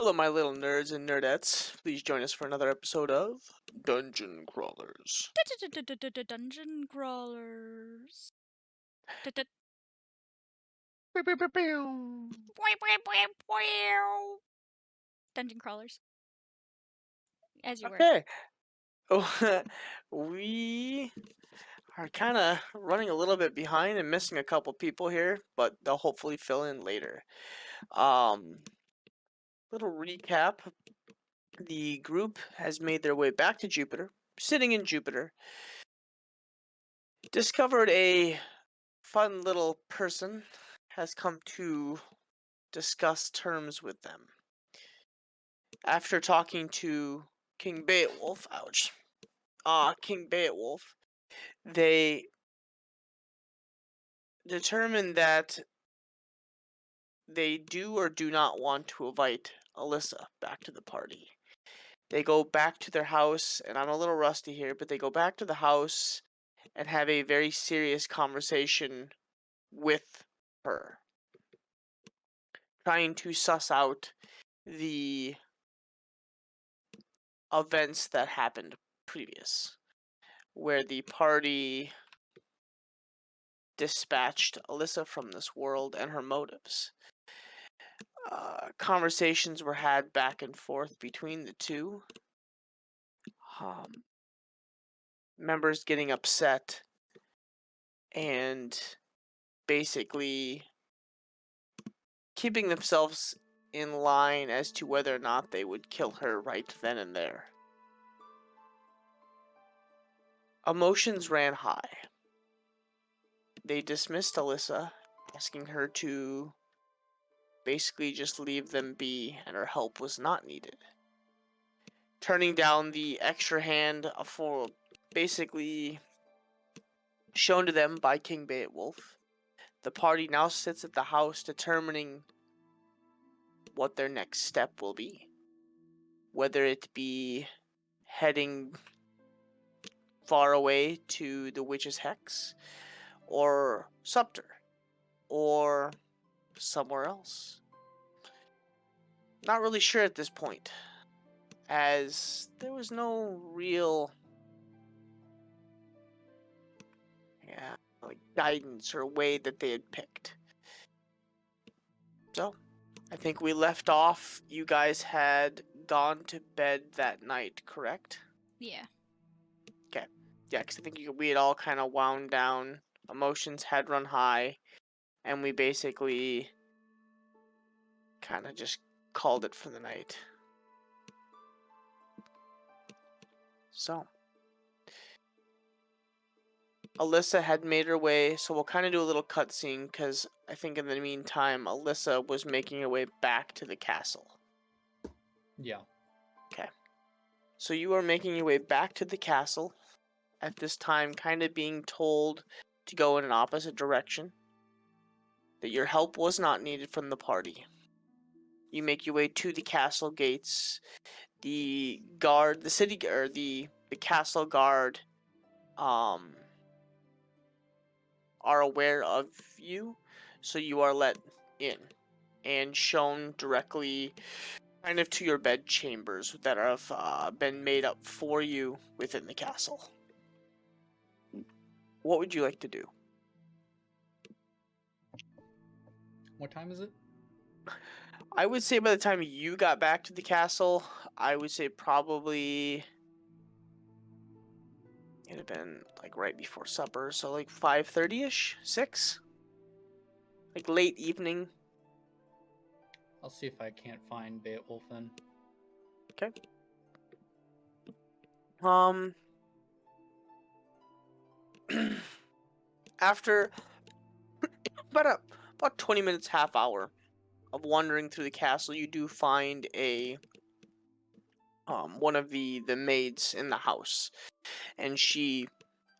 Hello, my little nerds and nerdettes. Please join us for another episode of Dungeon Crawlers. Dungeon Crawlers. Dungeon Crawlers. As you were. Okay. Oh, we are kind of running a little bit behind and missing a couple people here, but they'll hopefully fill in later. Little recap. The group has made their way back to Jupiter, sitting in Jupiter, discovered a fun little person has come to discuss terms with them. After talking to King Beowulf, King Beowulf, they determined that they do or do not want to invite Alyssa back to the party. They go back to their house, and I'm a little rusty here, but they go back to the house and have a very serious conversation with her, trying to suss out the events that happened previous, where the party dispatched Alyssa from this world and her motives. Conversations were had back and forth between the two. Members getting upset and basically keeping themselves in line as to whether or not they would kill her right then and there. Emotions ran high. They dismissed Alyssa, asking her to basically just leave them be, and her help was not needed. Turning down the extra hand for basically shown to them by King Beowulf, the party now sits at the house determining what their next step will be. Whether it be heading far away to the witch's hex, or Sumter, or somewhere else. Not really sure at this point, as there was no real guidance or way that they had picked. So, I think we left off. You guys had gone to bed that night, correct? Yeah. Okay. Yeah, because I think we had all kind of wound down. Emotions had run high, and we basically kind of just called it for the night. So, Alyssa had made her way, so we'll kind of do a little cutscene, because I think in the meantime, Alyssa was making her way back to the castle. Yeah. Okay. So you are making your way back to the castle, at this time kind of being told to go in an opposite direction, that your help was not needed from the party. You make your way to the castle gates. The guard, the castle guard, are aware of you, so you are let in and shown directly kind of to your bed chambers that have been made up for you within the castle. What would you like to do? What time is it? I would say by the time you got back to the castle, I would say probably it'd have been like right before supper, so like 5:30ish, 6, like late evening. I'll see if I can't find Beowulf then. Okay. After about 20 minutes, half hour of wandering through the castle, you do find a one of the maids in the house, and she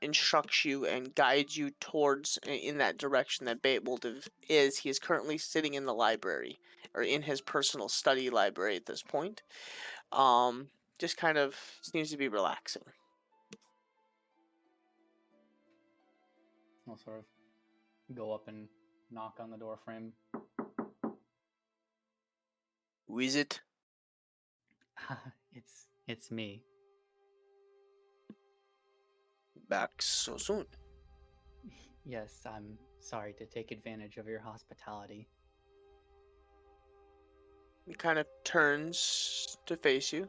instructs you and guides you towards in that direction that Beowulf is. He is currently sitting in the library, or in his personal study library at this point. Just kind of seems to be relaxing. I'll sort of go up and knock on the door frame. Who is it? It's me. Back so soon. Yes, I'm sorry to take advantage of your hospitality. He kind of turns to face you.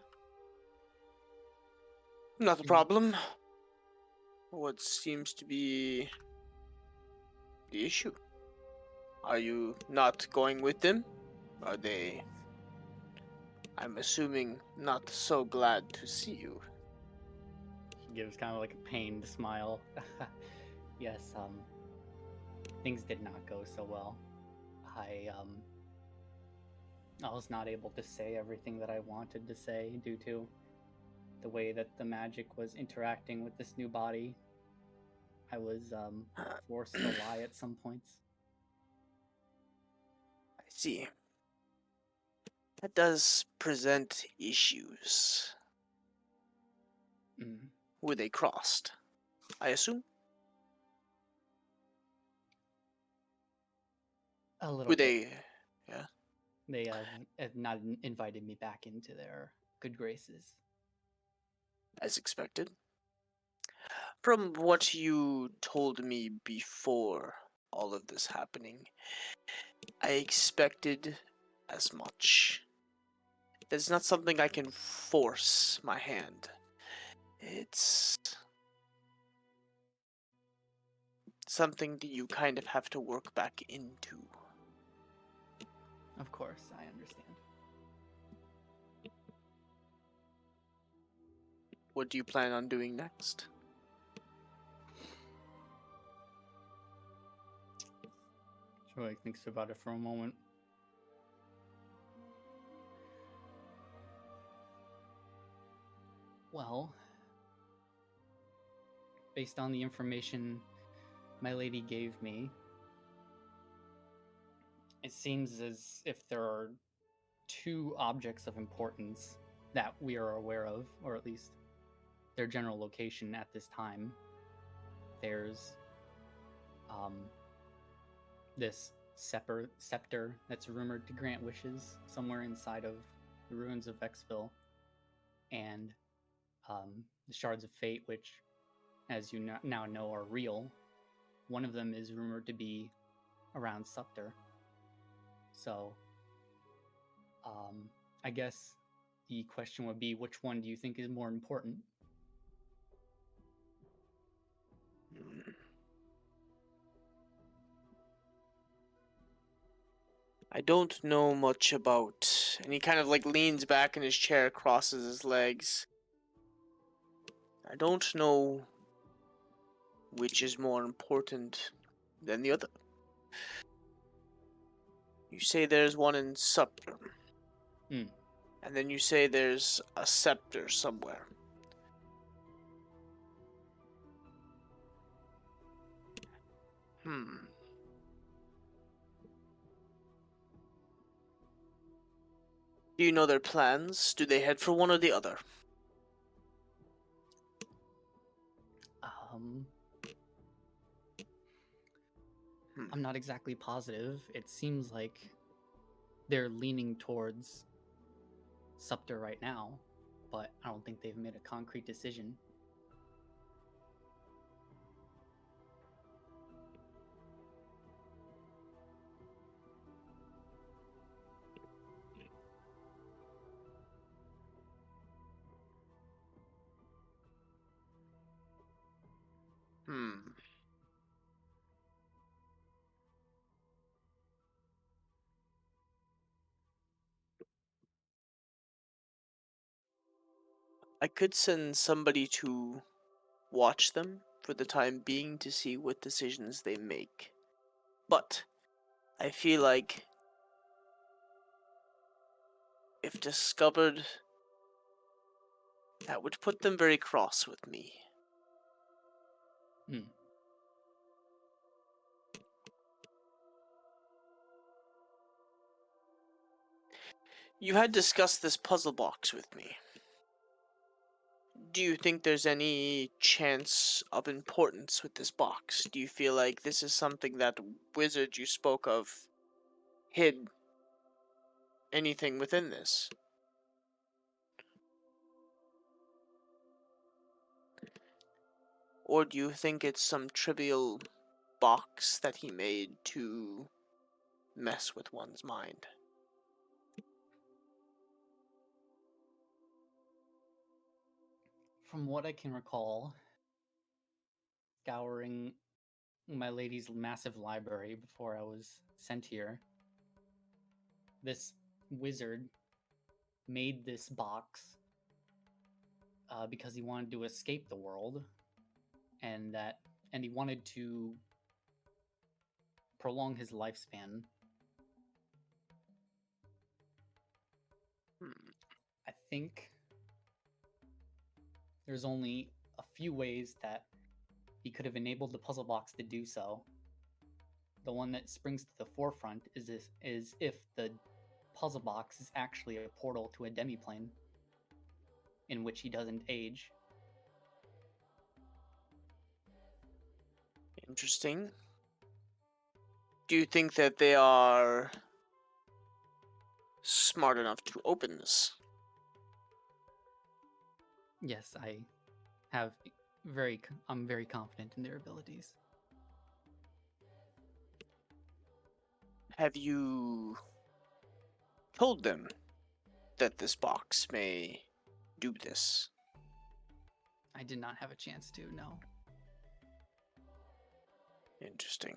Not a problem. What seems to be the issue? Are you not going with them? Are they, I'm assuming, not so glad to see you? He gives kind of like a pained smile. Yes, things did not go so well. I was not able to say everything that I wanted to say due to the way that the magic was interacting with this new body. I was forced to lie at some points. I see. That does present issues. Mm, Were they crossed? I assume? a little Were bit. they... Yeah. They have not invited me back into their good graces. As expected. From what you told me before all of this happening, I expected as much. That's not something I can force my hand. It's something that you kind of have to work back into. Of course, I understand. What do you plan on doing next? Troy thinks about it for a moment. Well, based on the information my lady gave me, it seems as if there are two objects of importance that we are aware of, or at least their general location at this time. There's this scepter that's rumored to grant wishes somewhere inside of the ruins of Vexville, and the shards of fate, which, as you now know, are real. One of them is rumored to be around Scepter. So, I guess the question would be, which one do you think is more important? I don't know much about... And he kind of like leans back in his chair, crosses his legs. I don't know which is more important than the other. You say there's one in Scepter. Hmm. And then you say there's a scepter somewhere. Do you know their plans? Do they head for one or the other? Um, Hmm. I'm not exactly positive. It seems like they're leaning towards Scepter right now, but I don't think they've made a concrete decision. Hmm. I could send somebody to watch them for the time being to see what decisions they make. But I feel like if discovered, that would put them very cross with me. Hmm. You had discussed this puzzle box with me. Do you think there's any chance of importance with this box? Do you feel like this is something that wizard you spoke of hid anything within this? Or do you think it's some trivial box that he made to mess with one's mind? From what I can recall, scouring my lady's massive library before I was sent here, this wizard made this box because he wanted to escape the world, and he wanted to prolong his lifespan. I think there's only a few ways that he could have enabled the puzzle box to do so. The one that springs to the forefront is if the puzzle box is actually a portal to a demiplane in which he doesn't age. Interesting. Do you think that they are smart enough to open this? Yes, I'm very confident in their abilities. Have you told them that this box may do this? I did not have a chance to, no. Interesting.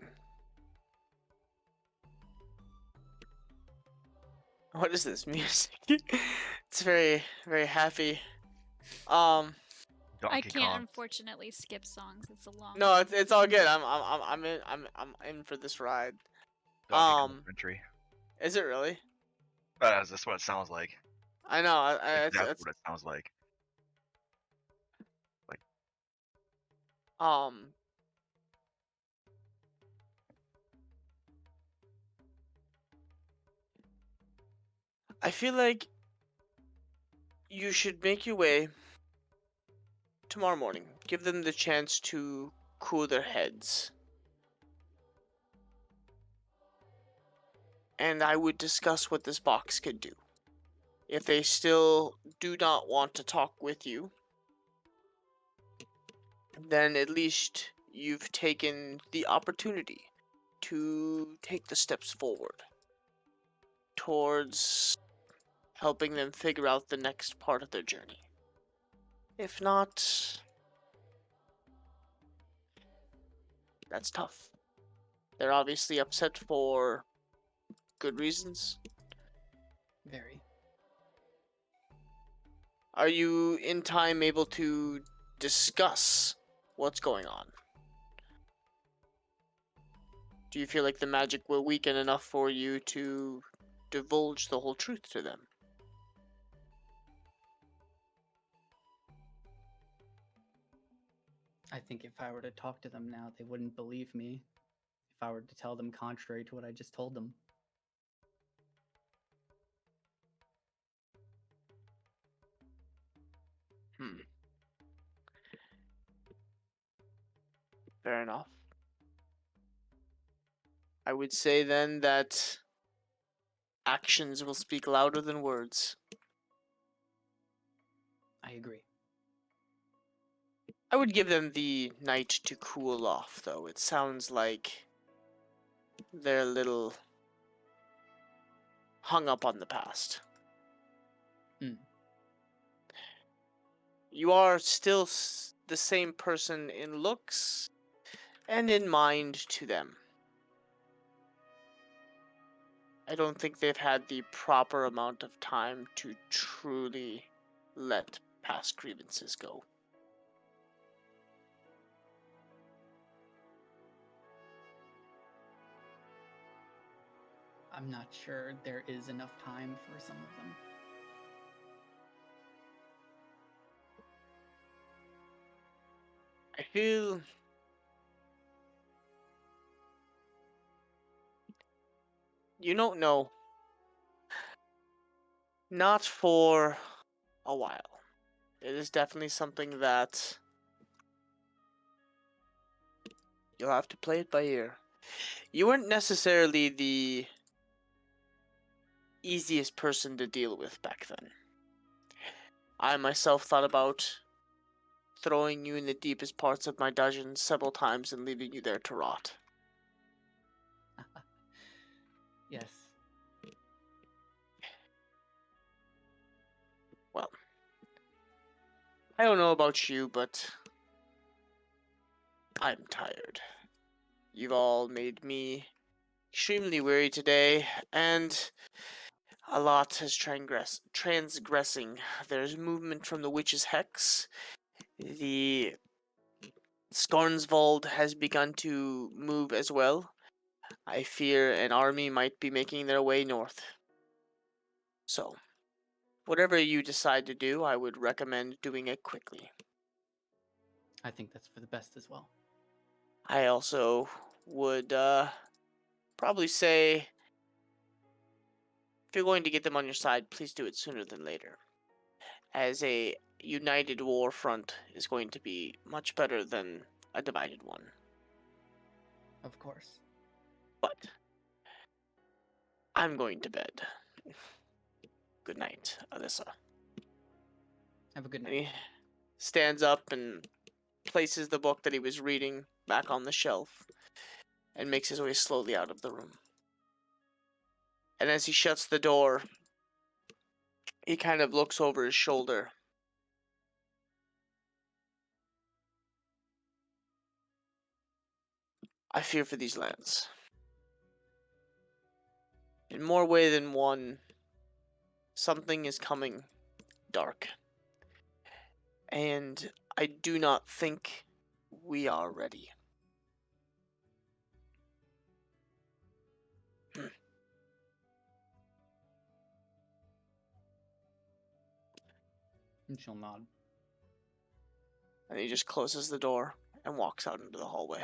What is this music? It's very, very happy. I Donkey can't Kong. unfortunately skip songs. It's a long. No, one. it's all good. I'm in for this ride. Donkey Kong Country. Is it really? That's what it sounds like. I know. That's what it sounds like. Um. I feel like you should make your way tomorrow morning. Give them the chance to cool their heads. And I would discuss what this box could do. If they still do not want to talk with you, then at least you've taken the opportunity to take the steps forward towards helping them figure out the next part of their journey. If not, that's tough. They're obviously upset for good reasons. Very. Are you in time able to discuss what's going on? Do you feel like the magic will weaken enough for you to divulge the whole truth to them? I think if I were to talk to them now, they wouldn't believe me if I were to tell them contrary to what I just told them. Fair enough. I would say then that actions will speak louder than words. I agree. I would give them the night to cool off, though. It sounds like they're a little hung up on the past. You are still the same person in looks and in mind to them. I don't think they've had the proper amount of time to truly let past grievances go. I'm not sure there is enough time for some of them. I feel you don't know. Not for a while. It is definitely something that you'll have to play it by ear. You weren't necessarily the easiest person to deal with back then. I myself thought about throwing you in the deepest parts of my dungeon several times and leaving you there to rot. Yes. Well, I don't know about you, but I'm tired. You've all made me extremely weary today, and a lot is transgressing. There's movement from the witch's hex. The Skarnsvold has begun to move as well. I fear an army might be making their way north. So, whatever you decide to do, I would recommend doing it quickly. I think that's for the best as well. I also would probably say, if you're going to get them on your side, please do it sooner than later. As a united war front is going to be much better than a divided one. Of course. But I'm going to bed. Good night, Alyssa. Have a good And night. he stands up and places the book that he was reading back on the shelf and makes his way slowly out of the room. And as he shuts the door, he kind of looks over his shoulder. I fear for these lands. In more way than one, something is coming dark. And I do not think we are ready. And she'll nod. And he just closes the door and walks out into the hallway.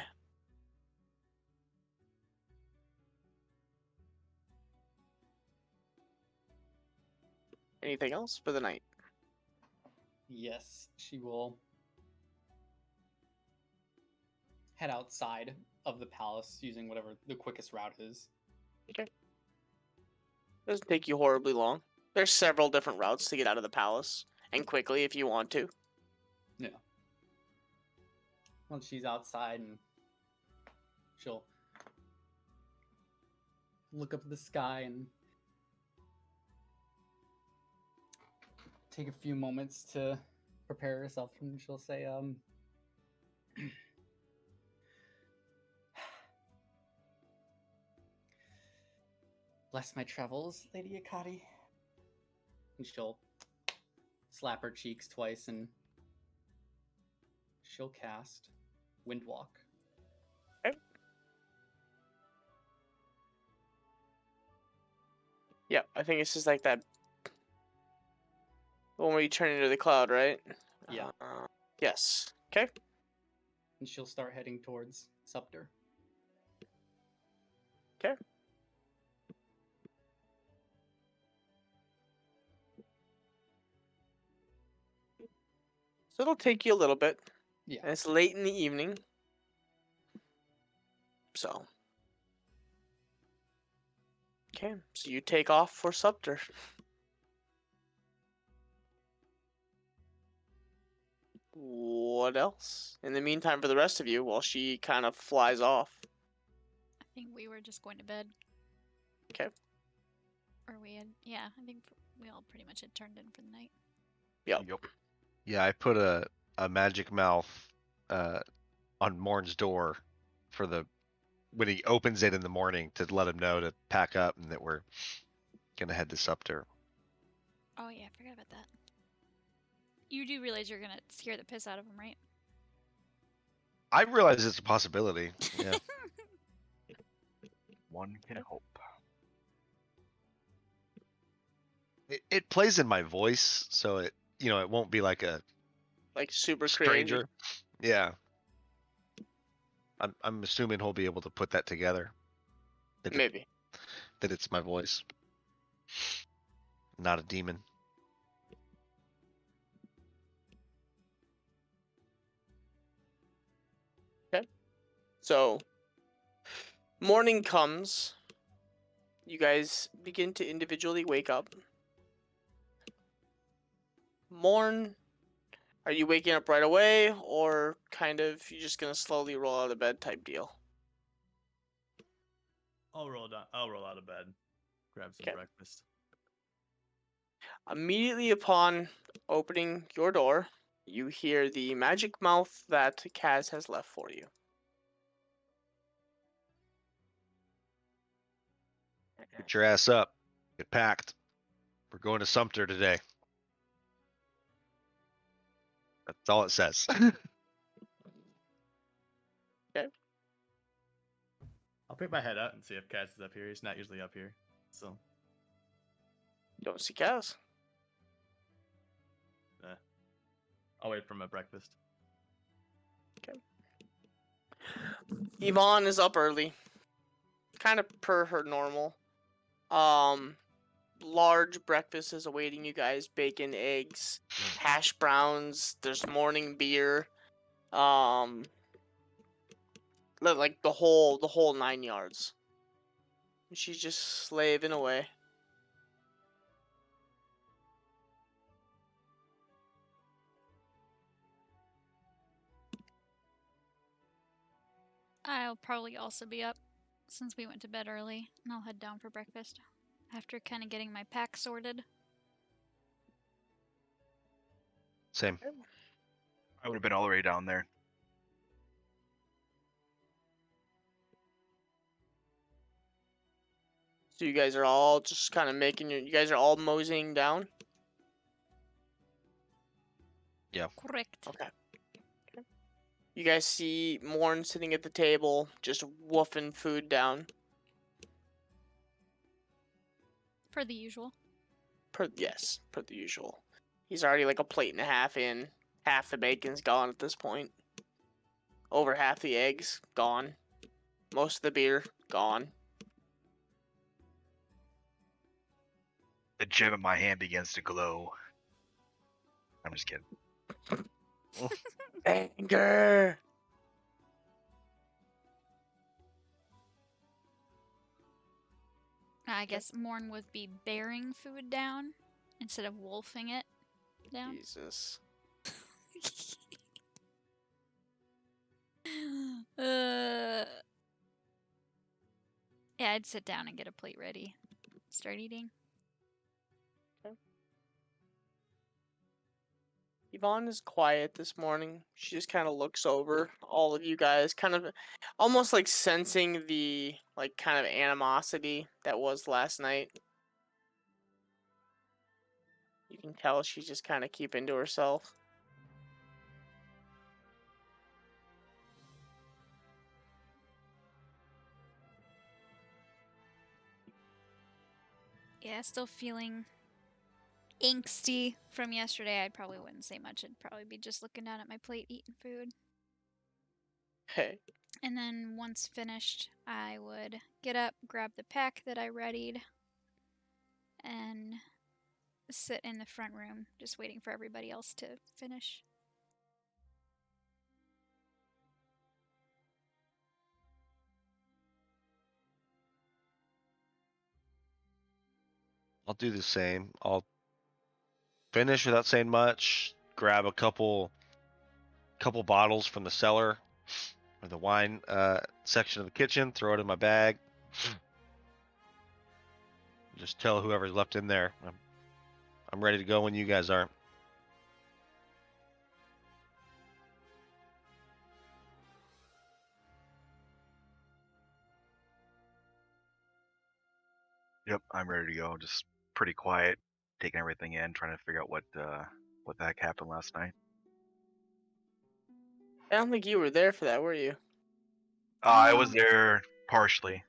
Anything else for the night? Yes, she will head outside of the palace using whatever the quickest route is. Doesn't take you horribly long. There's several different routes to get out of the palace, and quickly if you want to. Yeah. Once she's outside, and she'll look up at the sky and take a few moments to prepare herself, and she'll say, bless my travels, Lady Akati. And she'll slap her cheeks twice, and she'll cast Windwalk. Yeah, I think it's just like that. The one where you turn into the cloud, right? Yeah. Yes. Okay. And she'll start heading towards Scepter. Okay. So it'll take you a little bit. Yeah. And it's late in the evening. So. Okay, so you take off for Scepter. What else? In the meantime, for the rest of you, while she kind of flies off. I think we were just going to bed. Okay. Or we had, yeah, I think we all pretty much had turned in for the night. Yep. Yeah, I put a magic mouth on Morn's door for the when he opens it in the morning to let him know to pack up and that we're gonna head to Scepter. Oh yeah, I forgot about that. You do realize you're gonna scare the piss out of him, right? I realize it's a possibility. Yeah. One can hope. It plays in my voice, so it it won't be like a Like super stranger. crazy. Yeah. I'm assuming he'll be able to put that together. Maybe. That it's my voice. Not a demon. So, morning comes. You guys begin to individually wake up. Morn Are you waking up right away, or kind of you just gonna slowly roll out of bed type deal? I'll roll out of bed, grab some Okay. breakfast. Immediately upon opening your door, you hear the magic mouth that Kaz has left for you. Get your ass up. Get packed. We're going to Sumter today. That's all it says. I'll pick my head up and see if Cass is up here. He's not usually up here, so Don't see Kaz. I'll wait for my breakfast. Yvonne is up early, kind of per her normal. Large breakfast is awaiting you guys: bacon, eggs, hash browns. There's morning beer. Like the whole 9 yards. She's just slaving away. I'll probably also be up since we went to bed early, and I'll head down for breakfast after kind of getting my pack sorted. Same. I would have been all the way down there. So you guys are all just kind of you guys are all moseying down? Correct. Okay. You guys see Morn sitting at the table, just woofing food down. Per the usual. Per the usual. He's already like a plate and a half in. Half the bacon's gone at this point. Over half the eggs gone. Most of the beer gone. The gem in my hand begins to glow. I'm just kidding. Anger. I guess Morn would be bearing food down instead of wolfing it down. Jesus. Yeah, I'd sit down and get a plate ready. Start eating. Yvonne is quiet this morning. She just kind of looks over all of you guys, kind of almost like sensing the like kind of animosity that was last night. You can tell she's just kind of keeping to herself. Yeah, still feeling angsty from yesterday. I probably wouldn't say much. I'd probably be just looking down at my plate, eating food. Hey. And then once finished, I would get up, grab the pack that I readied, and sit in the front room, just waiting for everybody else to finish. I'll do the same. I'll finish without saying much. Grab a couple bottles from the cellar or the wine section of the kitchen. Throw it in my bag. Just tell whoever's left in there, I'm ready to go when you guys are. Yep, I'm ready to go. Just pretty quiet, taking everything in, trying to figure out what the heck happened last night. I don't think you were there for that, were you? I was there partially.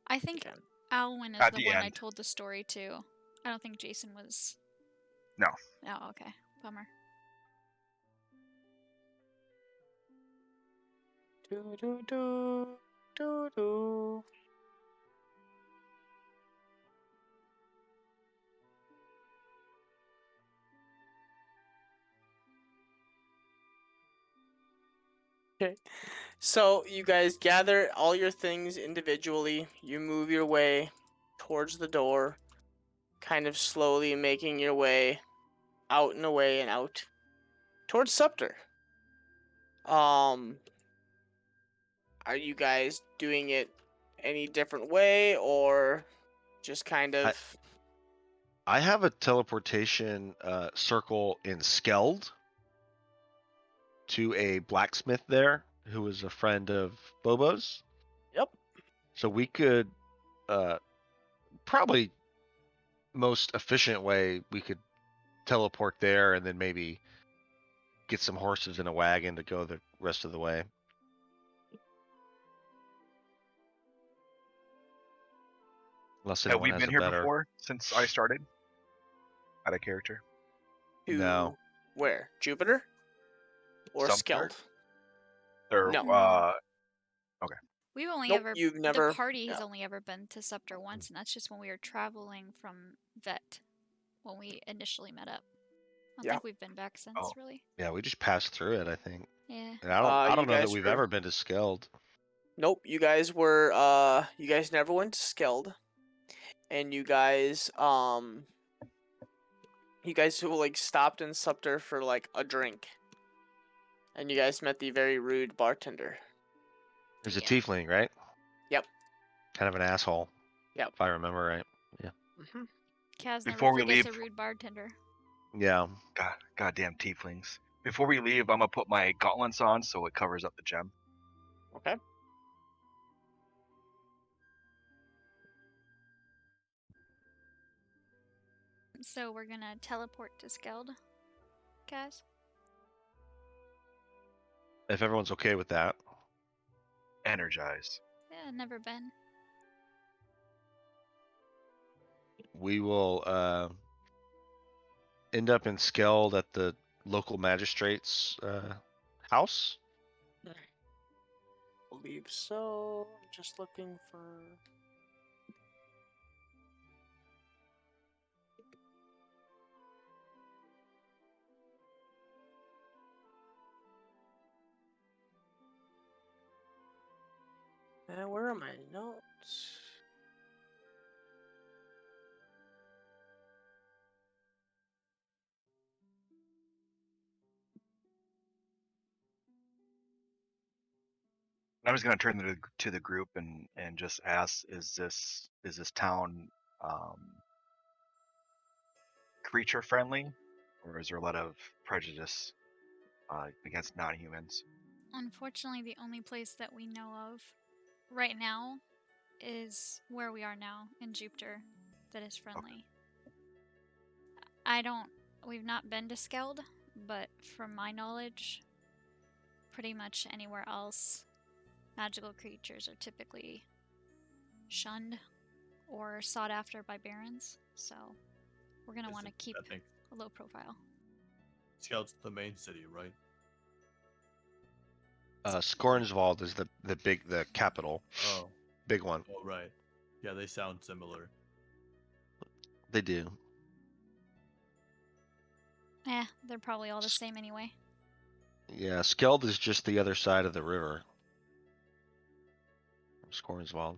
I think Okay. Alwyn is At the the one I end. told the story to. I don't think Jason was. No. Oh, okay. Bummer. Do do do do do. Okay. So you guys gather all your things individually. You move your way towards the door, kind of slowly making your way out and away and out towards Scepter. Are you guys doing it any different way, or just kind of? I have a teleportation circle in Skeld to a blacksmith there who is a friend of Bobo's. Yep. So we could probably most efficient way we could teleport there and then maybe get some horses in a wagon to go the rest of the way. Unless Have anyone we has been a here better. before since I started? Out of character. To No. where? Jupiter? Or Sumter? Skeld? Or No. We've only Nope, ever you've never. the party has yeah. only ever been to Scepter once, and that's just when we were traveling from Vet when we initially met up. I don't Yeah. think we've been back since, Oh. really. Yeah, we just passed through it, I think. Yeah. And I You don't know that guys we've were- ever been to Skeld. Nope, you guys were. You guys never went to Skeld, and you guys who like stopped in Scepter for like a drink, and you guys met the very rude bartender. There's a Yeah. tiefling, right? Yep. Kind of an asshole. Yep. If I remember right. Mm-hmm. Kaz never Before we forgets leave- a rude bartender. Yeah. Goddamn tieflings. Before we leave, I'm gonna put my gauntlets on so it covers up the gem. Okay. So we're gonna teleport to Skeld, Kaz? If everyone's okay with that. Energize. Yeah, never been. We will end up in Skeld at the local magistrate's house. Believe so. I'm just looking for. Where are my notes? I'm just gonna turn to the group and just ask: Is this town creature friendly, or is there a lot of prejudice against non-humans? Unfortunately, the only place that we know of right now is where we are now in Jupiter that is friendly. We've not been to Skeld, but from my knowledge, pretty much anywhere else, magical creatures are typically shunned or sought after by barons, so we're going to want to keep I think a low profile. Scout's the main city, right? Skornswald is the capital. Oh, Big one. oh, right. Yeah, they sound similar. They do. They're probably all the same anyway. Yeah, Skeld is just the other side of the river. Skornswald.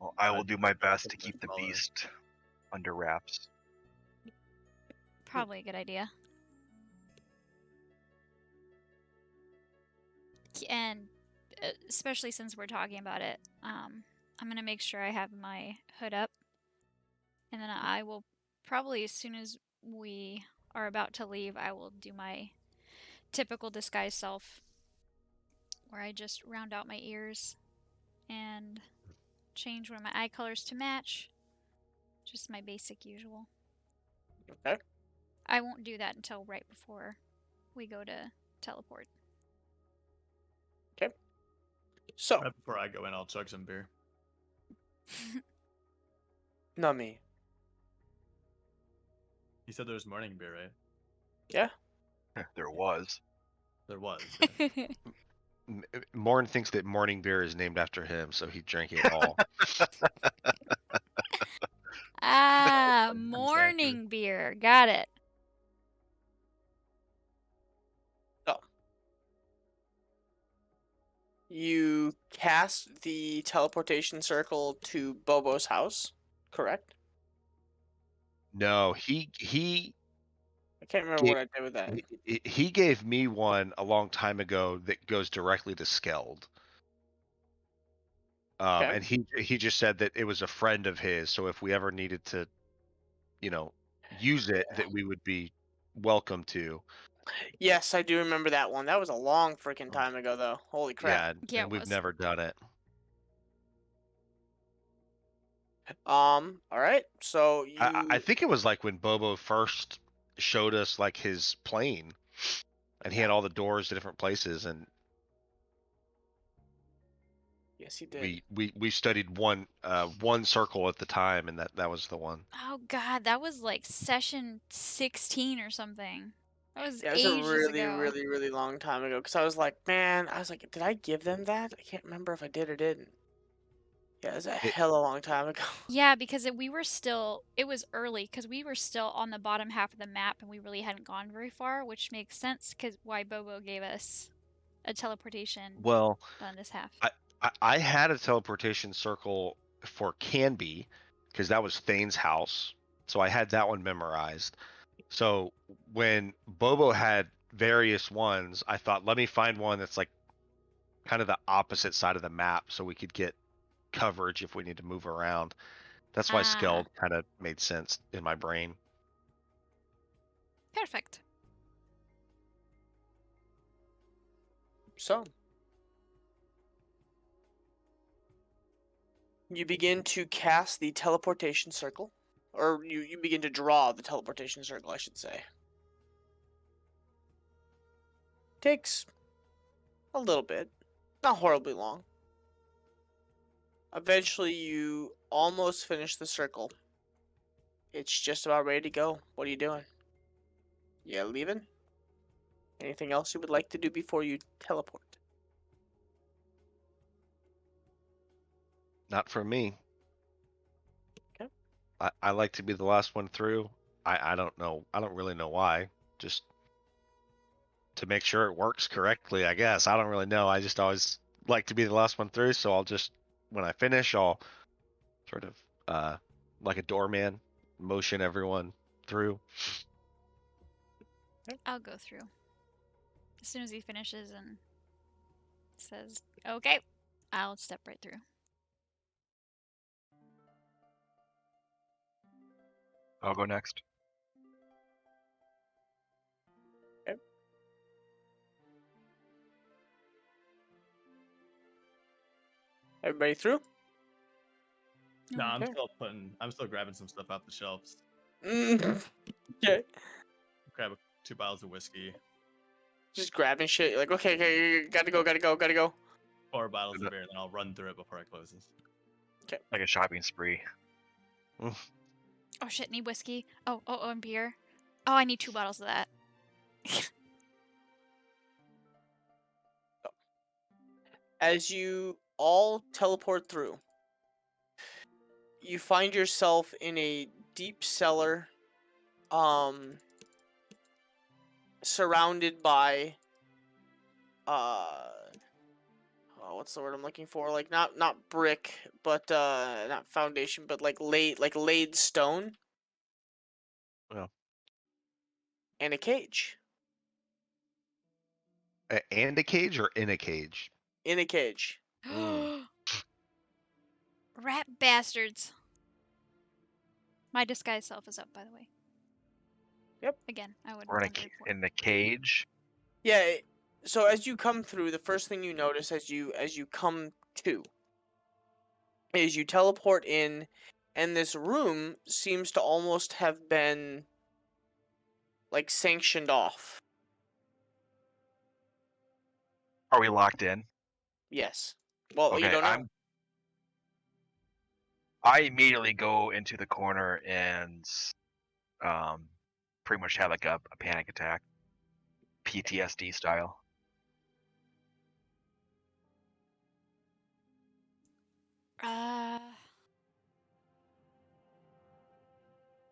Well, I will I'd- do my I'd best to put keep the Nightcrawler. beast under wraps. Probably a good idea. And especially since we're talking about it, I'm going to make sure I have my hood up. And then I will probably, as soon as we are about to leave, I will do my typical disguise self, where I just round out my ears and change one of my eye colors to match. Just my basic usual. Okay. I won't do that until right before we go to teleport. So, Right before I go in, I'll chug some beer. Nummy. You said there was morning beer, right? Yeah. There was. There was. Yeah. Morn thinks that morning beer is named after him, so he drank it all. Ah, Exactly. morning beer. Got it. You cast the teleportation circle to Bobo's house, correct? No, he can't remember Ga- what I did with that. he gave me one a long time ago that goes directly to Skeld. Okay. And he just said that it was a friend of his, so if we ever needed to, you know, use it, that we would be welcome to. Yes, I do remember that one. That was a long freaking time ago, though. Holy crap. Yeah, Yeah, and it we've was. never done it. All right. So I you, think it was like when Bobo first showed us like his plane, and he had Yeah. all the doors to different places, and yes, he did. we studied one circle at the time, and that was the one. Oh god, that was like session 16 or something. That was Yeah, it was a ages really, ago. really, really long time ago. Because I was like, man, did I give them that? I can't remember if I did or didn't. Yeah, it was a It, hella long time ago. Yeah, because we were still, it was early because we were still on the bottom half of the map and we really hadn't gone very far, which makes sense because why Bobo gave us a teleportation well, on this half. I had a teleportation circle for Canby because that was Thane's house, so I had that one memorized. So when Bobo had various ones, I thought, let me find one that's like kind of the opposite side of the map so we could get coverage if we need to move around. That's why Ah, Skeld kind of made sense in my brain. perfect. So you begin to cast the teleportation circle, or you begin to draw the teleportation circle, I should say. Takes a little bit, not horribly long. Eventually, you almost finish the circle. It's just about ready to go. What are you doing? Yeah, leaving? Anything else you would like to do before you teleport? Not for me. Okay. I like to be the last one through. I don't know. I don't really know why. Just to make sure it works correctly, I guess. I don't really know. I just always like to be the last one through, so I'll just when I finish, I'll sort of like a doorman motion everyone through. I'll go through. As soon as he finishes and says, okay, I'll step right through. I'll go next. Everybody through? No, Okay. I'm still grabbing some stuff off the shelves. Okay. Grab 2 bottles of whiskey, Just grabbing shit. You're like, okay, gotta go. 4 bottles of beer, and then I'll run through it before it closes. Like a shopping spree. Oh shit, need whiskey. Oh, and beer. Oh, I need 2 bottles of that. As you all teleport through, you find yourself in a deep cellar, surrounded by, what's the word I'm looking for? Like not brick, but not foundation, but like laid stone. Well. And a cage. And a cage or in a cage? In a cage. Rat bastards. My disguise self is up, by the way. Yep. Again, I would We're want to report. in the cage. Yeah. So as you come through, the first thing you notice as you come to is you teleport in, and this room seems to almost have been like sanctioned off. Are we locked in? Yes. Well, you Okay, don't know. I immediately go into the corner and pretty much have like a panic attack, PTSD style.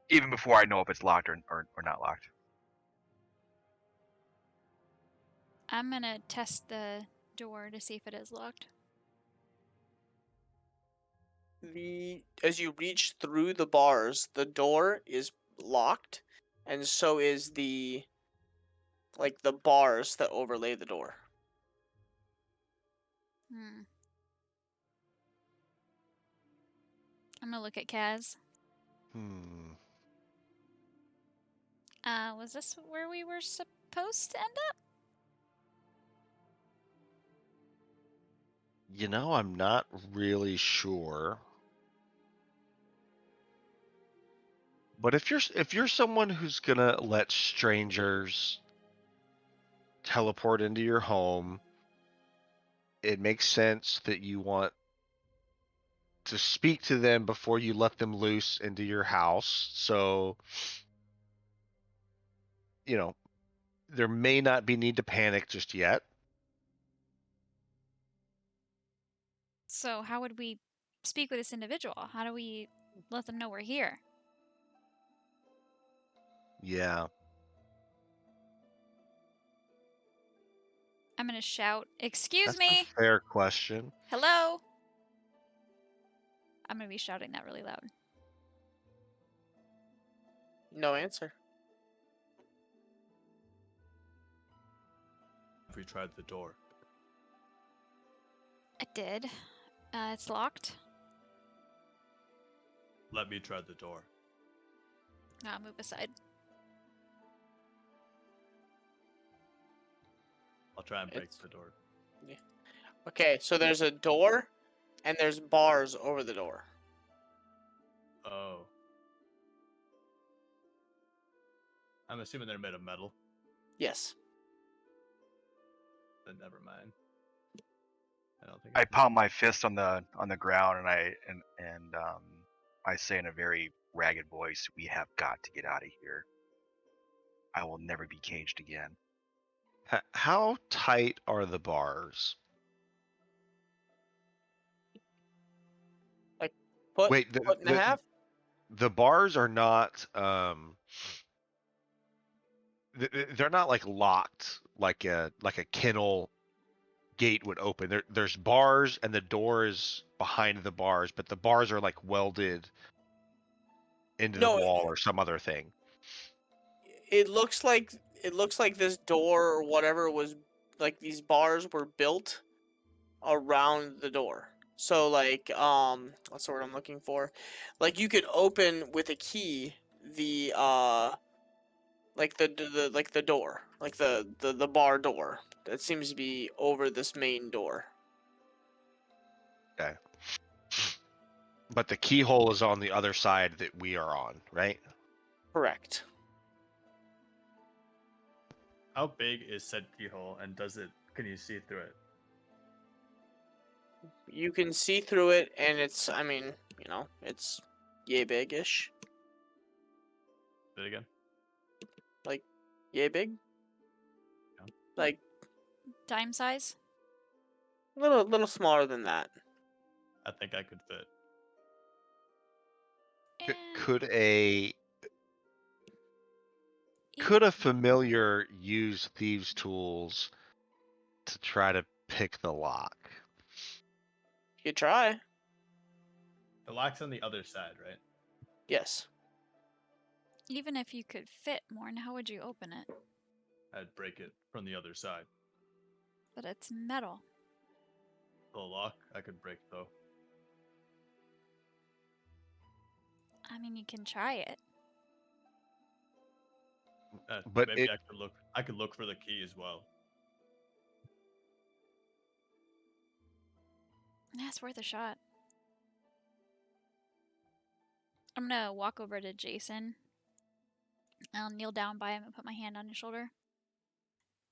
Even before I know if it's locked or not locked. I'm gonna test the door to see if it is locked. As you reach through the bars, the door is locked, and so is the bars that overlay the door. I'm gonna look at Kaz. Was this where we were supposed to end up? You know, I'm not really sure. But if you're someone who's gonna let strangers teleport into your home, it makes sense that you want to speak to them before you let them loose into your house. So, you know, there may not be need to panic just yet. So how would we speak with this individual? How do we let them know we're here? Yeah. I'm gonna shout, "Excuse That's me! a fair question. Hello!" I'm gonna be shouting that really loud. No answer. Have we tried the door? I did. It's locked. Let me try the door. I'll move aside. I'll try and break It's- the door. Okay, so there's a door, and there's bars over the door. Oh. I'm assuming they're made of metal. Yes. Then never mind. I don't think I can- pound my fist on the ground, and I say in a very ragged voice, "We have got to get out of here. I will never be caged again." How tight are the bars? Foot, Wait, foot and a half? the bars are not they're not like locked like a kennel gate would open. There's bars and the door is behind the bars, but the bars are like welded into the No, wall or some other thing. it looks like this door or whatever was like these bars were built around the door. So like what's the word I'm looking for? Like you could open with a key the like the door, like the bar door that seems to be over this main door. Okay. But the keyhole is on the other side that we are on, right? Correct. How big is said keyhole, and can you see through it? You can see through it, and it's, I mean, it's yay big-ish. Do it again. Like, yay big? Yeah. Like, Dime size? a little smaller than that. I think I could fit. Eh, Could a familiar use thieves' tools to try to pick the lock? You could try. The lock's on the other side, right? Yes. Even if you could fit, Morn, how would you open it? I'd break it from the other side. But it's metal. The lock I could break though. I mean, you can try it. But Maybe it- I could look. I could look for the key as well. Yeah, it's worth a shot. I'm gonna walk over to Jason. I'll kneel down by him and put my hand on his shoulder.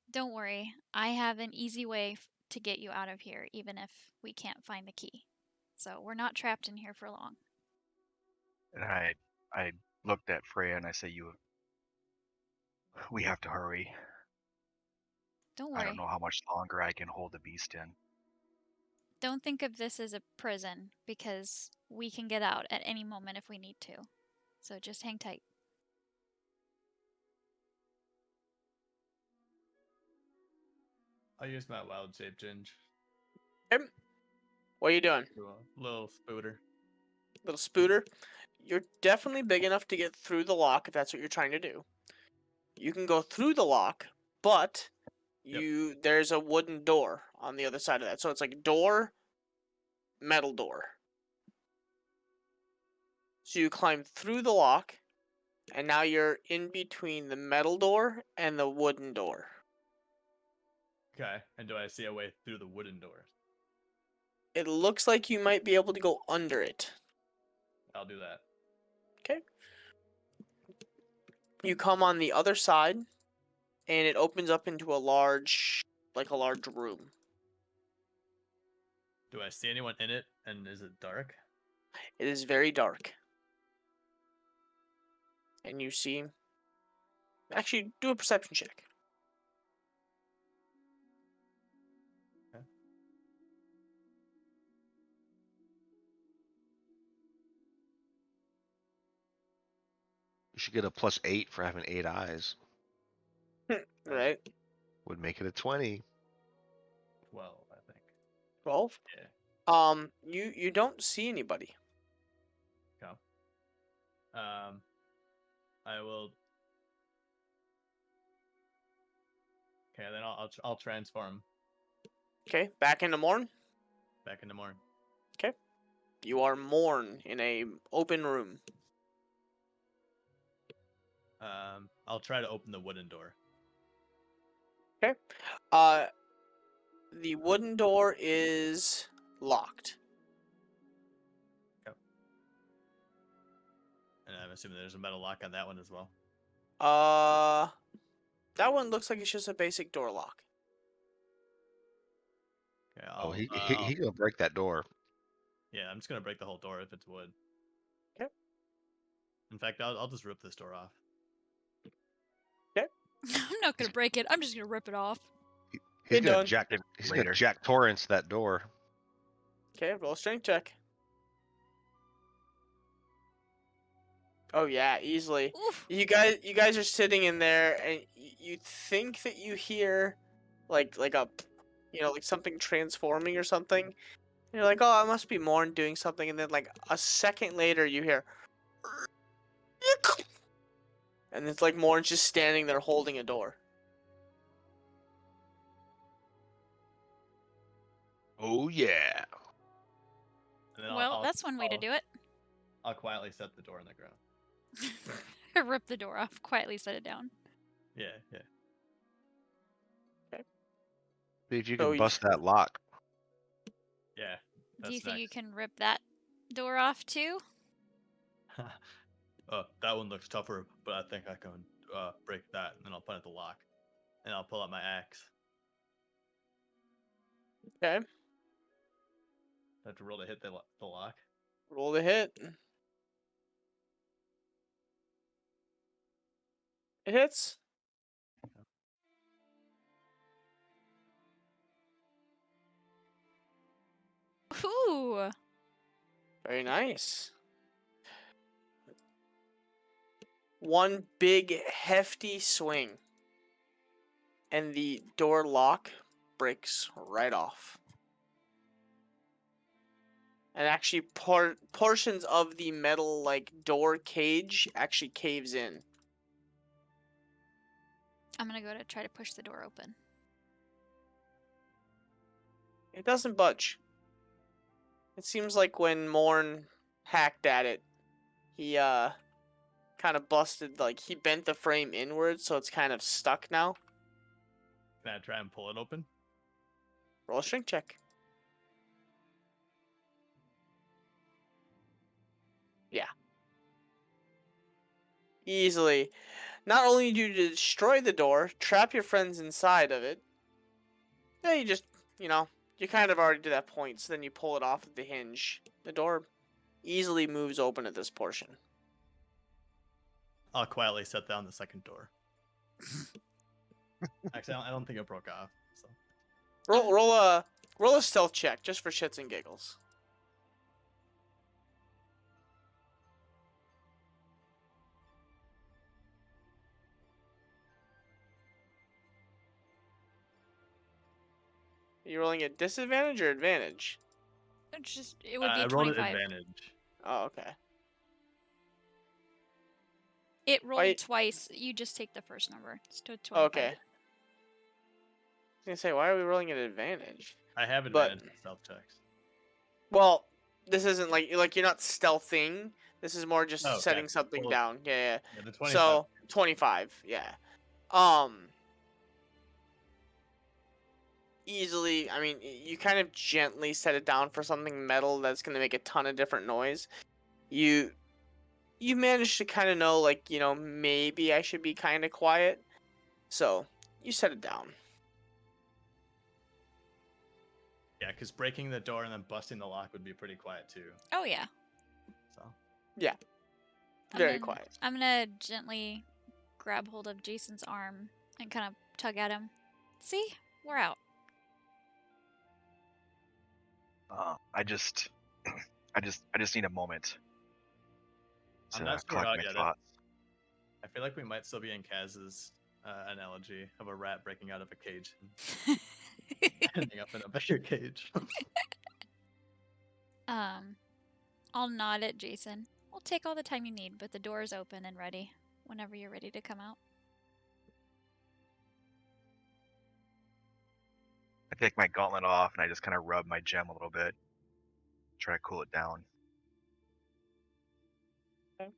Don't worry, I have an easy way to get you out of here, even if we can't find the key. So we're not trapped in here for long. And I looked at Freya and I say, "We have to hurry. Don't I worry. don't know how much longer I can hold the beast in." Don't think of this as a prison, because we can get out at any moment if we need to. So just hang tight. I'll use my wild shape ginge. What are you doing? Do a little spooter. Little spooter? You're definitely big enough to get through the lock if that's what you're trying to do. You can go through the lock, but Yep. there's a wooden door on the other side of that. So it's like door, metal door. So you climb through the lock, and now you're in between the metal door and the wooden door. Okay. And do I see a way through the wooden doors? It looks like you might be able to go under it. I'll do that. Okay. You come on the other side, and it opens up into a large room. Do I see anyone in it? And is it dark? It is very dark. And you see... Actually, do a perception check. You should get a +8 for having 8 eyes. Right? Would make it a 20. 12, I think. 12? Yeah. You don't see anybody. Okay. I will. Okay, then I'll transform Okay, back into Morn. back into Morn. You are Morn in a open room. I'll try to open the wooden door. The wooden door is locked. And I'm assuming there's a metal lock on that one as well. That one looks like it's just a basic door lock. Okay, He gonna break that door. yeah, I'm just gonna break the whole door if it's wood. Okay. In fact, I'll just rip this door off. I'm not gonna break it. I'm just gonna rip it off. He's Been gonna done. jack. Later. He's gonna jack Torrance that door. Okay, roll a strength check. Oh yeah, easily. Oof. You guys are sitting in there, and you think that you hear, like a, like something transforming or something. And you're like, oh, it must be Morn doing something, and then like a second later, you hear, and it's like Morn's just standing there holding a door. Oh yeah. And then Well, that's one way to do it. I'll quietly set the door on the ground. Rip the door off, quietly set it down. Yeah. See if you So can bust that lock. Yeah. Do you think you next. can rip that door off too? That one looks tougher, but I think I can break that. And then I'll point at the lock, and I'll pull out my axe. Okay, I have to roll to hit the lock. roll the hit. It hits. Ooh. Very nice. One big hefty swing, and the door lock breaks right off. And actually, portions of the metal door cage actually caves in. I'm gonna go to try to push the door open. It doesn't budge. It seems like when Morn hacked at it, he kind of busted, he bent the frame inwards, so it's kind of stuck now. Can I try and pull it open? Roll a strength check. Yeah. Easily. Not only do you destroy the door, trap your friends inside of it, then you just, you kind of already to that point, so then you pull it off of the hinge. The door easily moves open at this portion. I'll quietly set down the second door. Actually, I don't think it broke off. So. Roll a stealth check, just for shits and giggles. Are you rolling at disadvantage or advantage? It would be I a rolled 25. an advantage. Oh, okay. It rolled Why- twice. You just take the first number. It's to 25. Okay. I was gonna say, why are we rolling at advantage? I have But- advantage in stealth checks. Well, this isn't like you're not stealthing. This is more just Oh, okay. setting something Well, down. Yeah. Yeah, the 25. So 25. Yeah. Easily. I mean, you kind of gently set it down for something metal that's gonna make a ton of different noise. You manage to kind of know, like, maybe I should be kind of quiet. So you set it down. Yeah, because breaking the door and then busting the lock would be pretty quiet too. Oh, yeah. So Very quiet. I'm gonna gently grab hold of Jason's arm and kind of tug at him. See? We're out. I just need a moment I'm to not sure collect how my yet. thoughts. I feel like we might still be in Kaz's analogy of a rat breaking out of a cage and ending up in a bigger cage. I'll nod at Jason. We'll take all the time you need, but the door is open and ready whenever you're ready to come out. I take my gauntlet off and I just kind of rub my gem a little bit, try to cool it down. Okay.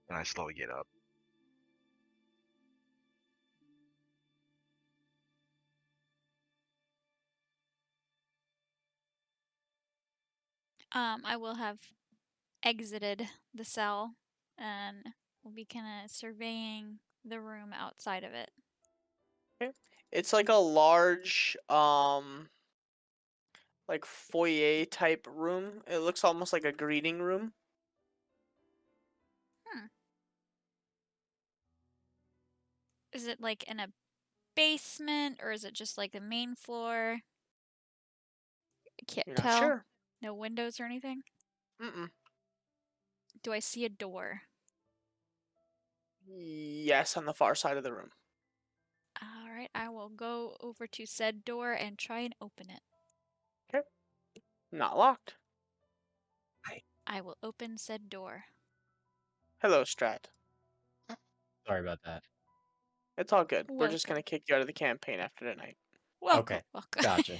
And I slowly get up. I will have exited the cell and will be kind of surveying the room outside of it. It's like a large, like foyer type room. It looks almost like a greeting room. Is it like in a basement or is it just like the main floor? I can't You're not tell. sure. No windows or anything? Mm-mm. Do I see a door? Yes, on the far side of the room. Alright, I will go over to said door and try and open it. Not locked. I will open said door. Hello, Strat. Sorry about that. It's all good. We're just Welcome. gonna kick you out of the campaign after tonight. Welcome, Okay, welcome. gotcha.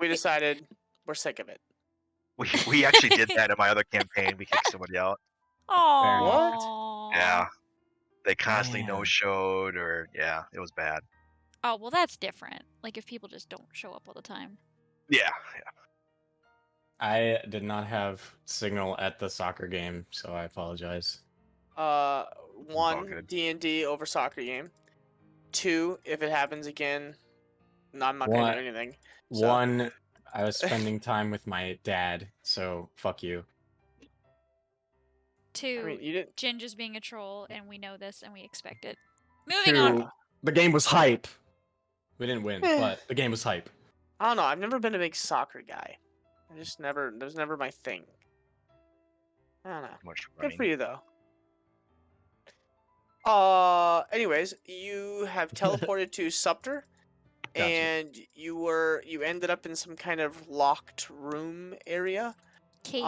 We decided we're sick of it. We actually did that in my other campaign. We kicked somebody out. Aww. Yeah. They constantly Man. no-showed, or yeah, it was bad. Oh, well, that's different. Like if people just don't show up all the time. Yeah. I did not have signal at the soccer game, so I apologize. all One, good. D&D over soccer game. Two, if it happens again, no, I'm not gonna do One- anything. So- One, I was spending time with my dad, so fuck you. Two, I mean, you didn't. Ginger's being a troll, and we know this, and we expect it. Moving on. Two, the game was hype. We didn't win, Eh. but the game was hype. I don't know. I've never been a big soccer guy. I just never. That was never my thing. I don't know. Too much Good running. for you though. Anyways, you have teleported to Supter, Gotcha. and you ended up in some kind of locked room area. Cage.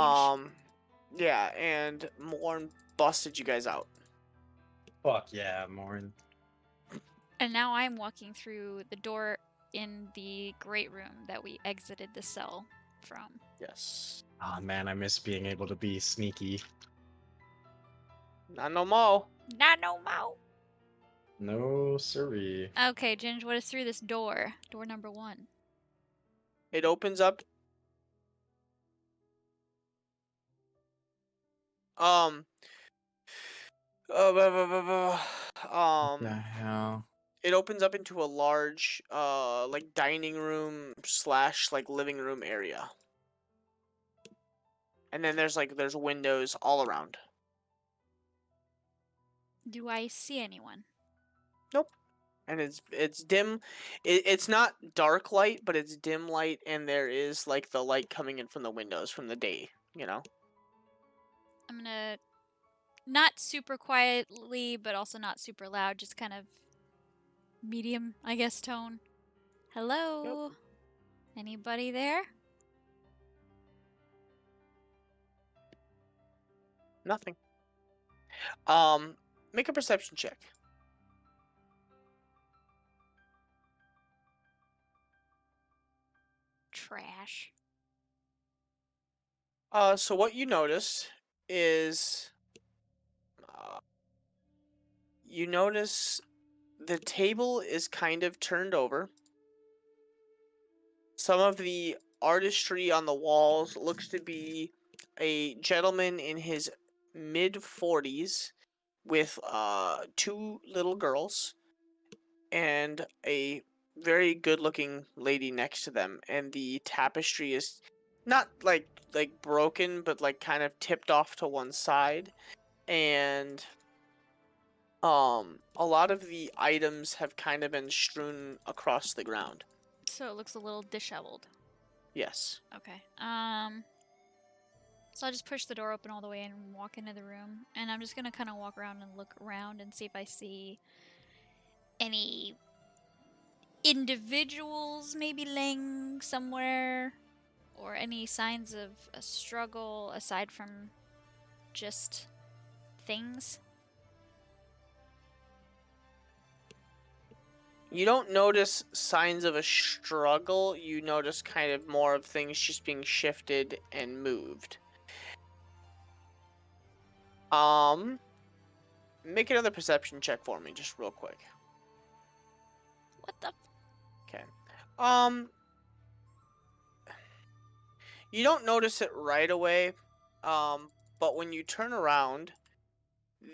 Yeah, and Morn busted you guys out. Fuck yeah, Morin. And now I'm walking through the door in the great room that we exited the cell from. Yes. Oh man, I miss being able to be sneaky. Not no more. Not no more. No siree. Okay, Ginger, what is through this door? Door number 1. It opens up. Um. The hell? It opens up into a large, like dining room / like living room area. And then there's windows all around. Do I see anyone? And it's dim. It's not dark light, but it's dim light, and there is like the light coming in from the windows from the day. I'm gonna not super quietly, but also not super loud, just kind of medium, I guess, tone. Hello? Anybody there? Nothing. Make a perception check. Trash. So what you notice is, uh, you notice the table is kind of turned over. Some of the artistry on the walls looks to be a gentleman in his mid 40s with two little girls and a very good looking lady next to them, and the tapestry is not like broken but like kind of tipped off to one side, and a lot of the items have kind of been strewn across the ground. So it looks a little disheveled. Yes. Okay. So I'll just push the door open all the way and walk into the room, and I'm just gonna kind of walk around and look around and see if I see any individuals maybe laying somewhere, or any signs of a struggle aside from just things. You don't notice signs of a struggle. You notice kind of more of things just being shifted and moved. Make another perception check for me, just real quick. What the? Okay. You don't notice it right away, but when you turn around,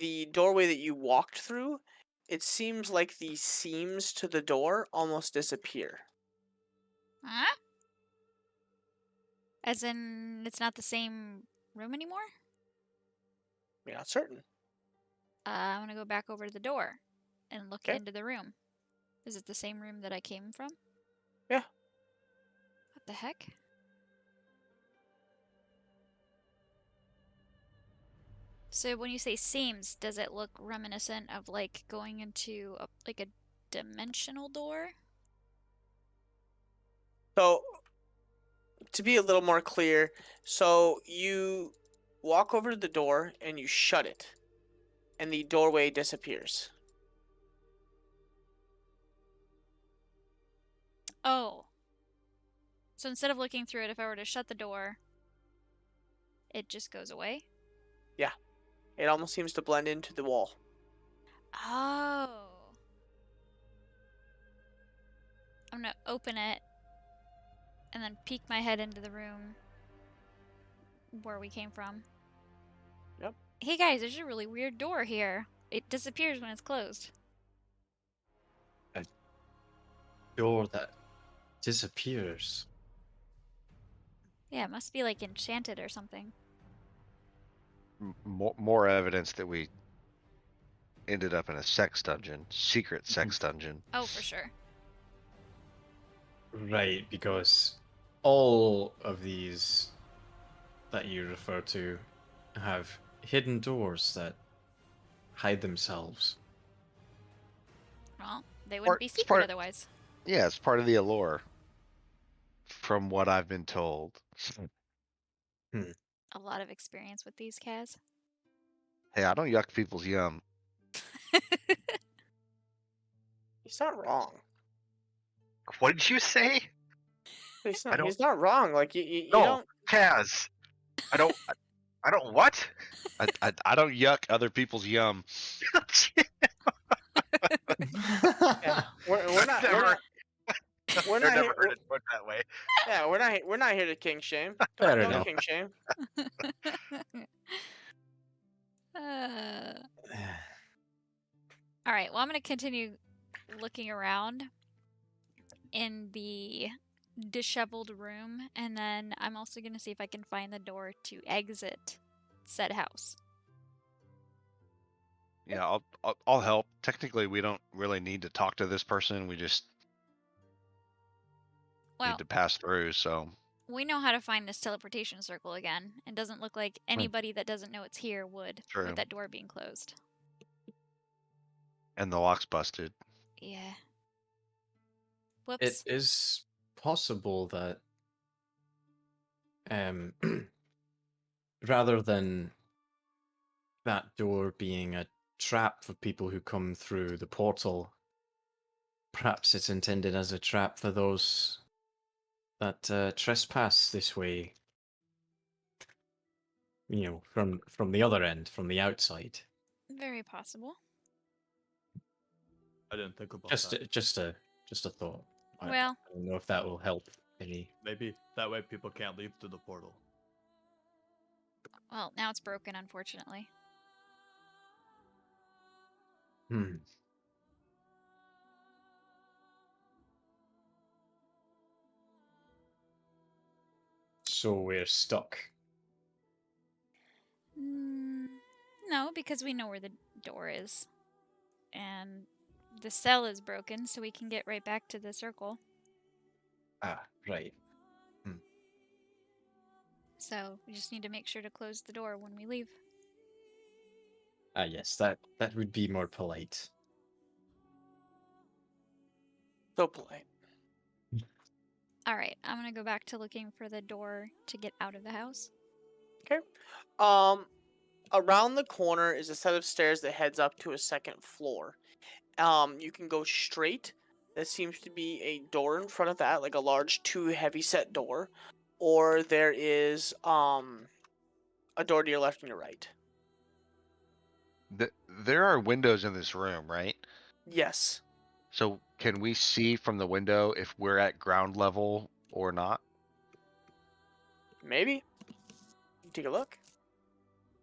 the doorway that you walked through, it seems like the seams to the door almost disappear. Huh? As in, it's not the same room anymore? You're not certain. I'm gonna go back over to the door and look Okay. into the room. Is it the same room that I came from? Yeah. What the heck? So when you say seams, does it look reminiscent of like going into like a dimensional door? So, to be a little more clear, so you walk over to the door and you shut it, and the doorway disappears. Oh. So instead of looking through it, if I were to shut the door, it just goes away? Yeah. It almost seems to blend into the wall. Oh. I'm gonna open it and then peek my head into the room where we came from. Yep. Hey guys, there's a really weird door here. It disappears when it's closed. Door that disappears. Yeah, it must be like enchanted or something. More evidence that we ended up in a sex dungeon, secret sex dungeon. Oh, for sure. Right, because all of these that you refer to have hidden doors that hide themselves. Well, they wouldn't Part- be it's secret part- otherwise. Yeah, it's part of the allure, from what I've been told. A lot of experience with these, Kaz. Hey, I don't yuck people's yum. He's not wrong. What did you say? He's I not. don't- He's not wrong. Like you No, don't. Kaz. I don't. I don't what? I don't yuck other people's yum. Yeah, we're not. We're not. We're I've not never here. heard it put that way. Yeah, we're not. We're not here to king shame. Fair Don't enough. king shame. uh... Alright, well, I'm going to continue looking around in the disheveled room, and then I'm also going to see if I can find the door to exit said house. Yeah, I'll help. Technically, we don't really need to talk to this person. We just Well, need to pass through. So we know how to find this teleportation circle again. It doesn't look like anybody that doesn't know it's here would, True. with that door being closed. and the lock's busted. Yeah. It Whoops. is possible that rather than that door being a trap for people who come through the portal. Perhaps it's intended as a trap for those that trespass this way. From the other end, from the outside. Very possible. I didn't think about Just that. just a thought. Well, I don't know if that will help any. Maybe that way people can't leave through the portal. well, now it's broken, unfortunately. Hmm. So we're stuck. No, because we know where the door is. And the cell is broken, so we can get right back to the circle. Ah, right. So we just need to make sure to close the door when we leave. Ah, yes, that would be more polite. So polite. Alright, I'm gonna go back to looking for the door to get out of the house. Around the corner is a set of stairs that heads up to a second floor. You can go straight. There seems to be a door in front of that, like a large 2 heavy set door, or there is a door to your left and your right. There are windows in this room, right? Yes. So can we see from the window if we're at ground level or not? Maybe. Take a look.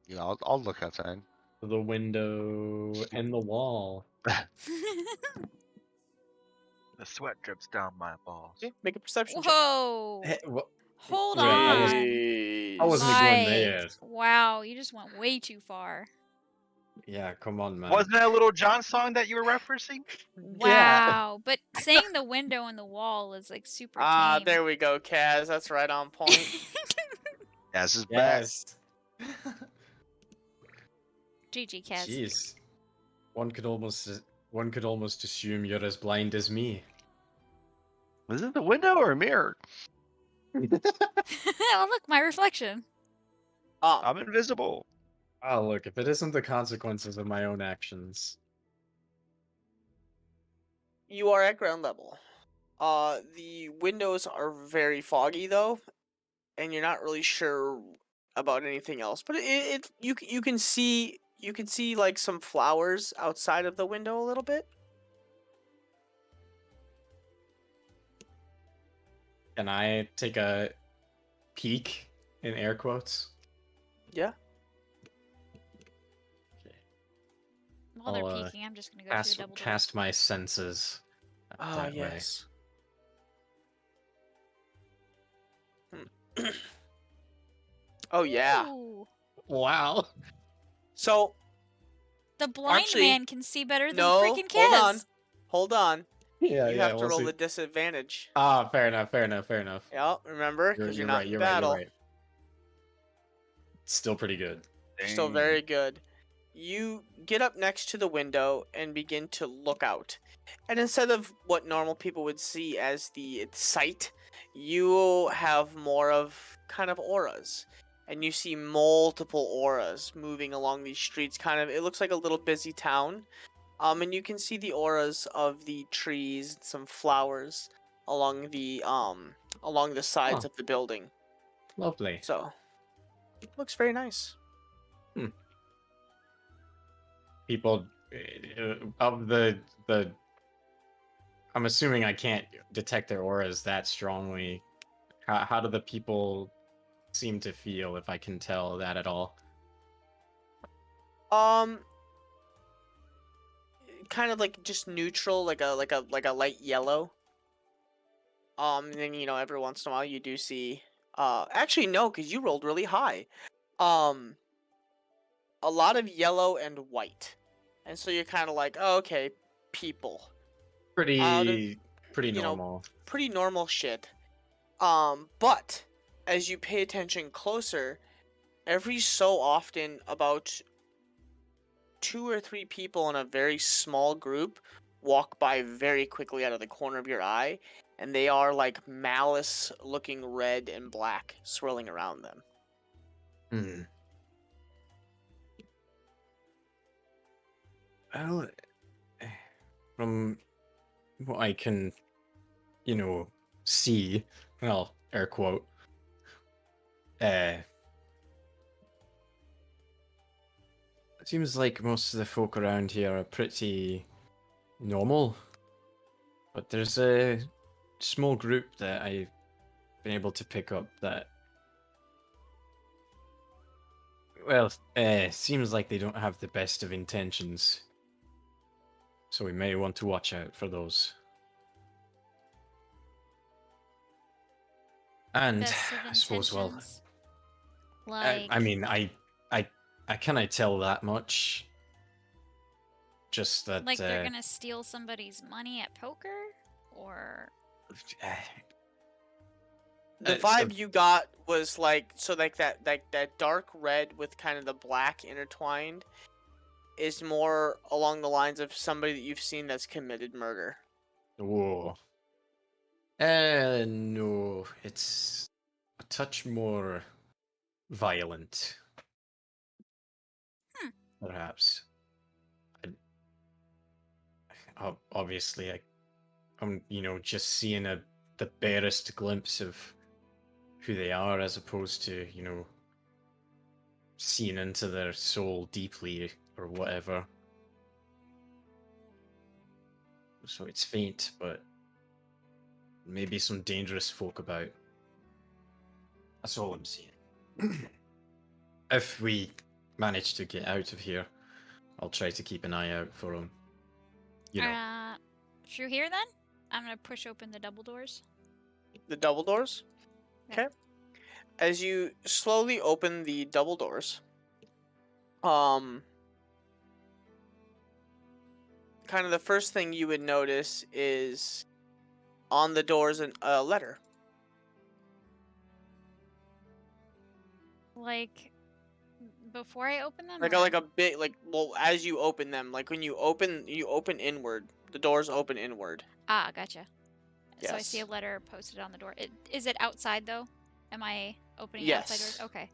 Yeah, I'll look outside. The window and the wall. The sweat drips down my balls. Okay, make a perception check. Whoa! Hold Wait, I on. wasn't going there. Mike. Wow, you just went way too far. Yeah, come on, man. Wasn't that a Little John song that you were referencing? Wow. But saying the window and the wall is like super tame. There we go, Kaz. That's right on point. As is back. Yes. GG, Kaz. Jeez. One could almost assume you're as blind as me. Was it the window or a mirror? Oh, look, my reflection. I'm invisible. Oh, look, if it isn't the consequences of my own actions. You are at ground level. The windows are very foggy though, and you're not really sure about anything else. But you can see like some flowers outside of the window a little bit. Can I take a peek in air quotes? Yeah. Okay. While I'll, they're peeking, I'm just gonna go through a double door. Cast my senses. That way. Yes. Oh yeah. Ooh. Wow. So The blind Actually, man can see better than no, freaking Kaz. hold on. Hold on. Yeah, You yeah. have to we'll roll see. the disadvantage. Ah, fair enough. Yeah, remember? Because you're not right, in you're battle. right, you're right. Still pretty good. Still Dang. very good. You get up next to the window and begin to look out. And instead of what normal people would see as the sight, you have more of kind of auras. And you see multiple auras moving along these streets. It looks like a little busy town. And you can see the auras of the trees, some flowers along the sides Huh. of the building. Lovely. So, looks very nice. People of the I'm assuming I can't detect their auras that strongly. How do the people seem to feel, if I can tell that at all? Kind of like just neutral, like a light yellow. And then every once in a while you do see. Actually no, because you rolled really high. A lot of yellow and white, and so you're kind of like, oh, okay, people. Pretty you know, normal. Pretty normal shit. But as you pay attention closer, every so often about 2 or 3 people in a very small group walk by very quickly out of the corner of your eye, and they are like malice looking red and black swirling around them. Well, from what I can, see, well, air quote, it seems like most of the folk around here are pretty normal, but there's a small group that I've been able to pick up that, well, seems like they don't have the best of intentions. So we may want to watch out for those. And Best of I suppose, well, intentions. Like, I mean, I can I tell that much. Just that, like they're gonna steal somebody's money at poker, or The it's vibe you got was like that dark red with kind of the black intertwined is more along the lines of somebody that you've seen that's committed murder. whoa. No, it's a touch more violent, perhaps. Obviously, I'm just seeing the barest glimpse of who they are, as opposed to seeing into their soul deeply or whatever. So it's faint, but maybe some dangerous folk about. That's all I'm seeing. If we manage to get out of here, I'll try to keep an eye out for them. through here then? I'm gonna push open the double doors. The double doors? Yeah. Okay. As you slowly open the double doors, kind of the first thing you would notice is on the doors a letter. Like, before I open them? Like or- like a bit well, as you open them, like when you open inward. The doors open inward. Ah, gotcha. So I see a Yes. letter posted on the door. Is it outside though? Am I opening outside Yes. doors? Okay.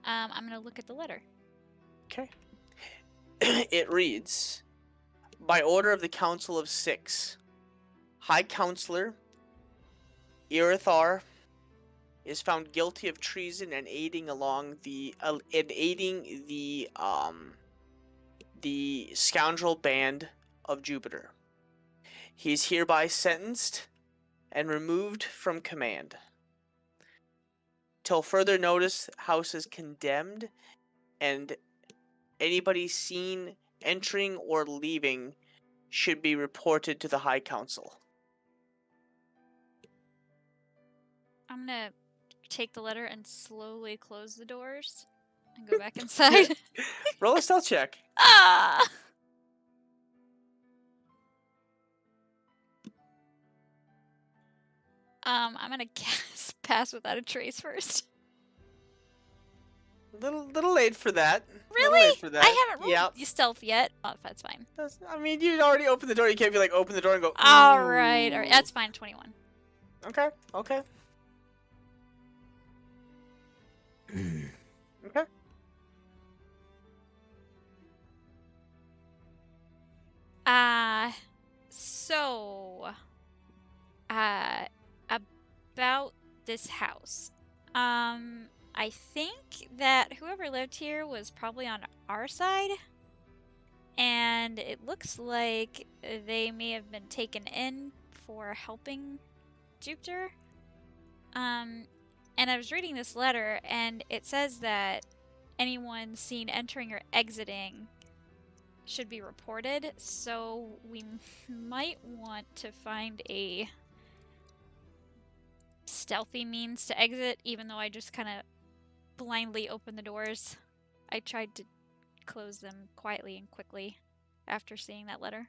I'm gonna look at the letter. Okay. It reads, by order of the Council of Six, High Counselor Irithar is found guilty of treason and aiding the scoundrel band of Jupiter. He is hereby sentenced and removed from command. Till further notice, House is condemned, and anybody seen entering or leaving should be reported to the High Council. I'm gonna take the letter and slowly close the doors and go back inside. Roll a stealth check. Ah! I'm gonna cast Pass Without a Trace first. Little late for that. Little Really? late for that. I haven't rolled Yep. stealth yet. Oh, that's fine. I mean, you already opened the door. You can't be like, open the door and go, All right. "Ooh." That's fine. 21. Okay. Okay. Okay. So, about this house. I think that whoever lived here was probably on our side. And it looks like they may have been taken in for helping Jupiter. And I was reading this letter, and it says that anyone seen entering or exiting should be reported. So we might want to find a stealthy means to exit, even though I just kind of blindly opened the doors. I tried to close them quietly and quickly after seeing that letter.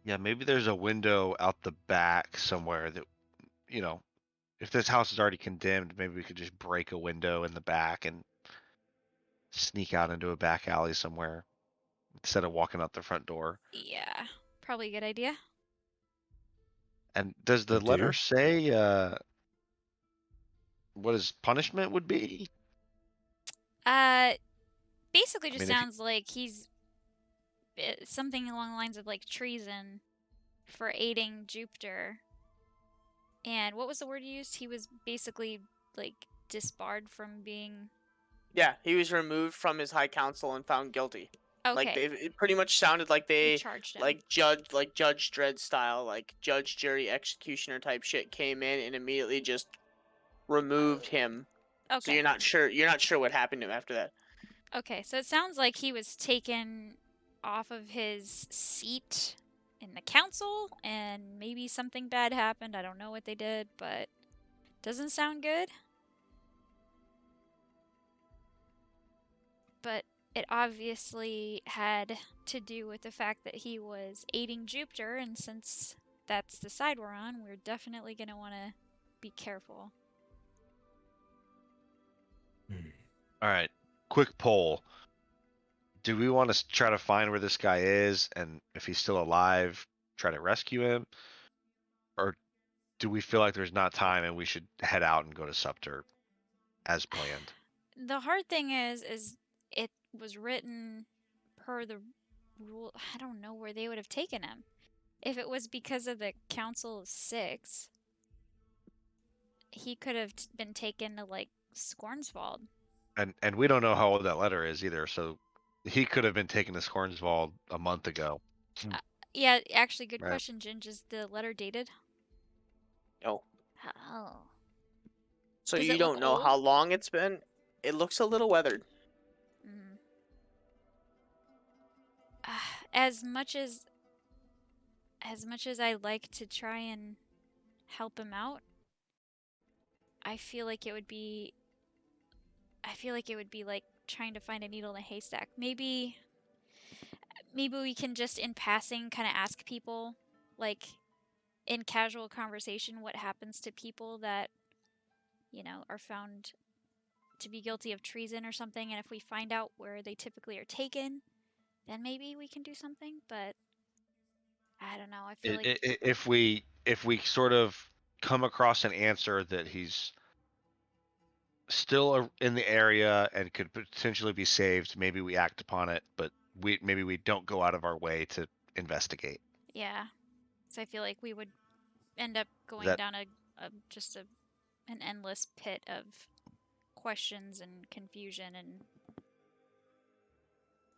Yeah, maybe there's a window out the back somewhere that, if this house is already condemned, maybe we could just break a window in the back and sneak out into a back alley somewhere instead of walking out the front door. Yeah, probably a good idea. And does the Oh, letter dear. say what his punishment would be? Basically just mean, if you- sounds like he's something along the lines of like treason for aiding Jupiter. And what was the word you used? He was basically like disbarred from being. Yeah, he was removed from his high council and found guilty. Like Okay, it pretty much sounded like we they charged him. like Judge Dredd style, like judge, jury, executioner type shit came in and immediately just removed him. So Okay. you're not sure what happened to him after that. Okay, so it sounds like he was taken off of his seat in the council, and maybe something bad happened. I don't know what they did, but doesn't sound good. But it obviously had to do with the fact that he was aiding Jupiter, and since that's the side we're on, we're definitely going to want to be careful. All right, quick poll. Do we want to try to find where this guy is, and if he's still alive, try to rescue him? Or do we feel like there's not time and we should head out and go to Scepter as planned? The hard thing is it was written per the rule. I don't know where they would have taken him. If it was because of the Council of Six, he could have been taken to like Scornswald. And we don't know how old that letter is either, so he could have been taken to Scornswald a month ago. Yeah, actually, good Right. question, Ginge. Is the letter dated? Oh, Oh. so Does you it look don't know how old? long it's been? It looks a little weathered. Mm. As much as I like to try and help him out, I feel like it would be like trying to find a needle in a haystack. Maybe we can just in passing kind of ask people, like in casual conversation, what happens to people that, are found to be guilty of treason or something, and if we find out where they typically are taken, then maybe we can do something, but I don't know. I feel like If we sort of come across an answer that he's still in the area and could potentially be saved, maybe we act upon it, but maybe we don't go out of our way to investigate. yeah. So I feel like we would end up going That down an endless pit of questions and confusion and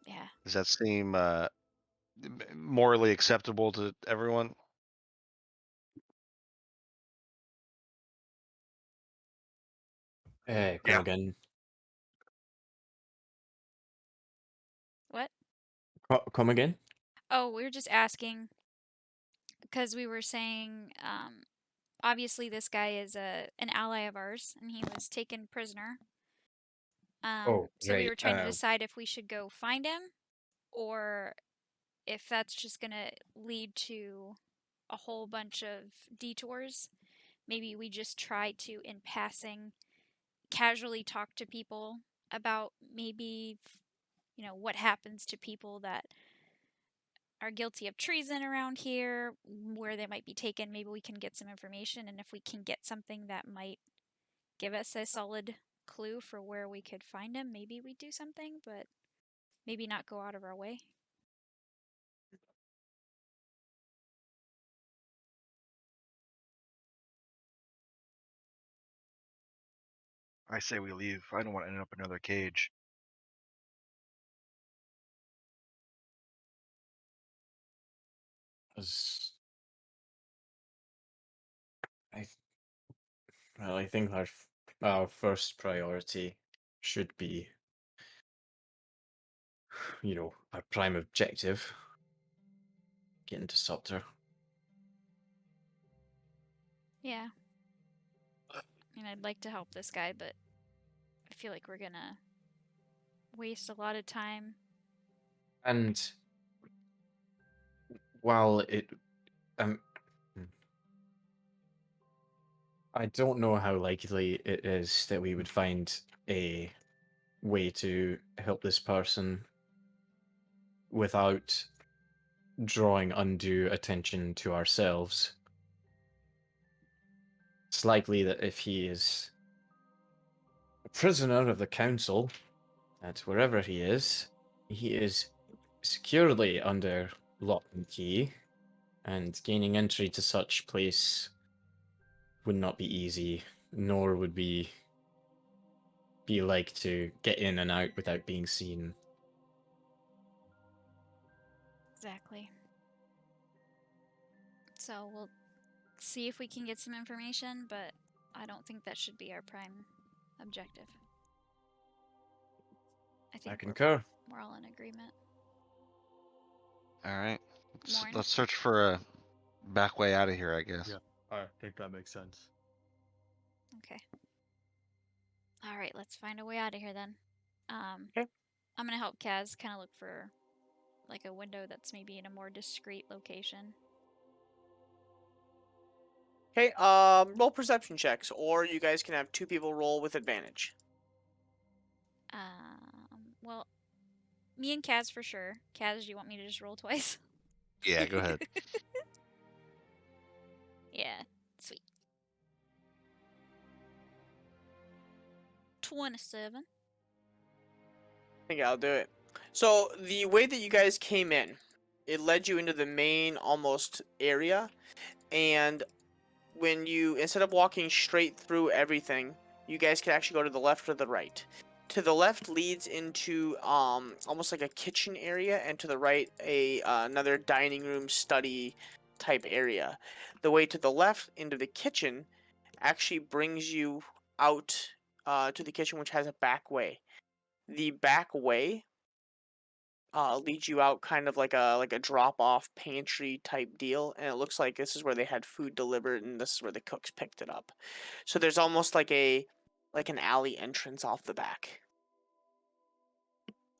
yeah. does that seem morally acceptable to everyone? Come Yeah. again. What? Come again? Oh, we were just asking because we were saying obviously this guy is an ally of ours and he was taken prisoner. So we right. were trying to decide if we should go find him or if that's just going to lead to a whole bunch of detours. Maybe we just try to, in passing, casually talk to people about maybe, what happens to people that are guilty of treason around here, where they might be taken. Maybe we can get some information, and if we can get something that might give us a solid clue for where we could find him, maybe we do something, but maybe not go out of our way. I say we leave. I don't want to end up in another cage. As I think our first priority should be, our prime objective, getting to Scepter. Yeah. And I'd like to help this guy, but I feel like we're gonna waste a lot of time. And while um, I don't know how likely it is that we would find a way to help this person without drawing undue attention to ourselves. It's likely that if he is a prisoner of the council, at wherever he is securely under lock and key, and gaining entry to such place would not be easy, nor would we be like to get in and out without being seen. Exactly. So we'll see if we can get some information, but I don't think that should be our prime objective. I think concur. we're all in agreement. All right. Morn? Let's search for a back way out of here, I guess. Yeah. I think that makes sense. Okay. All right, let's find a way out of here then. Okay. I'm gonna help Kaz kind of look for like a window that's maybe in a more discreet location. Okay, roll perception checks, or you guys can have 2 people roll with advantage. Well, me and Kaz for sure. Kaz, do you want me to just roll twice? Yeah, go ahead. Yeah, sweet. 27. I think I'll do it. So the way that you guys came in, it led you into the main almost area, and when you, instead of walking straight through everything, you guys can actually go to the left or the right. To the left leads into almost like a kitchen area, and to the right another dining room study type area. The way to the left into the kitchen actually brings you out to the kitchen, which has a back way. The back way leads you out kind of like a drop off pantry type deal, and it looks like this is where they had food delivered and this is where the cooks picked it up. So there's almost like an alley entrance off the back.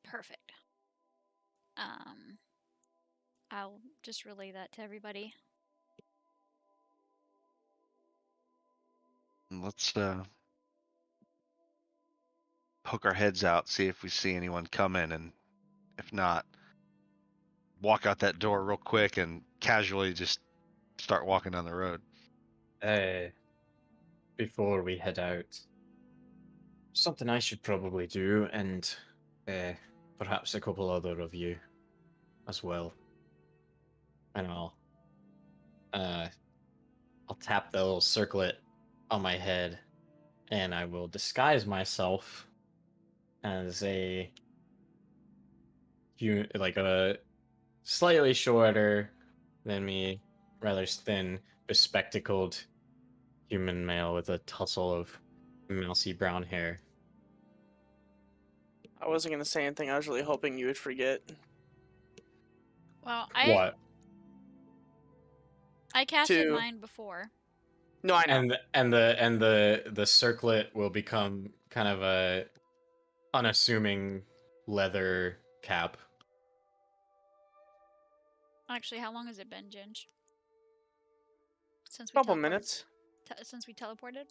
Perfect. I'll just relay that to everybody. And let's poke our heads out, see if we see anyone coming, and if not, walk out that door real quick and casually just start walking down the road. Before we head out, something I should probably do, and perhaps a couple other of you as well. And I'll tap the little circlet on my head, and I will disguise myself as like a slightly shorter than me, rather thin, bespectacled human male with a tussle of mousy brown hair. I wasn't gonna say anything. I was really hoping you would forget. Well, What? I casted To- mine before. No, I know. And the circlet will become kind of a unassuming leather cap. Actually, how long has it been, Ginge? Since we Couple teleport- minutes. Since we teleported?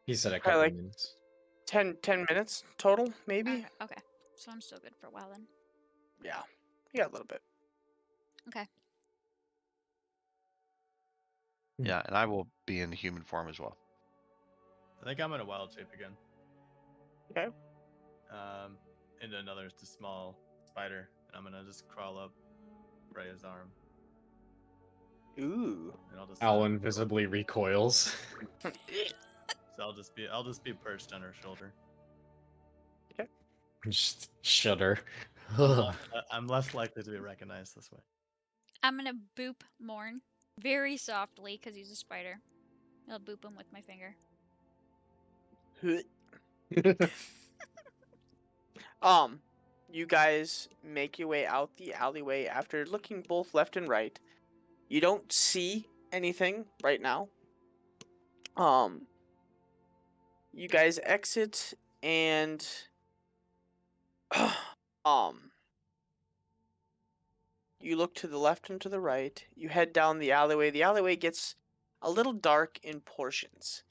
He said a Probably couple like minutes. 10 minutes total, maybe. Okay. So I'm still good for a while then. Yeah, a little bit. Okay. Yeah, and I will be in human form as well. I think I'm in a wild shape again. Okay. Into another just small spider, and I'm gonna just crawl up Freya's arm, Ooh. and I'll just Alan visibly recoils. so I'll just be perched on her shoulder. Just shudder. I'm less likely to be recognized this way. I'm gonna boop Morn very softly because he's a spider. I'll boop him with my finger. You guys make your way out the alleyway after looking both left and right. You don't see anything right now. You guys exit and you look to the left and to the right. You head down the alleyway. The alleyway gets a little dark in portions.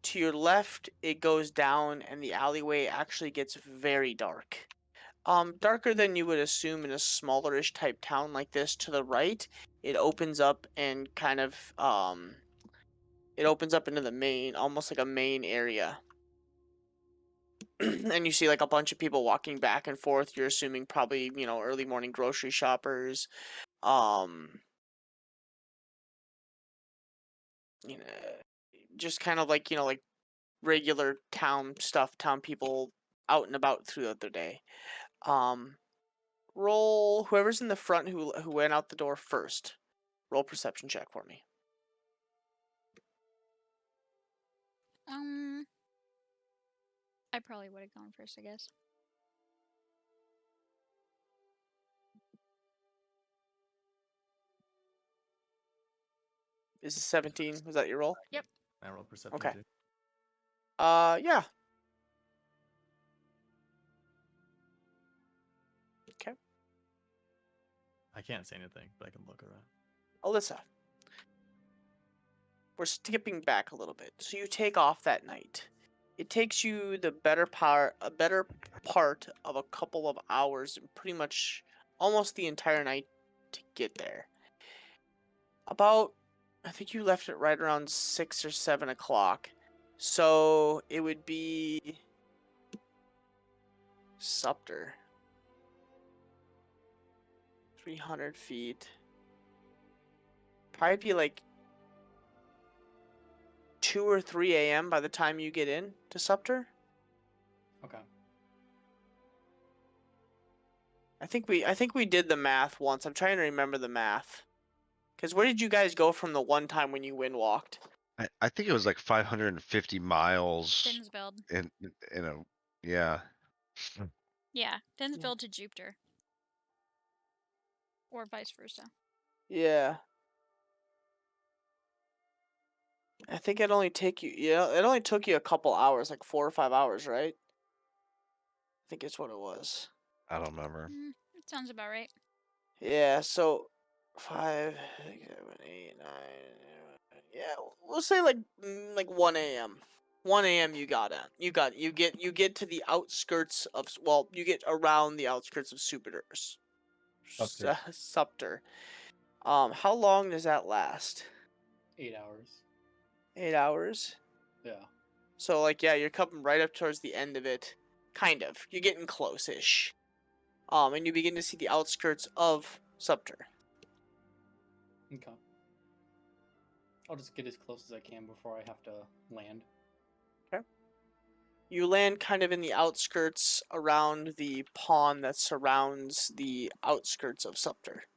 To your left, it goes down, and the alleyway actually gets very dark. Darker than you would assume in a smallerish type town like this. To the right, it opens up and kind of it opens up into the main, almost like a main area. and you see like a bunch of people walking back and forth. You're assuming probably, early morning grocery shoppers. You know, just kind of like, like regular town stuff, town people out and about throughout their day. Roll whoever's in the front who went out the door first. Roll perception check for me. I probably would have gone first, I guess. Is it 17? Was that your roll? Yep. I roll perception Okay. too. Yeah. Okay. I can't say anything, but I can look around. Alyssa. We're skipping back a little bit. So you take off that night. It takes you a better part of a couple of hours, and pretty much almost the entire night to get there. I think you left it right around 6 or 7 o'clock. So it would be Sumter. 300 feet. Probably be like 2 or 3 a.m. by the time you get in to Sumter. Okay. I think we did the math once. I'm trying to remember the math. Cause where did you guys go from the one time when you wind walked? I think it was like 550 miles Dinsveld. in a yeah. Yeah, Dinsveld to Jupiter. Or vice versa. Yeah. I think it only took you a couple hours, like 4 or 5 hours, right? I think it's what it was. I don't remember. It sounds about right. Yeah, so 5, 6, 7, 8, 9. Yeah, we'll say like 1 a.m. 1 a.m. you get to the outskirts of you get around the outskirts of Sumter. How long does that last? 8 hours. 8 hours. Yeah. So like you're coming right up towards the end of it. Kind of. You're getting close-ish. And you begin to see the outskirts of Sumter. Okay. I'll just get as close as I can before I have to land. Okay. You land kind of in the outskirts around the pond that surrounds the outskirts of Sumter.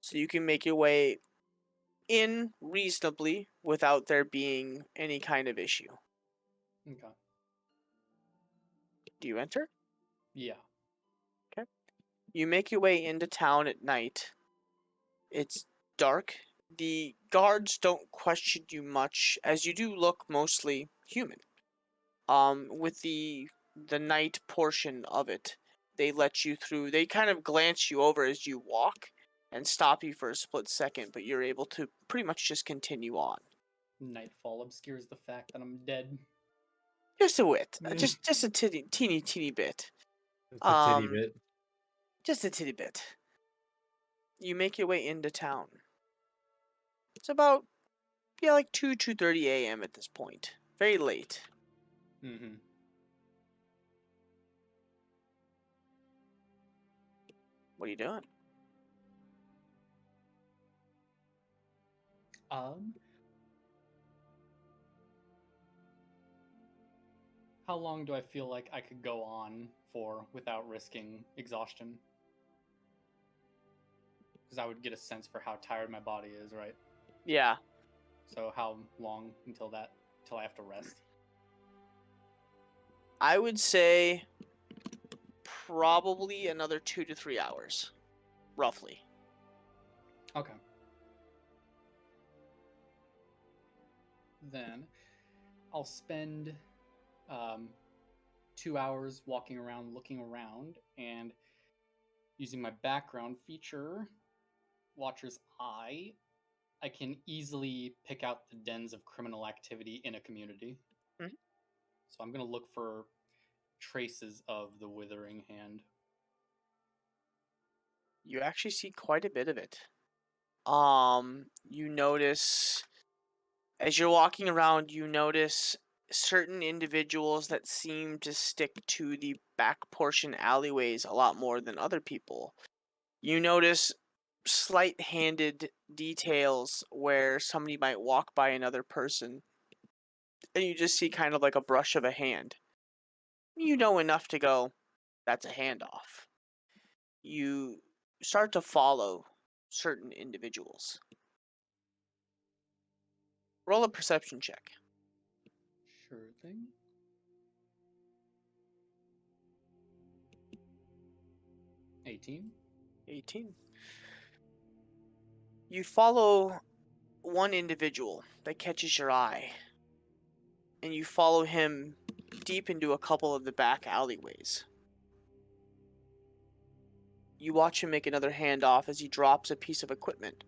So you can make your way in reasonably without there being any kind of issue. Okay. Do you enter? Yeah. Okay. You make your way into town at night. It's dark. The guards don't question you much, as you do look mostly human. With the night portion of it, they let you through. They kind of glance you over as you walk and stop you for a split second, but you're able to pretty much just continue on. Nightfall obscures the fact that I'm dead. Just a bit, just a teeny bit. A titty bit. Just a titty bit. You make your way into town. It's about like 2:30 a.m. at this point. Very late. Mm-hmm. What are you doing? How long do I feel like I could go on for without risking exhaustion? Because I would get a sense for how tired my body is, right? Yeah. So how long until I have to rest? I would say probably another 2 to 3 hours, roughly. Okay. Then I'll spend 2 hours walking around, looking around, and using my background feature, Watcher's Eye, I can easily pick out the dens of criminal activity in a community. Mhm. So I'm going to look for traces of the Withering Hand. You actually see quite a bit of it. You notice as you're walking around, you notice certain individuals that seem to stick to the back portion alleyways a lot more than other people. You notice slight-handed details where somebody might walk by another person, and you just see kind of like a brush of a hand. You know enough to go, that's a handoff. You start to follow certain individuals. Roll a perception check. Sure thing. 18. 18. You follow one individual that catches your eye, and you follow him deep into a couple of the back alleyways. You watch him make another handoff as he drops a piece of equipment,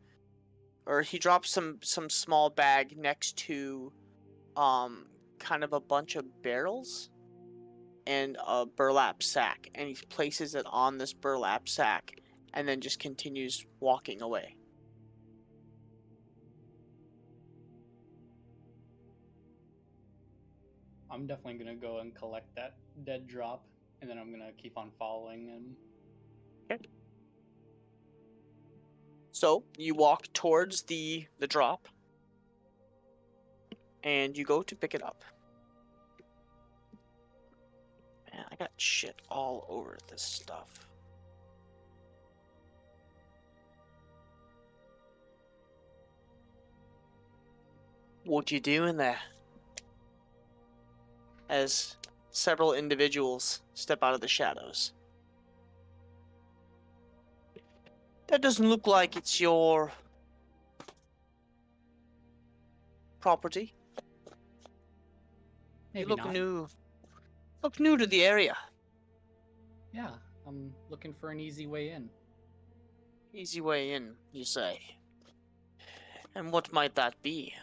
or he drops some small bag next to kind of a bunch of barrels and a burlap sack, and he places it on this burlap sack and then just continues walking away. I'm definitely gonna go and collect that dead drop, and then I'm gonna keep on following him. Okay. So you walk towards the drop, and you go to pick it up. Man, I got shit all over this stuff. What you doing there? As several individuals step out of the shadows. That doesn't look like it's your property. Maybe You look not. new. Look new to the area. Yeah, I'm looking for an easy way in. Easy way in, you say. And what might that be?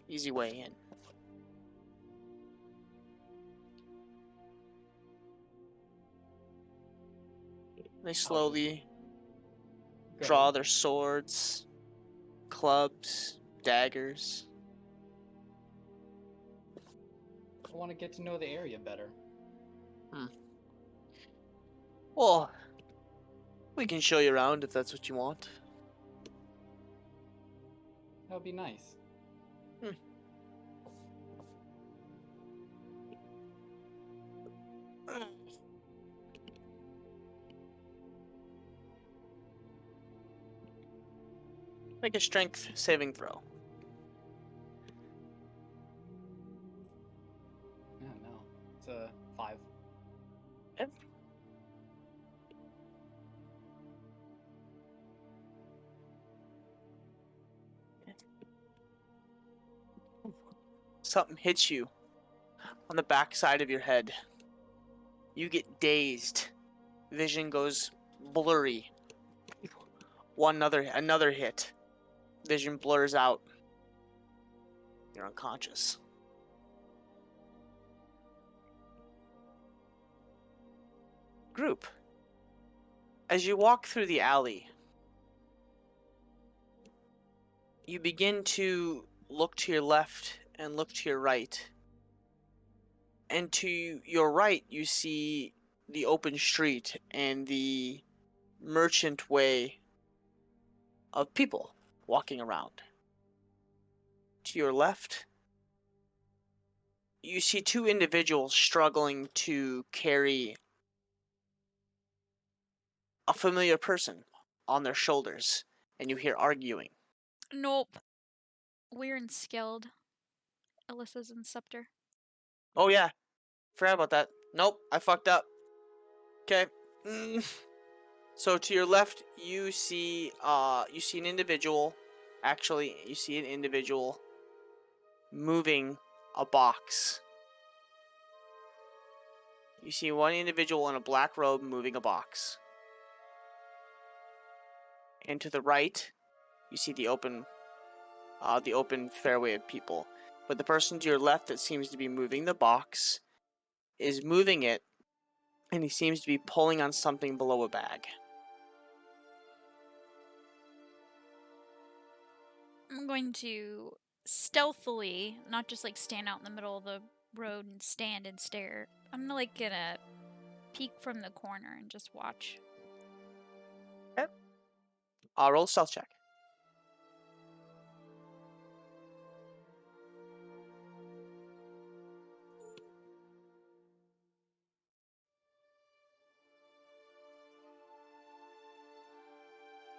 Easy way in. They slowly draw their swords, clubs, daggers. I want to get to know the area better. Well, we can show you around if that's what you want. That would be nice. Make a strength saving throw. Yeah, no. It's a 5. Yep. Something hits you on the back side of your head. You get dazed. Vision goes blurry. Another hit. Vision blurs out. You're unconscious. Group. As you walk through the alley, you begin to look to your left and look to your right. And to your right, you see the open street and the merchant way of people walking around. To your left, you see two individuals struggling to carry a familiar person on their shoulders, and you hear arguing. Nope. We're in Skeld. Alyssa's in Scepter. Oh yeah, forgot about that. Nope, I fucked up. Okay. So to your left, you see an individual. Actually, you see an individual moving a box. You see one individual in a black robe moving a box. And to the right, you see the open fairway of people. But the person to your left that seems to be moving the box is moving it, and he seems to be pulling on something below a bag. I'm going to stealthily, not just like stand out in the middle of the road and stand and stare. I'm like gonna peek from the corner and just watch. Roll a stealth check.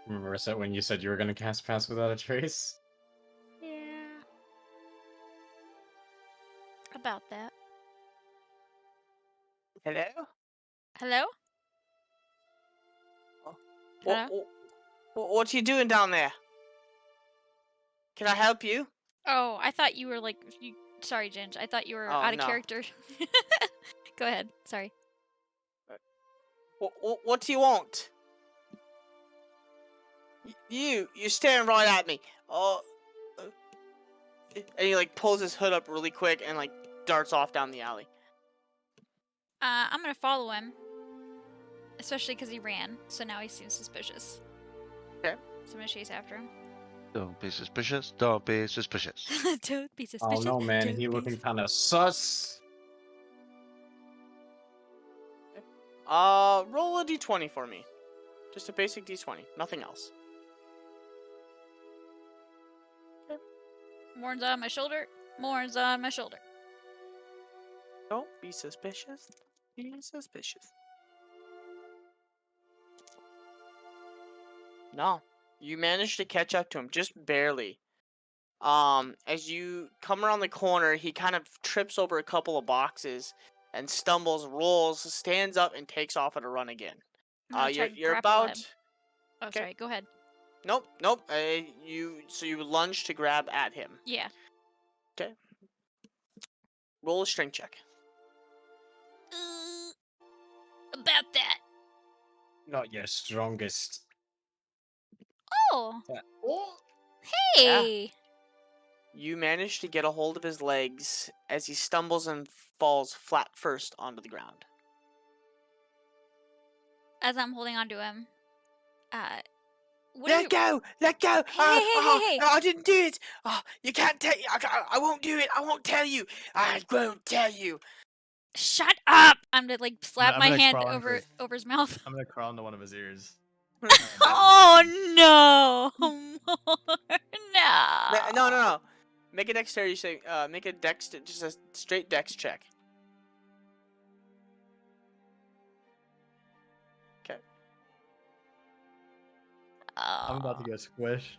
Remember that when you said you were gonna cast Pass Without a Trace? Yeah. About that. Hello? Hello? Hello? What you doing down there? Can I help you? Oh, I thought you were like you. Sorry, Ginge. I thought you were Oh, out of no. character. Go ahead. Sorry. What do you want? You're staring right at me. Oh, and he like pulls his hood up really quick and like darts off down the alley. I'm gonna follow him, especially because he ran. So now he seems suspicious. Okay. So I'm gonna chase after him. Don't be suspicious. Don't be suspicious. Don't be Oh suspicious. no, man, don't he be looking sus- kind of sus. Roll a d20 for me. Just a basic d20, nothing else. Morn's on my shoulder. Morn's on my shoulder. Don't be suspicious. Be suspicious. No, you managed to catch up to him just barely. As you come around the corner, he kind of trips over a couple of boxes and stumbles, rolls, stands up, and takes off at a run again. I'm gonna try to You're grapple about. him. Oh, Okay. sorry. Go ahead. Nope. You lunge to grab at him. Yeah. Roll a strength check. About that. Not your strongest. Oh. Oh! Hey. You manage to get a hold of his legs as he stumbles and falls flat first onto the ground. As I'm holding on to him, what Let go! Let go! Hey. I didn't do it! You can't tell. I won't do it. I won't tell you. I won't tell you. Shut up! I'm gonna like slap I'm my gonna hand crawl over into- over his mouth. I'm gonna crawl into one of his ears. Oh no! No. No. Make a dexterity check. Make a just a straight dex check. Okay. I'm about to get squished.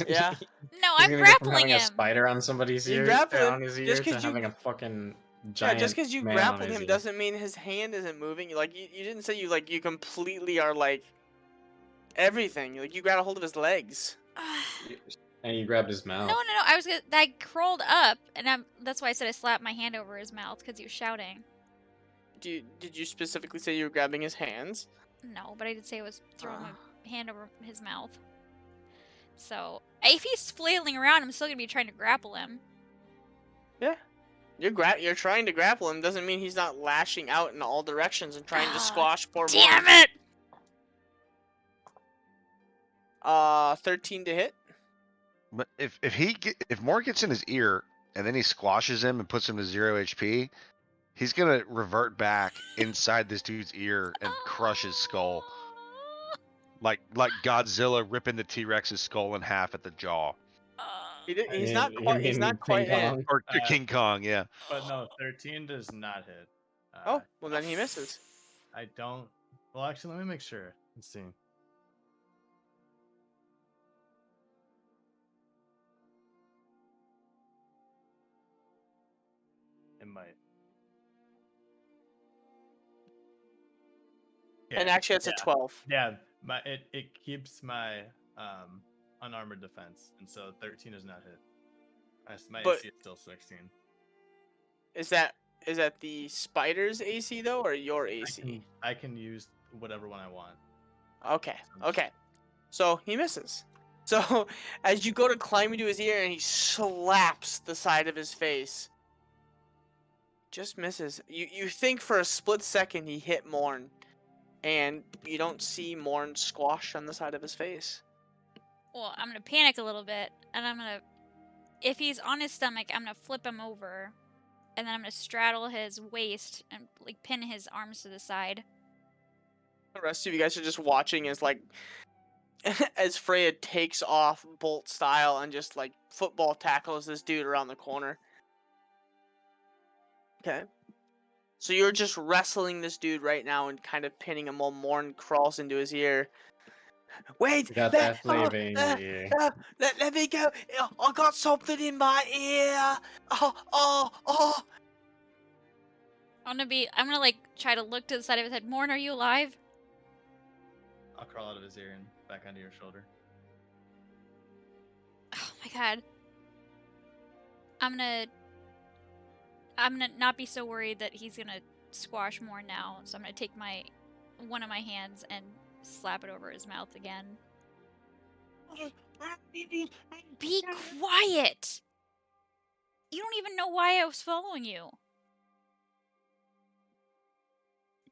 Yeah. No, He's I'm gonna go from grappling having a him. spider on somebody's You ear, grapple him on his ear, just to 'cause you- having a fucking Yeah, giant just because you man grappled on his him ear. doesn't mean his hand isn't moving. Like you didn't say you completely are like everything. Like you grabbed a hold of his legs. And you grabbed his mouth. No. I crawled up, and that's why I said I slapped my hand over his mouth because he was shouting. Did you specifically say you were grabbing his hands? No, but I did say I was throwing my hand over his mouth. So if he's flailing around, I'm still gonna be trying to grapple him. Yeah. You're trying to grapple him doesn't mean he's not lashing out in all directions and trying to squash poor Damn Morn. it! 13 to hit. But if Moore gets in his ear and then he squashes him and puts him to 0 HP, he's gonna revert back inside this dude's ear and crush his skull, like Godzilla ripping the T-Rex's skull in half at the jaw, He's not You quite. He's mean not quite King in. Kong? or King Kong, yeah. But no, 13 does not hit. Oh, well then he misses. I don't. Well, actually, let me make sure. Let's see. It might. And actually, it's a 12. Yeah, it keeps my unarmored defense, and so 13 does not hit. My But- AC is still 16. Is that the spider's AC though, or your AC? I can use whatever one I want. Okay. So he misses. So as you go to climb into his ear and he slaps the side of his face, just misses. You think for a split second he hit Morn, and you don't see Morn squashed on the side of his face. Well, I'm gonna panic a little bit, and I'm gonna if he's on his stomach, I'm gonna flip him over, and then I'm gonna straddle his waist and like pin his arms to the side. The rest of you guys are just watching as like as Freya takes off Bolt style and just like football tackles this dude around the corner. Okay. So you're just wrestling this dude right now and kind of pinning him while Morn crawls into his ear. Wait, We got that flavor in your ear. let me go. I got something in my ear. Oh. I'm gonna like try to look to the side of his head. Morn, are you alive? I'll crawl out of his ear and back onto your shoulder. Oh my god. I'm gonna not be so worried that he's gonna squash more now. So I'm gonna take one of my hands and slap it over his mouth again. Be quiet! You don't even know why I was following you.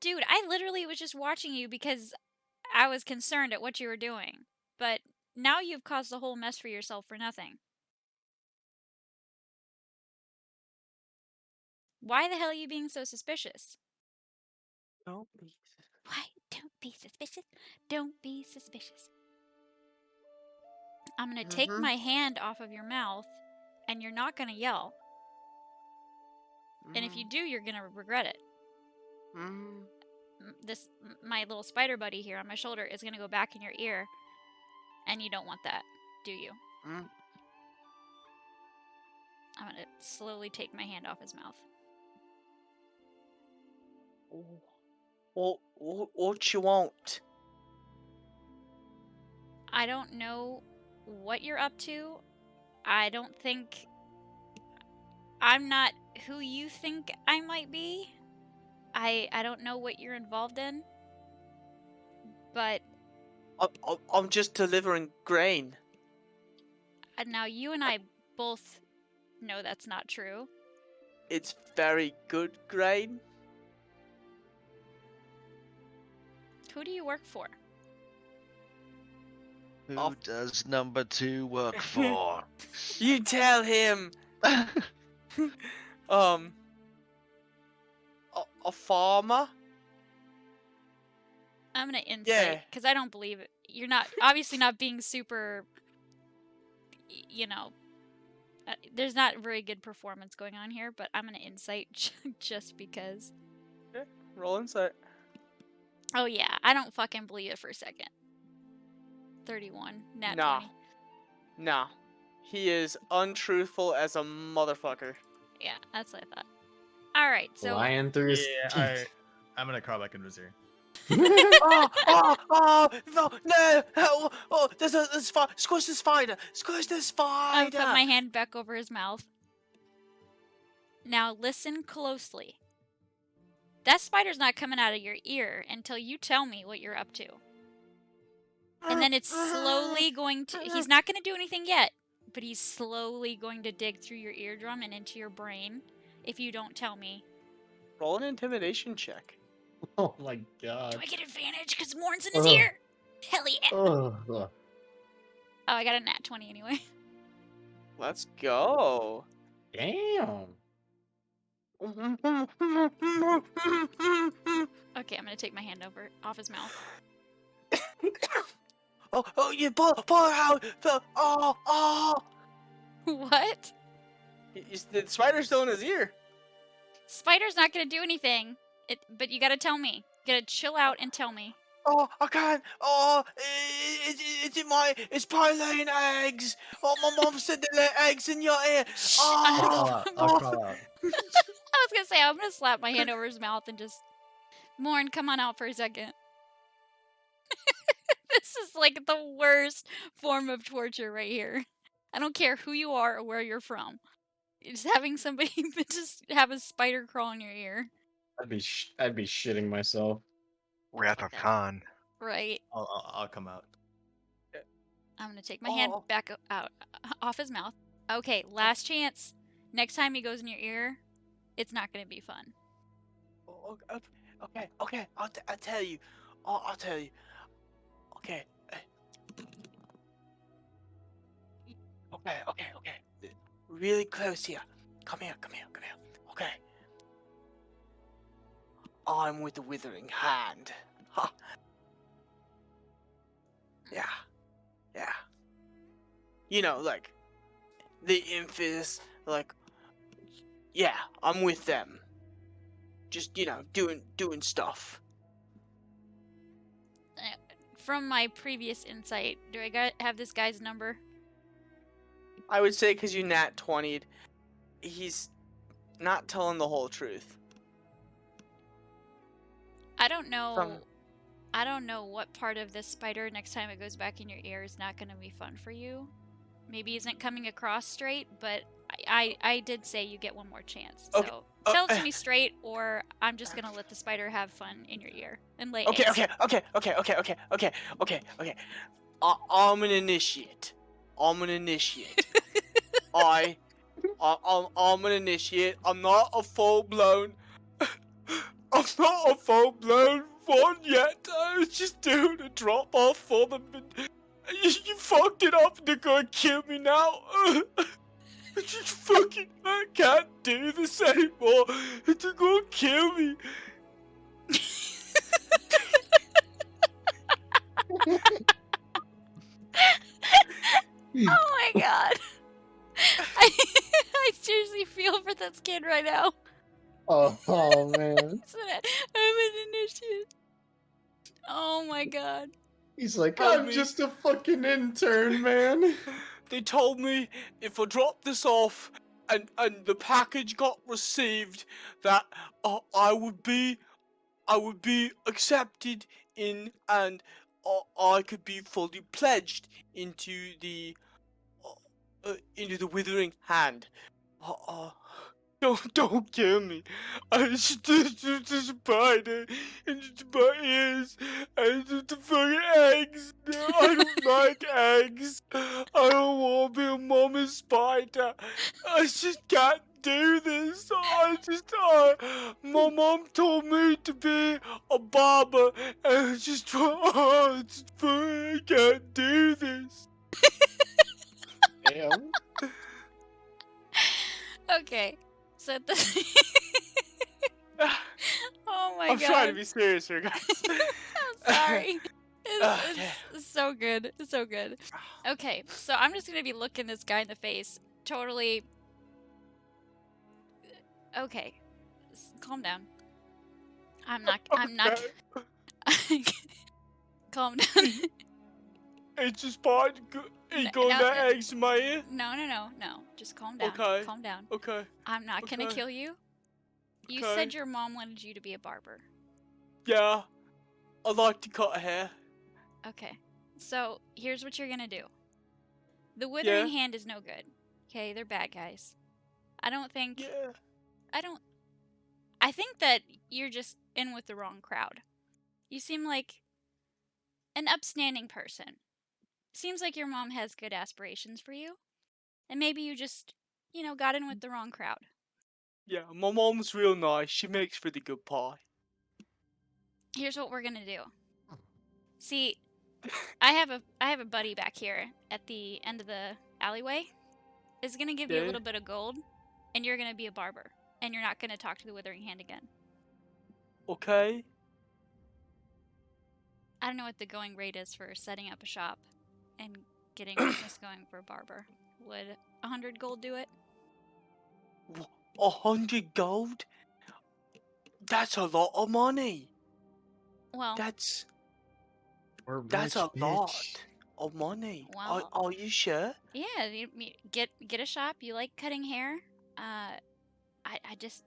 Dude, I literally was just watching you because I was concerned at what you were doing. But now you've caused a whole mess for yourself for nothing. Why the hell are you being so suspicious? Don't be. Why? Don't be suspicious. Don't be suspicious. I'm gonna take my hand off of your mouth, and you're not gonna yell. And if you do, you're gonna regret it. My little spider buddy here on my shoulder is gonna go back in your ear, and you don't want that, do you? I'm gonna slowly take my hand off his mouth. What you want? I don't know what you're up to. I don't think I'm not who you think I might be. I don't know what you're involved in. But I'm just delivering grain. now you and I both know that's not true. It's very good grain. Who do you work for? Who does number 2 work for? You tell him. A farmer. I'm gonna insight Yeah. because I don't believe it. You're not obviously not being super. There's not very good performance going on here, but I'm gonna insight just because. Okay, roll insight. Oh yeah, I don't fucking believe it for a second. 31, nat Nah. 20. Nah. He is untruthful as a motherfucker. Yeah, that's what I thought. All right, so Lying through his Yeah, teeth. I'm gonna crawl back into his ear. No, there's a squish the spider. Squish the I spider. put my hand back over his mouth. Now listen closely. That spider's not coming out of your ear until you tell me what you're up to. And then it's slowly going to... He's not going to do anything yet, but he's slowly going to dig through your eardrum and into your brain if you don't tell me. Roll an intimidation check. Oh my god. Do I get advantage because Morn's in his ear? Hell yeah. Oh, I got a nat 20 anyway. Let's go. Damn. Okay, I'm going to take my hand off his mouth. You pull out. What? The spider's still in his ear. Spider's not going to do anything. But you got to tell me. You got to chill out and tell me. Oh, I can't. Oh, it's probably laying eggs. Oh, my mom said they lay eggs in your ear. I'll crawl out. I was going to say, I'm going to slap my hand over his mouth and just... Morn, come on out for a second. This is like the worst form of torture right here. I don't care who you are or where you're from. Just having somebody just have a spider crawl in your ear. I'd be shitting myself. Wrath of Khan. Right. I'll come out. I'm gonna take my hand back out off his mouth. Okay, last chance. Next time he goes in your ear, it's not gonna be fun. Okay. I'll tell you. I'll tell you. Okay. Okay. really close here. Come here. Okay. I'm with the withering hand. Ha. Yeah. You know, like the Infis, like, yeah, I'm with them. Just, doing stuff. From my previous insight, do I have this guy's number? I would say because you nat 20'd, he's not telling the whole truth. I don't know. From- I don't know what part of this spider next time it goes back in your ear is not going to be fun for you. Maybe he isn't coming across straight, but I did say you get one more chance. Okay, So tell it to me straight, or I'm just gonna let the spider have fun in your ear and lay Okay. eggs. I'm an initiate. I'm an initiate. I'm not a full-blown. I'm not a full-blown one yet. I was just doing a drop-off for them. And you fucked it up and they're gonna kill me now. I can't do this anymore. They're gonna kill me. Oh my god. I seriously feel for this kid right now. Oh man. I'm an initiate. Oh my god. He's like, Help I'm me. just a fucking intern, man. They told me if I dropped this off and the package got received, that I would be accepted in, and I could be fully pledged into the withering hand. Don't kill me. I just the spider and just my ears and just the fucking eggs. No, I don't like eggs. I don't want to be a mommy spider. I just can't do this. My mom told me to be a barber, and I can't do this. Damn. Okay. So oh my I'm god. trying to be serious here, guys. I'm sorry. Okay. It's so good. It's so good. Okay, so I'm just gonna be looking this guy in the face. Totally. Okay. Calm down. I'm not. Calm down. It's just part. He got no, that eggs in my ear. No. Just calm down. Okay. Calm down. Okay. I'm not gonna Okay. kill you. You Okay. said your mom wanted you to be a barber. Yeah. I like to cut hair. Okay. So, here's what you're gonna do. The Withering Yeah. Hand is no good. Okay, they're bad guys. I think that you're just in with the wrong crowd. You seem like an upstanding person. Seems like your mom has good aspirations for you. And maybe you just, got in with the wrong crowd. Yeah. My mom's real nice. She makes really good pie. Here's what we're gonna do. See, I have a buddy back here at the end of the alleyway. Is gonna give you a Yeah. little bit of gold, and you're gonna be a barber, and you're not gonna talk to the Withering Hand again. Okay. I don't know what the going rate is for setting up a shop and getting business going for a barber. Would 100 gold do it? 100 gold? That's a lot of money. Well, That's We're a rich, lot bitch. of money. Well- Are you sure? yeah. Get a shop. You like cutting hair? I just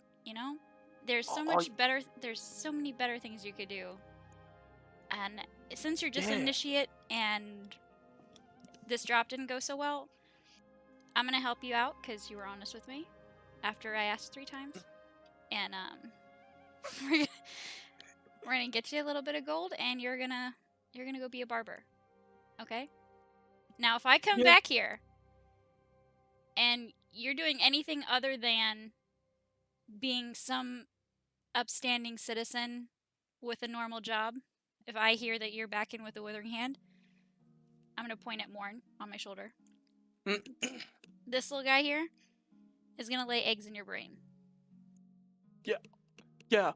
there's so much better. There's so many better things you could do. And since you're just Yeah. initiate and this drop didn't go so well, I'm gonna help you out because you were honest with me after I asked 3 times, and we're gonna get you a little bit of gold, and you're gonna go be a barber, okay? Now, if I come Yeah. back here and you're doing anything other than being some upstanding citizen with a normal job, if I hear that you're back in with a Withering Hand, I'm gonna point at Morn on my shoulder. This little guy here, is gonna lay eggs in your brain. Yeah.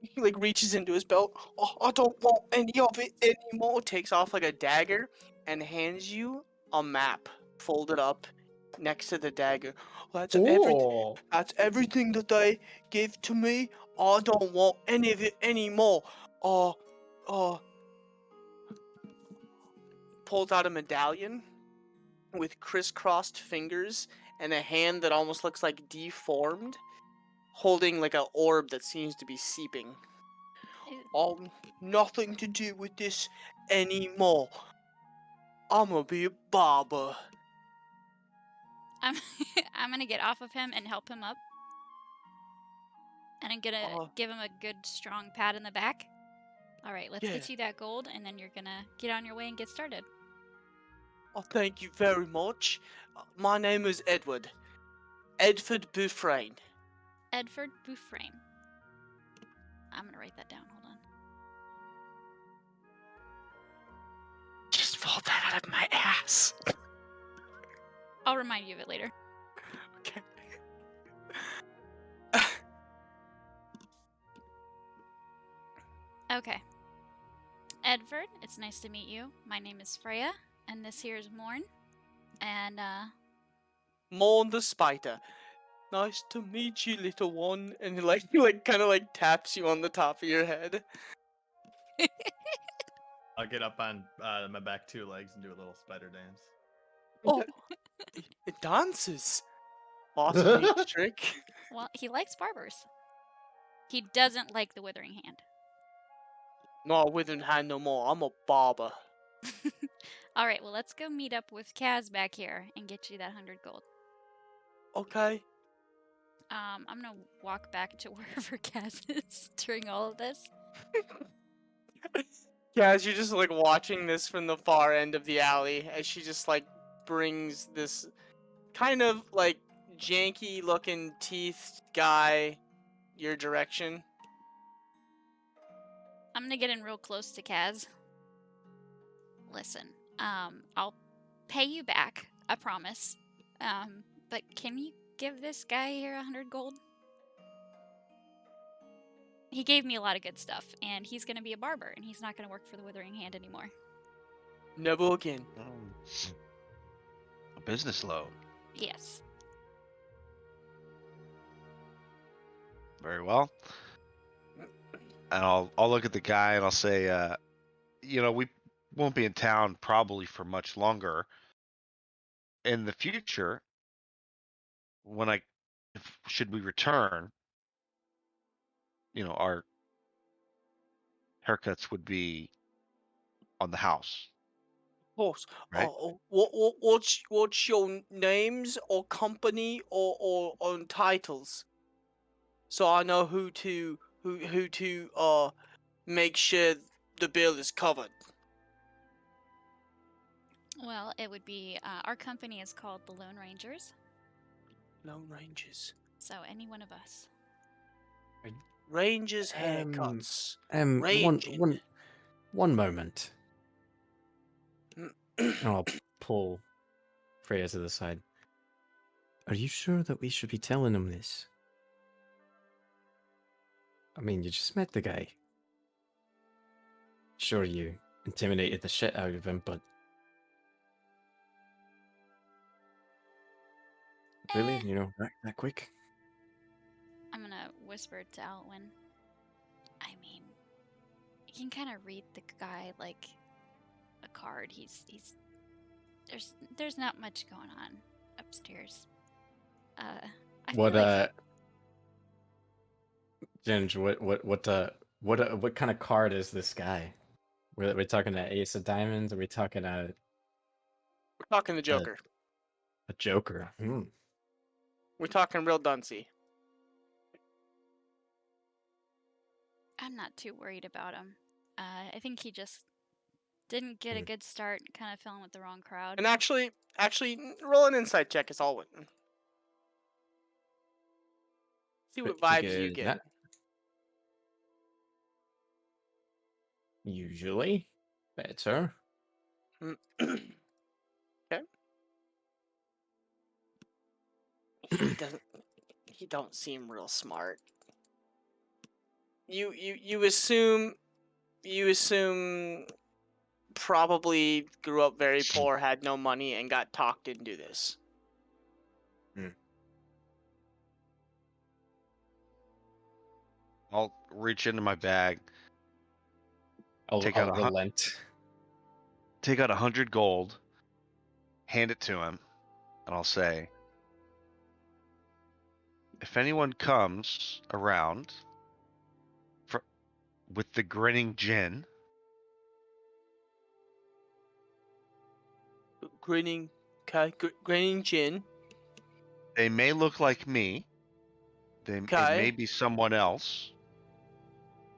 He like reaches into his belt. Oh, I don't want any of it anymore. Takes off like a dagger and hands you a map folded up next to the dagger. That's everything. Oh, That's everything that they give to me. I don't want any of it anymore. Pulls out a medallion with crisscrossed fingers and a hand that almost looks like deformed, holding like an orb that seems to be seeping. Nothing to do with this anymore. I'm gonna be a barber. I'm I'm gonna get off of him and help him up. And I'm gonna give him a good strong pat in the back. Alright, let's get you that gold, and then you're gonna get on your way and get started. Oh, thank you very much. My name is Edward. Edford Bufrain. Edford Bufrain. I'm gonna write that down, hold on. Just pulled that out of my ass. I'll remind you of it later. Okay. Okay. Edford, it's nice to meet you. My name is Freya, and this here is Morn. And, Morn the spider. Nice to meet you, little one. And he kind of taps you on the top of your head. I'll get up on my back 2 legs and do a little spider dance. Oh, it dances. Awesome neat trick. well, he likes barbers. He doesn't like the withering hand. Not a withered hand no more. I'm a barber. Alright, well, let's go meet up with Kaz back here and get you that 100 gold. Okay. I'm gonna walk back to wherever Kaz is during all of this. Yeah, as you're just watching this from the far end of the alley, as she just brings this kind of janky looking teeth guy your direction. I'm gonna get in real close to Kaz. Listen, I'll pay you back, I promise. But can you give this guy here 100 gold? He gave me a lot of good stuff, and he's gonna be a barber, and he's not gonna work for the Withering Hand anymore. Never again. A business loan. Yes. Very well. And I'll look at the guy and I'll say, we won't be in town probably for much longer. In the future, should we return, our haircuts would be on the house. Of course. Right. What's your names or company or on titles? So I know who to make sure the bill is covered. Well, it would be, our company is called the Lone Rangers. Lone Rangers. So any one of us. Rangers haircuts. One moment. And I'll pull Freya to the side. Are you sure that we should be telling him this? I mean, you just met the guy. Sure, you intimidated the shit out of him, but... Really? That quick? I'm gonna whisper to Alwyn. I mean, you can kind of read the guy like a card. He's there's not much going on upstairs. Ginge, what kind of card is this guy? We're talking an ace of diamonds? Are we talking We're talking the Joker. A Joker? We're talking real duncy. I'm not too worried about him. I think he just didn't get a good start and kind of fell in with the wrong crowd. And actually, roll an insight check is all. See what vibes you get. Usually better. Okay. He doesn't. He don't seem real smart. You assume. You assume. Probably grew up very poor, had no money, and got talked into this. I'll reach into my bag, I'll Take out a hun- relent. take out 100 gold, hand it to him, and I'll say, if anyone comes around with the grinning gin, Grinning gin. they may look like me. It may Okay. be someone else.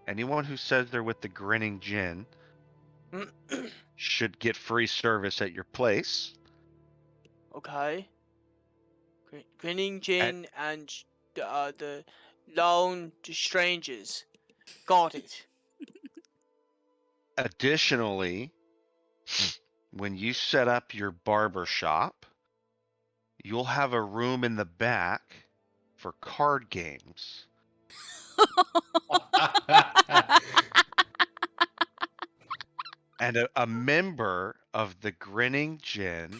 Anyone who says they're with the grinning gin should get free service at your place. Okay. Grinning gin and the loan to strangers. Got it. Additionally, when you set up your barber shop, you'll have a room in the back for card games. And a member of the Grinning Gin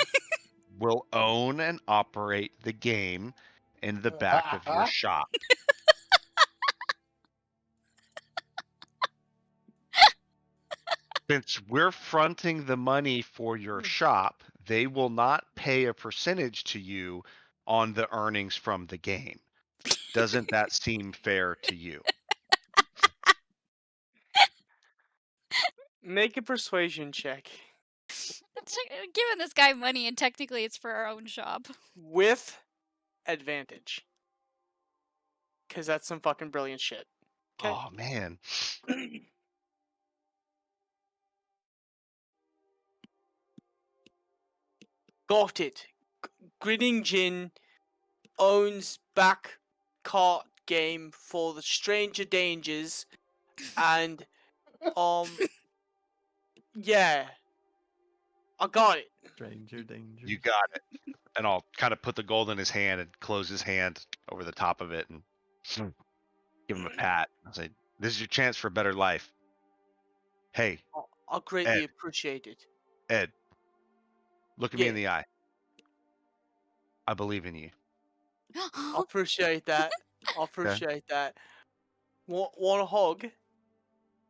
will own and operate the game in the back of your shop. Since we're fronting the money for your shop, they will not pay a percentage to you on the earnings from the game. Doesn't that seem fair to you? Make a persuasion check Giving this guy money, and technically it's for our own shop. with advantage. Because that's some fucking brilliant shit. Okay. Oh man. Got it. Grinning Gin owns back card game for the Stranger Dangers, and yeah, I got it. Stranger danger. You got it. And I'll kind of put the gold in his hand and close his hand over the top of it and give him a pat. I'll say, this is your chance for a better life. Hey, I'll greatly Ed. appreciate it. Ed, look at me in the eye. I believe in you. I appreciate that. I appreciate that. Want a hug?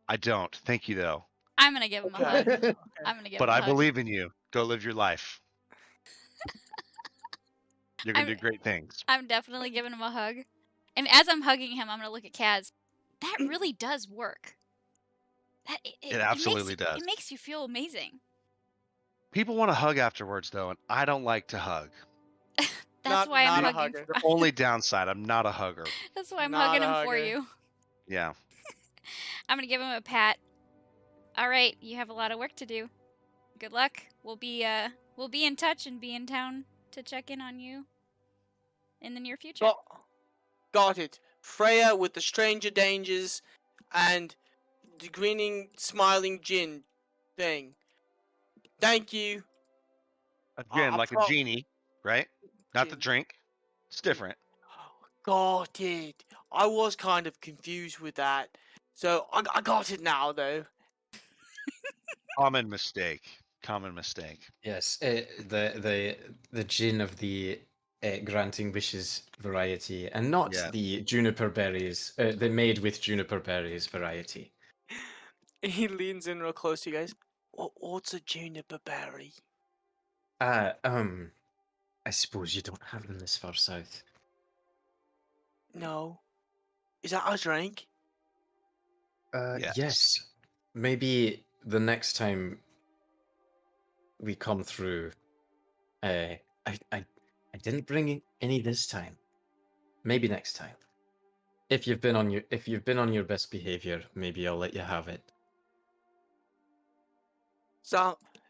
I don't. Thank you, though. I'm gonna give him a hug. Okay. I'm gonna give But him a I hug. believe in you. Go live your life. You're going to do great things. I'm definitely giving him a hug. And as I'm hugging him, I'm gonna look at Kaz. That really does work. It absolutely does. It makes you feel amazing. People want to hug afterwards, though, and I don't like to hug. That's why I'm not a hugging. hugger. The only downside, I'm not a hugger. That's why I'm Not hugging a him for hugger. you. Yeah. I'm gonna give him a pat. All right, you have a lot of work to do. Good luck. We'll be in touch and be in town to check in on you in the near future. Got it. Freya with the Stranger Dangers and the grinning, smiling Jin thing. Thank you. Again, I like a pro- genie, right? Not the Gin. drink. It's different. Got it. I was kind of confused with that. So I got it now, though. Common mistake. Common mistake. Yes, the gin of the granting wishes variety, and not Yeah. the juniper berries, the made with juniper berries variety. He leans in real close to you guys. What's a juniper berry? I suppose you don't have them this far south. No. Is that a drink? Yes. Maybe the next time we come through, I didn't bring any this time. Maybe next time. If you've been on your best behavior, maybe I'll let you have it.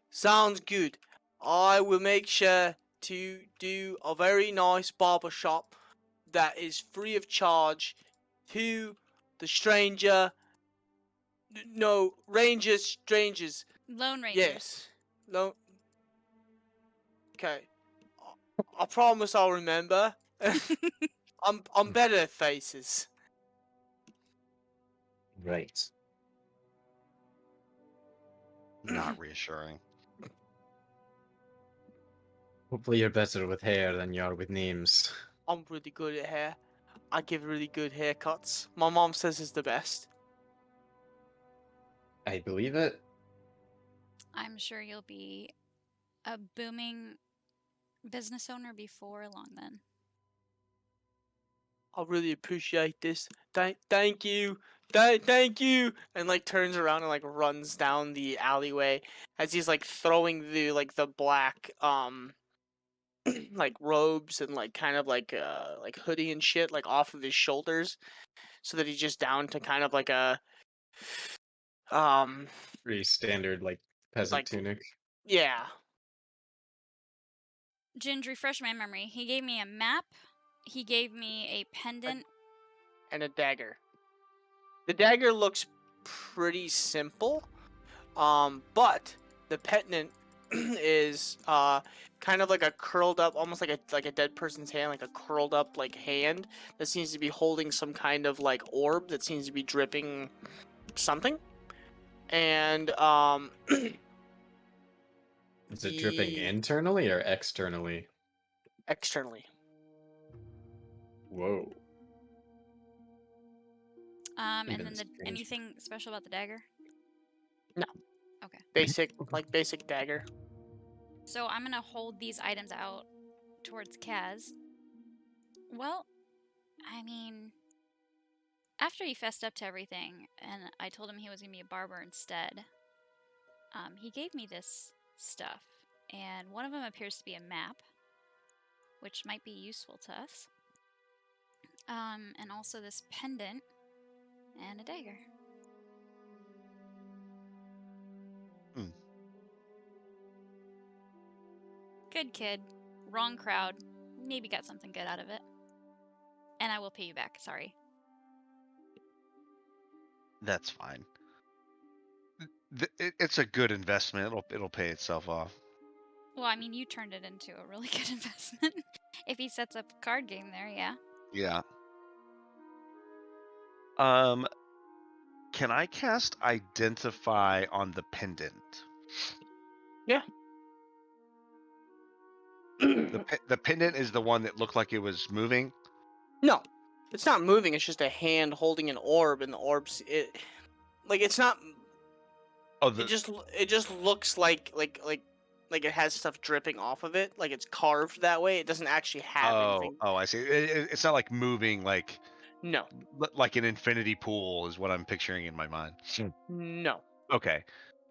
Sounds good. I will make sure to do a very nice barber shop that is free of charge to the stranger. No, strangers. Lone Rangers. Yes. No. Okay. I promise I'll remember. I'm better at faces. Right. Not reassuring. Hopefully you're better with hair than you are with names. I'm really good at hair. I give really good haircuts. My mom says it's the best. I believe it. I'm sure you'll be a booming business owner before long then. I really appreciate this. Thank you. Thank you. And like turns around and like runs down the alleyway as he's like throwing the black like robes and like kind of like hoodie and shit like off of his shoulders so that he's just down to kind of like a um Pretty standard, like, peasant like tunic. yeah. Ginge, refresh my memory. He gave me a map. He gave me a pendant. And a dagger. The dagger looks pretty simple, but the pendant is kind of like a curled up, almost like a dead person's hand, like a curled up like hand that seems to be holding some kind of like orb that seems to be dripping something, and Is it dripping the- internally or externally? externally. Whoa. And Even then stranger. anything special about the dagger? No. Okay. Basic dagger. So I'm gonna hold these items out towards Kaz. Well, I mean, after he fessed up to everything, and I told him he was gonna be a barber instead, he gave me this stuff, and one of them appears to be a map, which might be useful to us. And also this pendant and a dagger. Hmm. Good kid. Wrong crowd. Maybe got something good out of it. And I will pay you back, sorry. That's fine. It's a good investment. It'll pay itself off. Well, I mean, you turned it into a really good investment. If he sets up a card game there, yeah. Yeah. Can I cast Identify on the pendant? Yeah. The pendant is the one that looked like it was moving. No, it's not moving. It's just a hand holding an orb, and the orb's it's not. Oh, It just looks like it has stuff dripping off of it. Like it's carved that way. It doesn't actually have anything. Oh, I see. It's not like moving like No, like an infinity pool is what I'm picturing in my mind. no. Okay.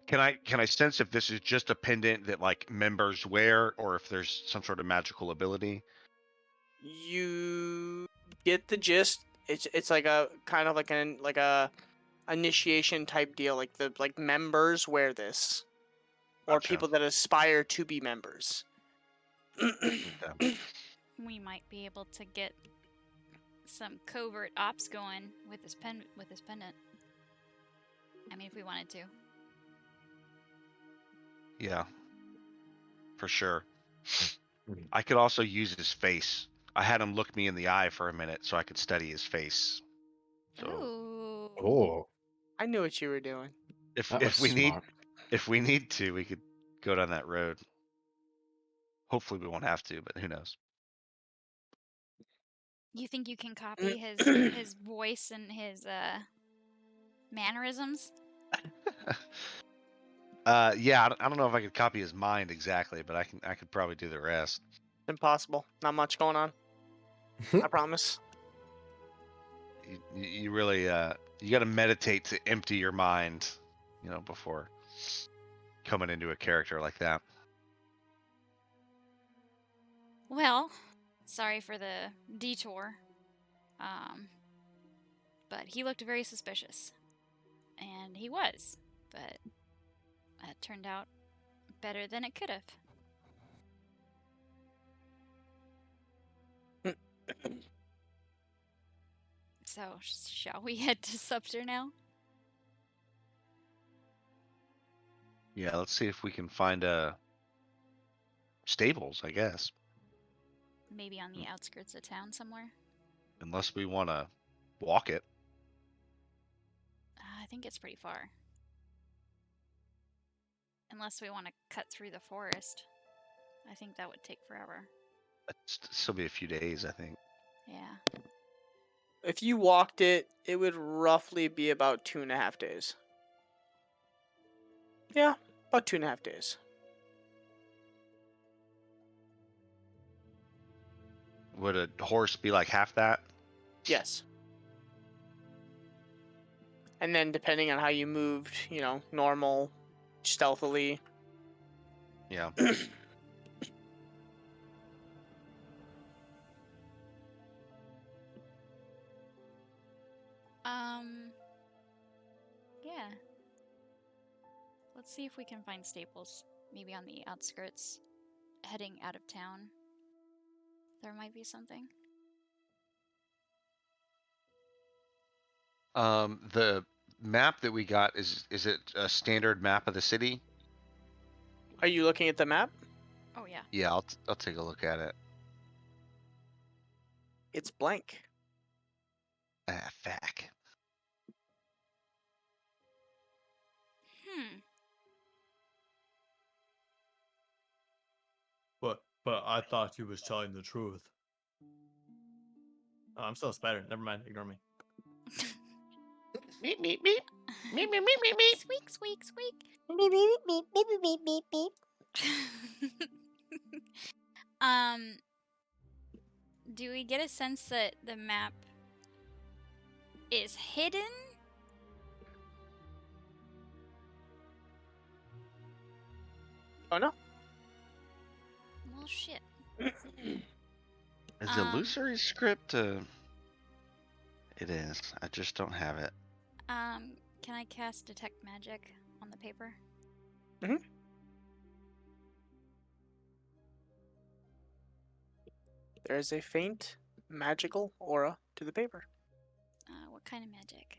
Can I sense if this is just a pendant that like members wear, or if there's some sort of magical ability? You get the gist. It's like a kind of like a initiation type deal. Like members wear this, or Gotcha. people that aspire to be members. Okay. We might be able to get some covert ops going with this pendant. I mean, if we wanted to. Yeah. For sure. I could also use his face. I had him look me in the eye for a minute so I could study his face. So Ooh. Oh, I knew what you were doing. if that was if we smart. need to, we could go down that road. Hopefully we won't have to, but who knows? You think you can copy his voice and his mannerisms? Yeah, I don't know if I could copy his mind exactly, but I could probably do the rest. Impossible. Not much going on. I promise. You really you got to meditate to empty your mind, before coming into a character like that. Well, sorry for the detour. But he looked very suspicious. And he was. But that turned out better than it could have. So, shall we head to Scepter now? Yeah, let's see if we can find stables, I guess. maybe on the outskirts of town somewhere. Unless we want to walk it. I think it's pretty far. Unless we want to cut through the forest. I think that would take forever. It'd still be a few days, I think. Yeah. If you walked it, it would roughly be about 2.5 days. Yeah, about 2.5 days. Would a horse be like half that? Yes. And then depending on how you moved, normal, stealthily. Yeah. Yeah. Let's see if we can find staples. Maybe on the outskirts, heading out of town. There might be something. The map that we got, is it a standard map of the city? Are you looking at the map? Oh yeah. Yeah, I'll take a look at it. It's blank. Ah, fuck. But I thought he was telling the truth. Oh, I'm still a spider. Never mind. Ignore me. Meep, meep, meep. Meep, meep, meep, meep, meep. Squeak, squeak, squeak. Beep, beep, beep, beep, beep, beep, beep. Do we get a sense that the map is hidden? Oh no. Well, shit. Is the illusory script? It is. I just don't have it. Can I cast Detect Magic on the paper? Mm-hmm. There is a faint magical aura to the paper. What kind of magic?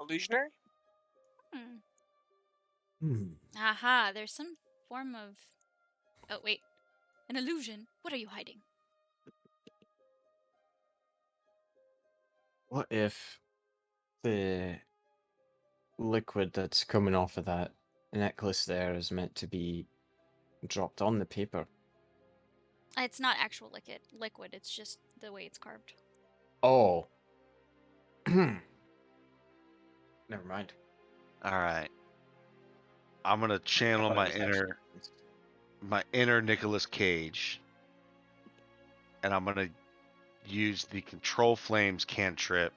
Illusionary? Aha, there's some form of... Oh, wait. An illusion? What are you hiding? What if the liquid that's coming off of that necklace there is meant to be dropped on the paper? It's not actual liquid, it's just the way it's carved. Oh. Never mind. All right. I'm gonna channel my inner Nicolas Cage, and I'm gonna use the Control Flames cantrip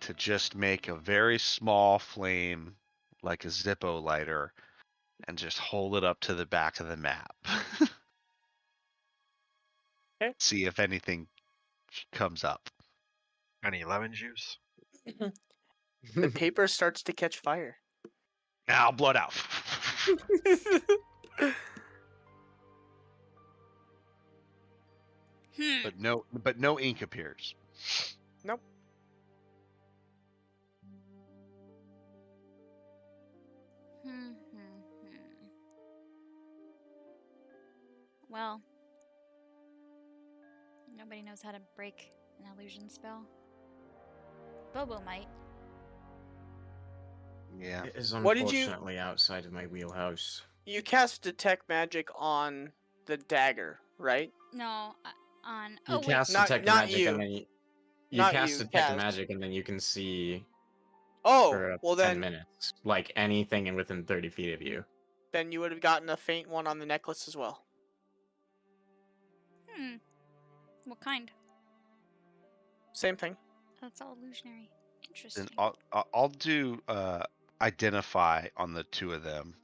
to just make a very small flame, like a Zippo lighter, and just hold it up to the back of the map. Okay. See if anything comes up. Any lemon juice? The paper starts to catch fire. Now, blood out. But no ink appears. Nope. Well, nobody knows how to break an illusion spell. Bobo might. Yeah. It is What did you- unfortunately outside of my wheelhouse. You cast Detect Magic on the dagger, right? No, on... You Oh, wait. cast Not- Detect not Magic you. and then you Not cast you, Detect Kaz. Magic and then you can see Oh, for well 10 then, minutes. Like anything in within 30 feet of you. then you would have gotten a faint one on the necklace as well. What kind? Same thing. Oh, it's all illusionary. Interesting. Then I'll do identify on the two of them.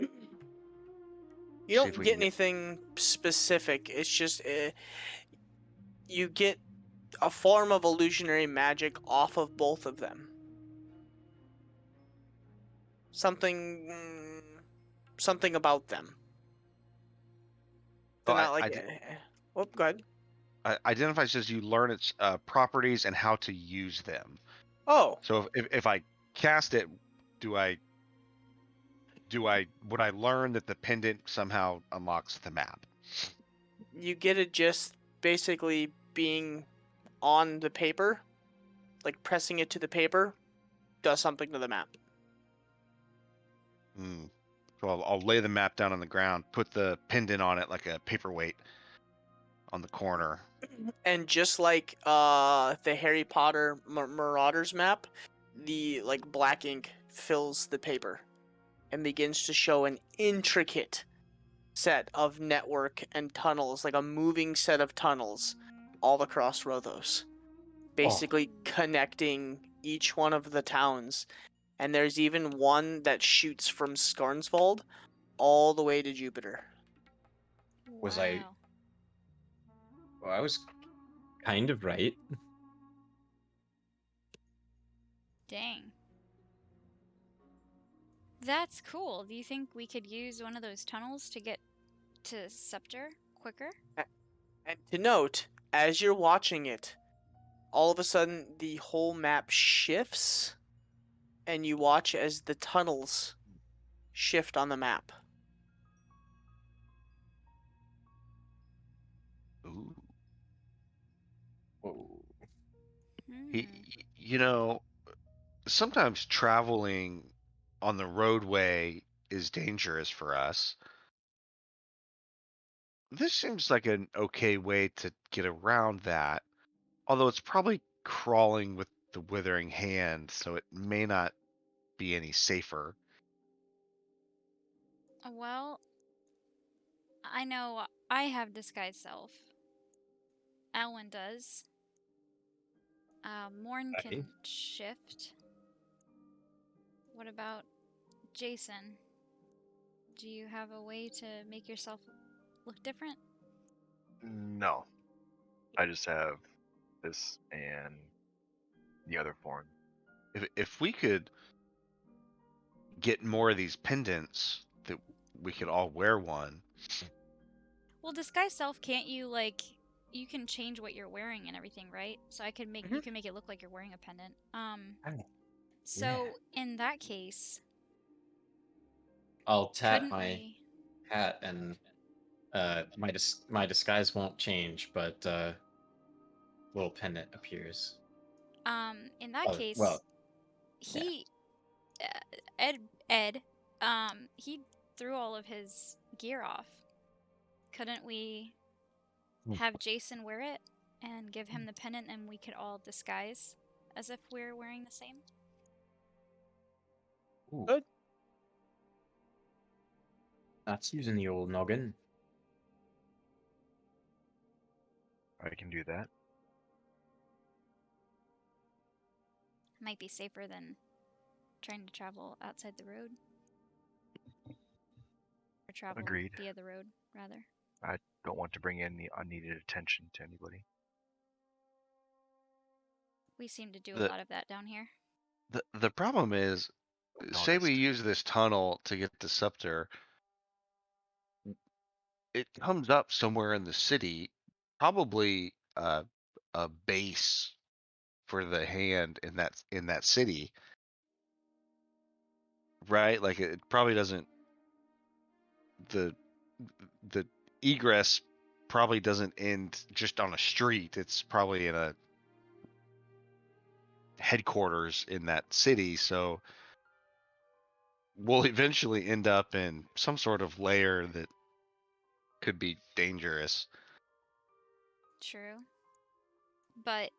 You See don't if we get can get- anything specific. It's just you get a form of illusionary magic off of both of them. Something about them. They're Well, not like. Go ahead. Identify says you learn its properties and how to use them. Oh, So if I cast it, do I would I learn that the pendant somehow unlocks the map? You get it just basically being on the paper, like pressing it to the paper, does something to the map. Hmm. So I'll lay the map down on the ground, put the pendant on it like a paperweight on the corner. And just like the Harry Potter Marauders map, the like black ink fills the paper and begins to show an intricate set of network and tunnels, like a moving set of tunnels all across Rothos, basically connecting each one of the towns. And there's even one that shoots from Skarnsvold all the way to Jupiter. Was I- Wow. Well, I was kind of right. Dang. That's cool. Do you think we could use one of those tunnels to get to Scepter quicker? And to note, as you're watching it, all of a sudden the whole map shifts, and you watch as the tunnels shift on the map. Ooh. Whoa. He, Hmm. you know, sometimes traveling on the roadway is dangerous for us. This seems like an okay way to get around that, although it's probably crawling with the withering hand, so it may not be any safer. Well, I know I have disguise self. Alwyn does. Morn Right. can shift. What about Jason? Do you have a way to make yourself look different? No, I just have this and the other form. If we could get more of these pendants, that we could all wear one. Well, disguise self, can't you like you can change what you're wearing and everything, right? So I could make you Mhm. can make it look like you're wearing a pendant. Oh, So in that case, I'll tap couldn't my we? hat and my disguise won't change, but little pendant appears. In that case, Well, he Ed he threw all of his gear off. Couldn't we have Jason wear it and give him the pendant, and we could all disguise as if we're wearing the same? ooh, Good. that's using the old noggin. I can do that. Might be safer than trying to travel outside the road. Or travel Agreed. via the road, rather. I don't want to bring any unneeded attention to anybody. We seem to do a The lot of that down here. the problem is, say we Noticed. use this tunnel to get the scepter, it comes up somewhere in the city, probably a base for the hand in that city, right? Like it probably doesn't the the egress probably doesn't end just on a street. It's probably in a headquarters in that city, so we'll eventually end up in some sort of layer that could be dangerous. True. But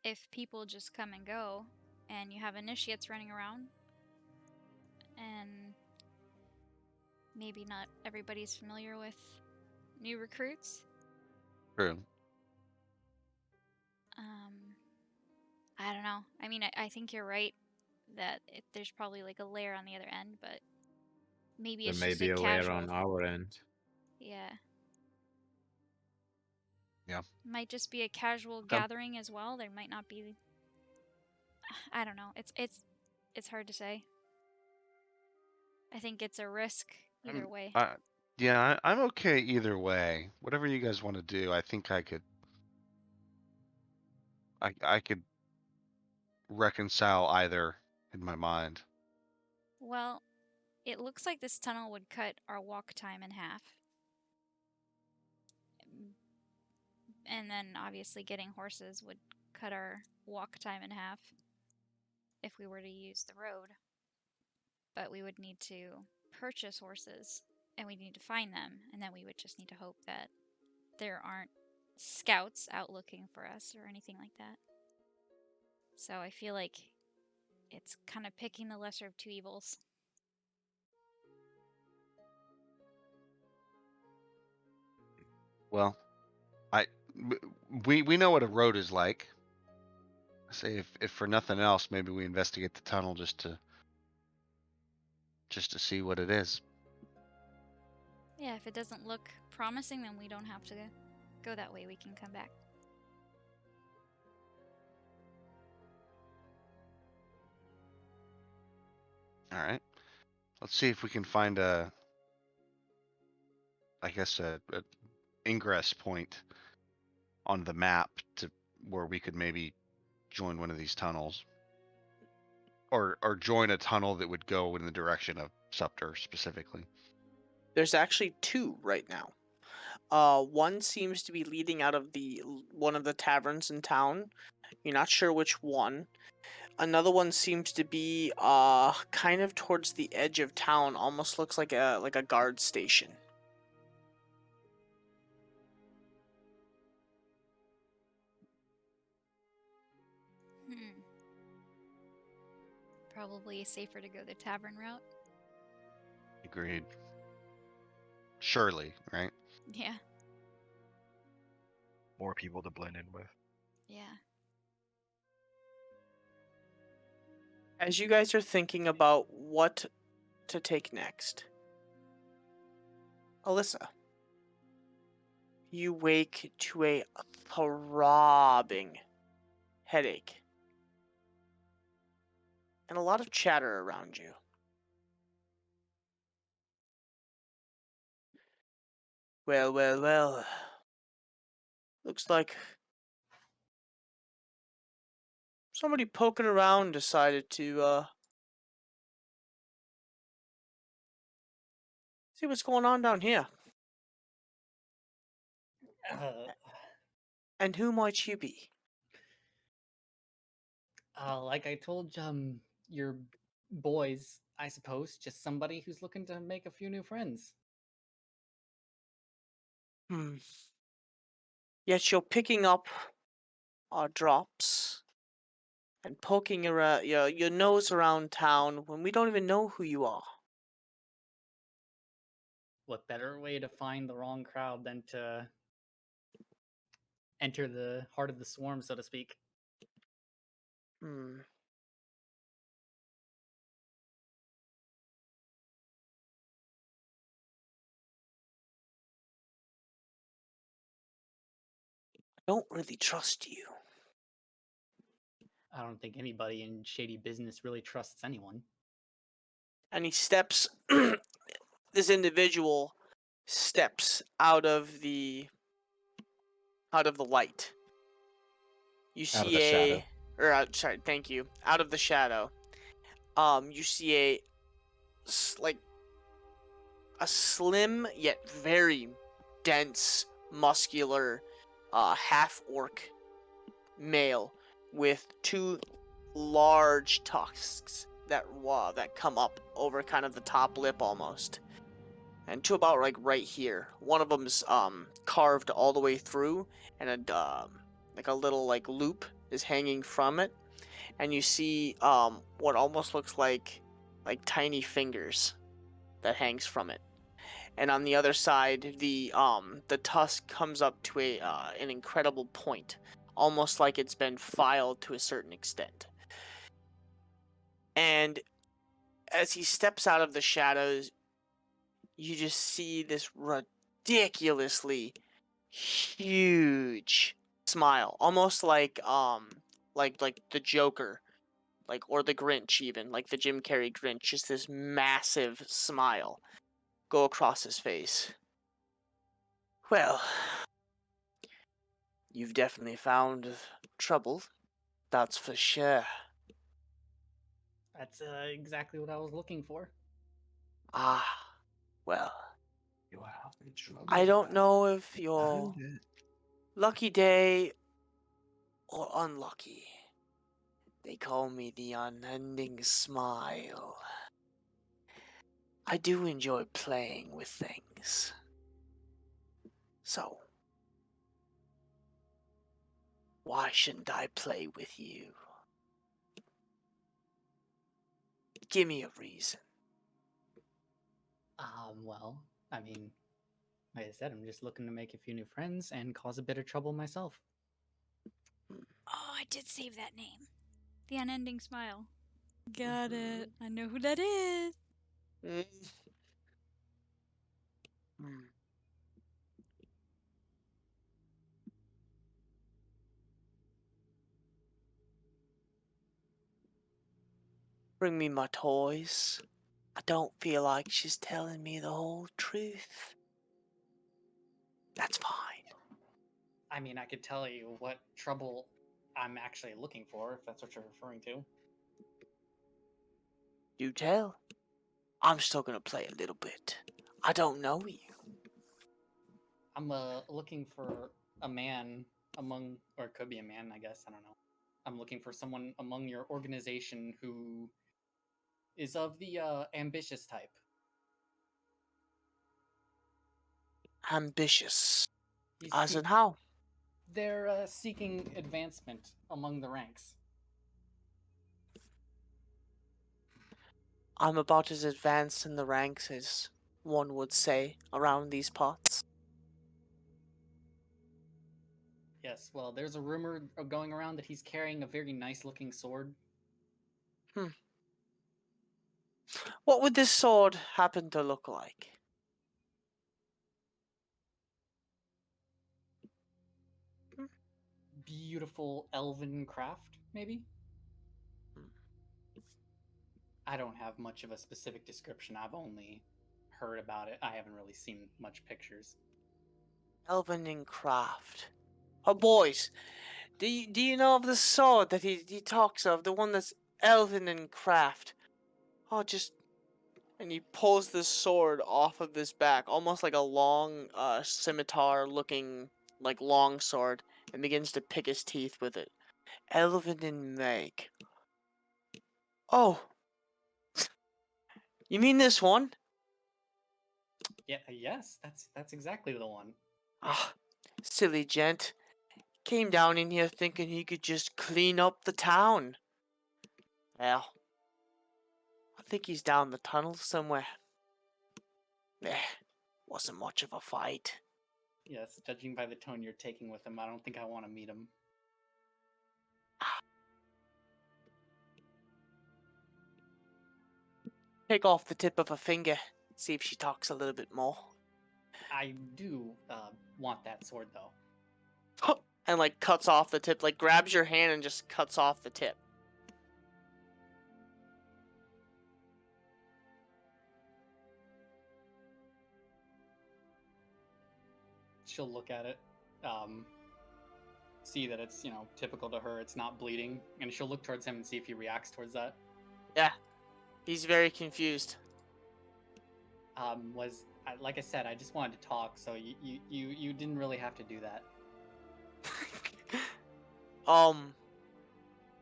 if people just come and go, and you have initiates running around, and maybe not everybody's familiar with new recruits, True. I don't know. I mean, I think you're right that there's probably like a layer on the other end, but maybe There it's may just be a a layer casual. on our end. Yeah. Yeah. Might just be a casual Okay. gathering as well. There might not be. I don't know. It's hard to say. I think it's a risk either way. Yeah, I'm okay either way. Whatever you guys want to do, I think I could reconcile either in my mind. Well, it looks like this tunnel would cut our walk time in half. And then obviously getting horses would cut our walk time in half if we were to use the road. But we would need to purchase horses and we need to find them, and then we would just need to hope that there aren't scouts out looking for us or anything like that. So I feel like it's kind of picking the lesser of two evils. Well, we know what a road is like. I say if for nothing else, maybe we investigate the tunnel just to see what it is. Yeah, if it doesn't look promising, then we don't have to go that way. We can come back. All right. Let's see if we can find a ingress point on the map to where we could maybe join one of these tunnels. Or join a tunnel that would go in the direction of Scepter specifically. There's actually two right now. One seems to be leading out of one of the taverns in town. You're not sure which one. Another one seems to be kind of towards the edge of town. Almost looks like a guard station. Probably safer to go the tavern route. Agreed. Surely, right? Yeah. More people to blend in with. Yeah. As you guys are thinking about what to take next, Alyssa, you wake to a throbbing headache and a lot of chatter around you. Well. Looks like somebody poking around decided to see what's going on down here. And who might you be? Like I told your boys, I suppose, just somebody who's looking to make a few new friends. Yet you're picking up our drops and poking around your nose around town when we don't even know who you are. What better way to find the wrong crowd than to enter the heart of the swarm, so to speak? I don't really trust you. I don't think anybody in shady business really trusts anyone. And he steps this individual steps out of the light. You Out of see the shadow. sorry, thank you. Out of the shadow. You see like a slim yet very dense, muscular, half-orc male with two large tusks that come up over kind of the top lip almost, and two about like right here. One of them's carved all the way through, and like a little like loop is hanging from it, and you see what almost looks like tiny fingers that hangs from it. And on the other side, the tusk comes up to an incredible point, almost like it's been filed to a certain extent. And as he steps out of the shadows, you just see this ridiculously huge smile, almost like the Joker, or the Grinch, even like the Jim Carrey Grinch. Just this massive smile go across his face. Well, you've definitely found trouble, that's for sure. That's exactly what I was looking for. Ah, well, You are in trouble. I don't know if you're And lucky day or unlucky. They call me the unending smile. I do enjoy playing with things. So, why shouldn't I play with you? Give me a reason. Well, I mean, like I said, I'm just looking to make a few new friends and cause a bit of trouble myself. Oh, I did save that name. The Unending Smile. Got it. I know who that is. Mm. Hmm. Bring me my toys. I don't feel like she's telling me the whole truth. That's fine. I mean, I could tell you what trouble I'm actually looking for, if that's what you're referring to. Do tell. I'm still gonna play a little bit. I don't know you. I'm looking for a man among, or it could be a man, I guess. I don't know. I'm looking for someone among your organization who is of the ambitious type. Ambitious. You As see, in how? they're seeking advancement among the ranks. I'm about as advanced in the ranks as one would say around these parts. Yes, well, there's a rumor going around that he's carrying a very nice-looking sword. What would this sword happen to look like? Beautiful elven craft, maybe? I don't have much of a specific description. I've only heard about it. I haven't really seen much pictures. Elven in craft. Oh, boys, do you know of the sword that he talks of? The one that's elven in craft. Oh, just... And he pulls this sword off of his back, almost like a long scimitar-looking, like, long sword, and begins to pick his teeth with it. Elven in make. Oh, you mean this one? Yeah, yes, that's exactly the one. Ah, silly gent. Came down in here thinking he could just clean up the town. Well, I think he's down the tunnel somewhere. Eh, wasn't much of a fight. Yes, judging by the tone you're taking with him, I don't think I want to meet him. Take off the tip of a finger, see if she talks a little bit more. I do want that sword, though. And like cuts off the tip, like grabs your hand and just cuts off the tip. She'll look at it, see that it's, typical to her, it's not bleeding, and she'll look towards him and see if he reacts towards that. Yeah, he's very confused. Like I said, I just wanted to talk, so you didn't really have to do that.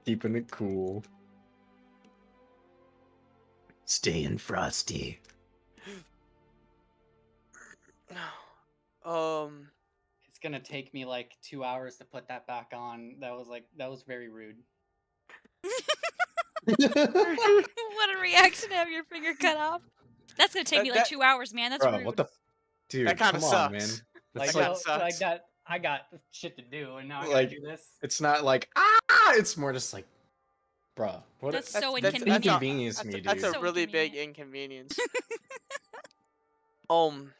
keeping it cool. Staying frosty. It's gonna take me like 2 hours to put that back on. That was very rude. What a reaction to have your finger cut off. That's gonna take me like That- 2 hours, man. That's Bro, rude. what the? Dude, That kinda come on, man. sucks. It's Like, like, sucks. that I got shit to do, and now I Like- gotta do this. it's not like It's more just like, bro, what? That's That's- so that's- inconvenient. Inconvenience me, dude. That's a So really big inconvenient. inconvenience.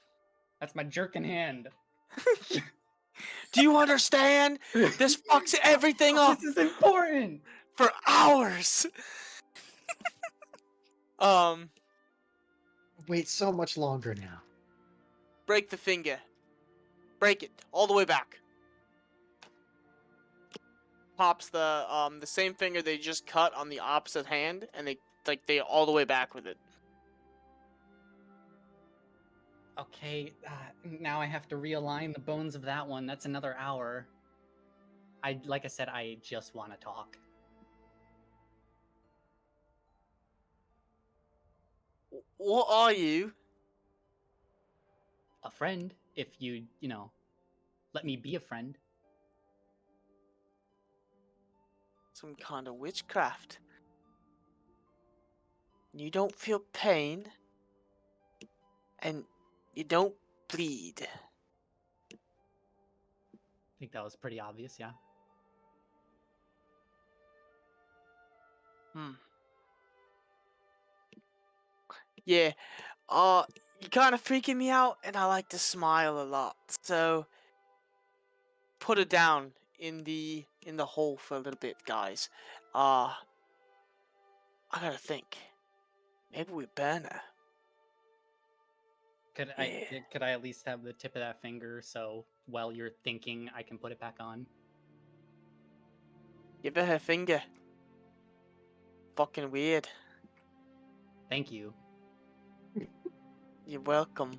That's my jerking hand. Do you understand? This fucks everything up This is important. for hours. Wait so much longer now. Break the finger. Break it all the way back. Pops the same finger they just cut on the opposite hand, and they all the way back with it. Okay, now I have to realign the bones of that one. That's another hour. Like I said, I just want to talk. What are you? A friend, if you let me be a friend. Some kind of witchcraft. You don't feel pain. And you don't bleed. I think that was pretty obvious, yeah. Yeah, you're kind of freaking me out, and I like to smile a lot. So, put it down in the hole for a little bit, guys. I gotta think. Maybe we burn her. Could I at least have the tip of that finger so while you're thinking I can put it back on? Give her finger. Fucking weird. Thank you. You're welcome.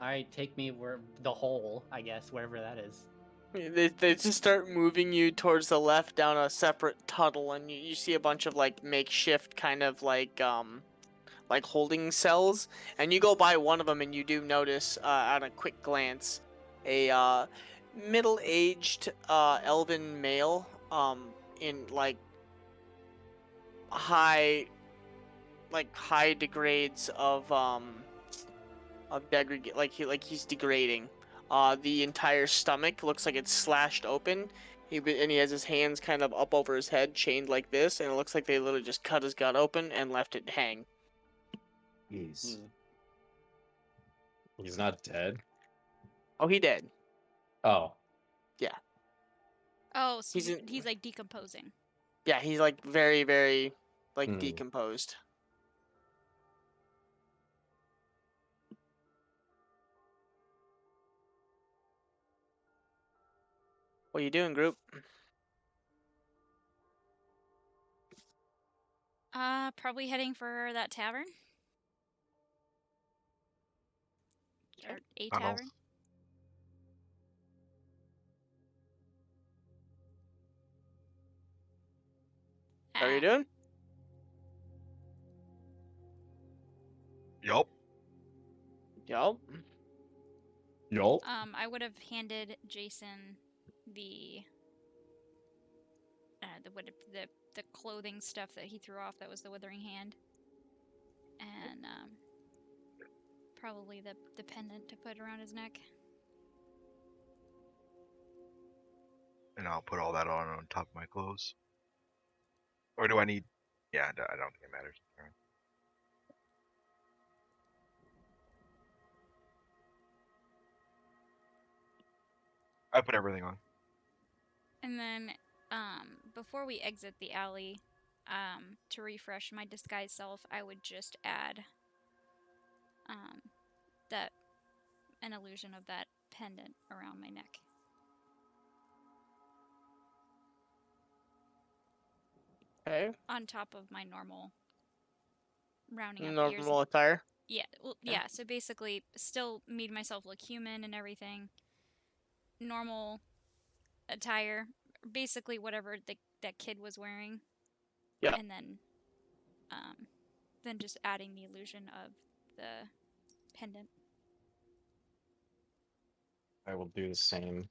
Alright, take me where the hole, I guess, wherever that is. They just start moving you towards the left down a separate tunnel, and you see a bunch of like makeshift kind of like holding cells, and you go by one of them, and you do notice at a quick glance a middle-aged elven male in high degrades of degrade, he's degrading. The entire stomach looks like it's slashed open. And he has his hands kind of up over his head, chained like this, and it looks like they literally just cut his gut open and left it hang. He's not dead. Oh, he dead. Oh, Oh, so He's he's like decomposing. Yeah, he's like very, very Hmm. decomposed. What are you doing, group? Probably heading for that tavern. Or a Tunnel. tavern. How are you Ah, doing? Yup. Yup. yup. I would have handed Jason the the clothing stuff that he threw off that was the withering hand, and probably the pendant to put around his neck. And I'll put all that on top of my clothes. Or do I need? Yeah, I don't think it matters. Alright. I put everything on. And then, before we exit the alley, to refresh my disguise self, I would just add, an illusion of that pendant around my neck. Okay. On top of my normal rounding up ears. Normal attire. Yeah, well, Yeah. yeah, so basically, still made myself look human and everything. Normal attire, basically whatever that kid was wearing. Yeah. And then just adding the illusion of the pendant. I will do the same.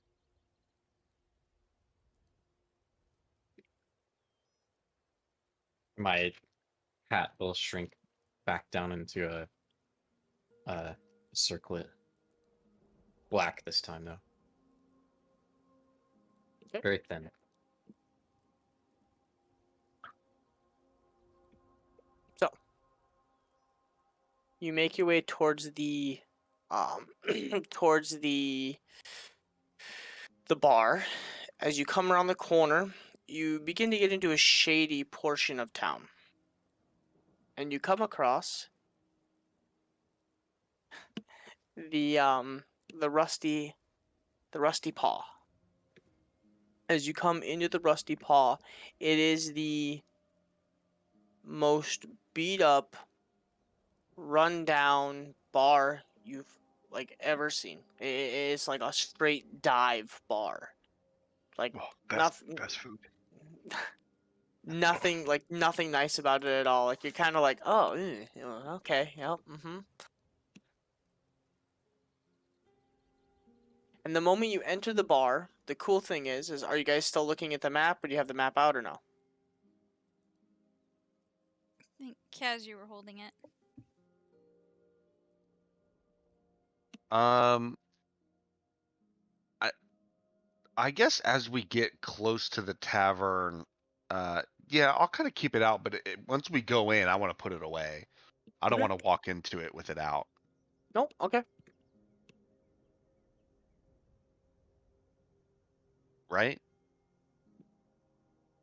My hat will shrink back down into a circlet. Black this time, though. Okay. Very thin. So you make your way towards the towards the bar. As you come around the corner, you begin to get into a shady portion of town. And you come across the rusty paw. As you come into the rusty paw, it is the most beat up, rundown bar you've like ever seen. It's like a straight dive bar. Like Well, nothing, best food. nothing like nothing nice about it at all. Like you're kind of like, oh, okay, yep, And the moment you enter the bar, the cool thing is are you guys still looking at the map, or do you have the map out or no? I think Kaz, you were holding it. I guess as we get close to the tavern, yeah, I'll kind of keep it out. But once we go in, I want to put it away. I don't Okay. want to walk into it with it out. Nope. Okay. Right,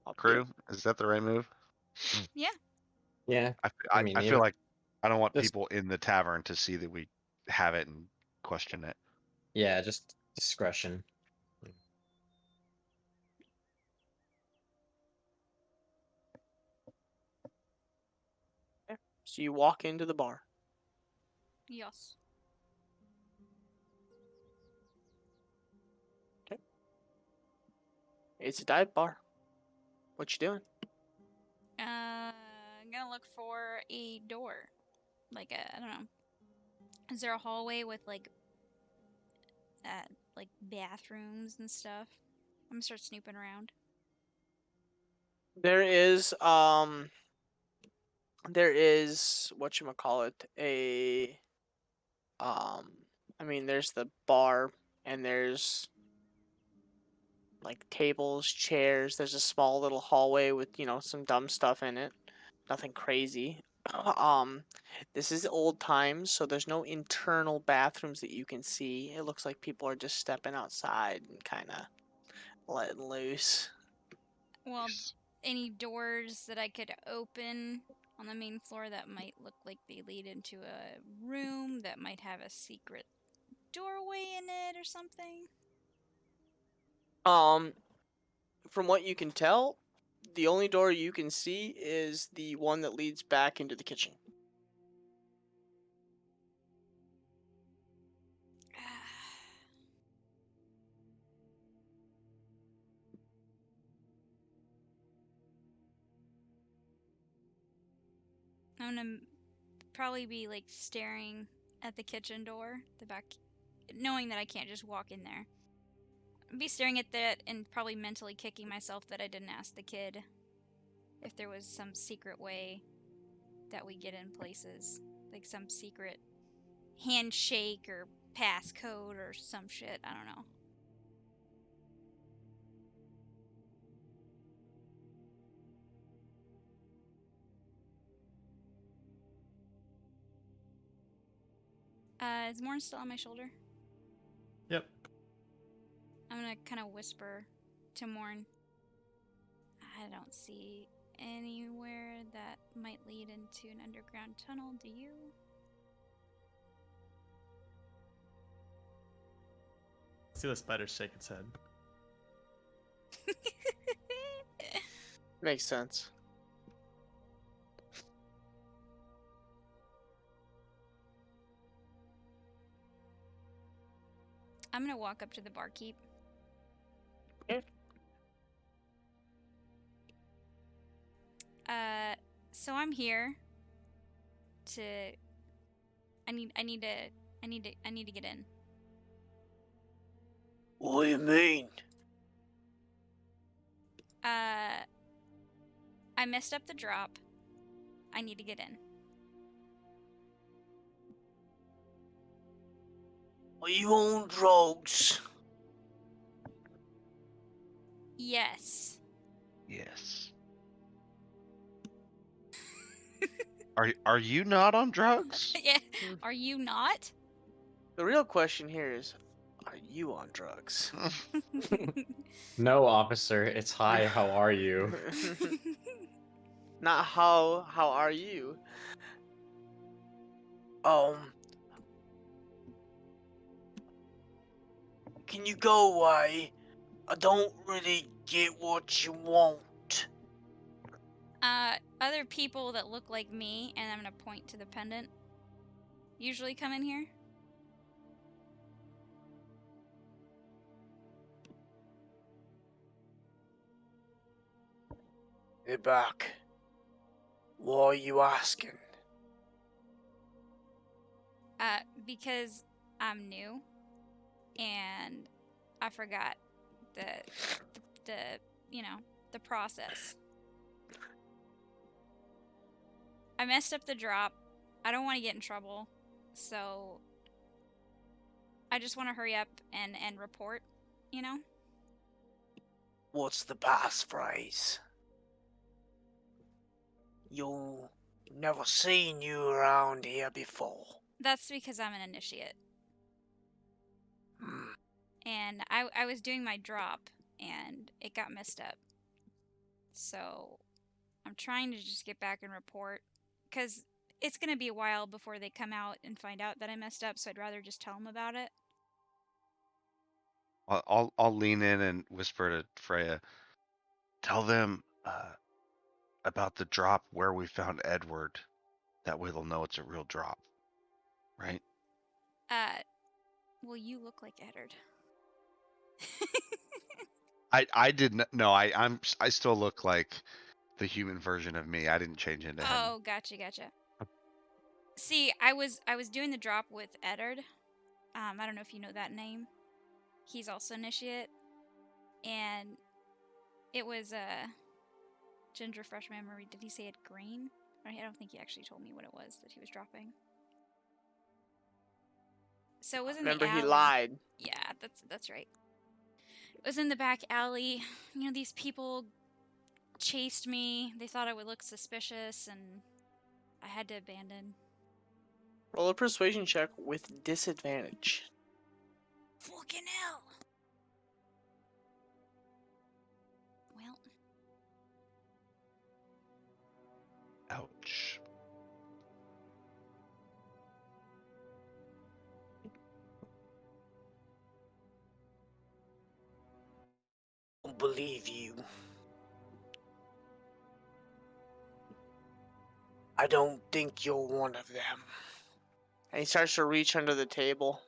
Up to you. crew? Is that the right move? Yeah. Yeah. I mean, feel like I don't want just- people in the tavern to see that we have it and question it. Yeah, just discretion. So you walk into the bar. Yes. It's a dive bar. What you doing? I'm gonna look for a door. Like I don't know. Is there a hallway with like bathrooms and stuff? I'm gonna start snooping around. There is whatchamacallit, I mean there's the bar, and there's like tables, chairs, there's a small little hallway with, some dumb stuff in it. Nothing crazy. This is old times, so there's no internal bathrooms that you can see. It looks like people are just stepping outside and kind of letting loose. Well, any doors that I could open on the main floor that might look like they lead into a room that might have a secret doorway in it or something? From what you can tell, the only door you can see is the one that leads back into the kitchen. I'm gonna probably be like staring at the kitchen door, the back, knowing that I can't just walk in there. I'd be staring at that and probably mentally kicking myself that I didn't ask the kid if there was some secret way that we get in places, like some secret handshake or passcode or some shit. I don't know. Is Morn still on my shoulder? Yep. I'm gonna kind of whisper to Morn. I don't see anywhere that might lead into an underground tunnel, do you? See the spider shake its head. Makes sense. I'm gonna walk up to the barkeep. Okay. So I'm here to. I need to get in. What do you mean? I messed up the drop. I need to get in. Are you on drugs? Yes. Yes. Are you not on drugs? Yeah. Are you not? The real question here is, are you on drugs? No, officer. It's hi. How are you? Not how are you? Can you go away? I don't really get what you want. Other people that look like me, and I'm gonna point to the pendant. usually come in here? Hey, back. Why are you asking? Because I'm new, and I forgot the the process. I messed up the drop. I don't want to get in trouble, so I just want to hurry up and report, you know? What's the passphrase? You never seen you around here before. That's because I'm an initiate. Hmm. And I was doing my drop, and it got messed up. So I'm trying to just get back and report, because it's going to be a while before they come out and find out that I messed up, so I'd rather just tell them about it. I'll lean in and whisper to Freya. Tell them about the drop where we found Edward. That way they'll know it's a real drop, right? Well, you look like Eddard. I didn't. No, I still look like the human version of me. I didn't change into him. Oh, gotcha. See, I was doing the drop with Eddard. I don't know if you know that name. He's also initiate, and it was Ginger fresh memory. Did he say it green? I don't think he actually told me what it was that he was dropping. So it was in Remember, the alley. he lied. Yeah, that's right. It was in the back alley. You know, these people chased me. They thought I would look suspicious, and I had to abandon. Roll a persuasion check with disadvantage. Fucking hell. Well, Ouch. I don't believe you. I don't think you're one of them. And he starts to reach under the table.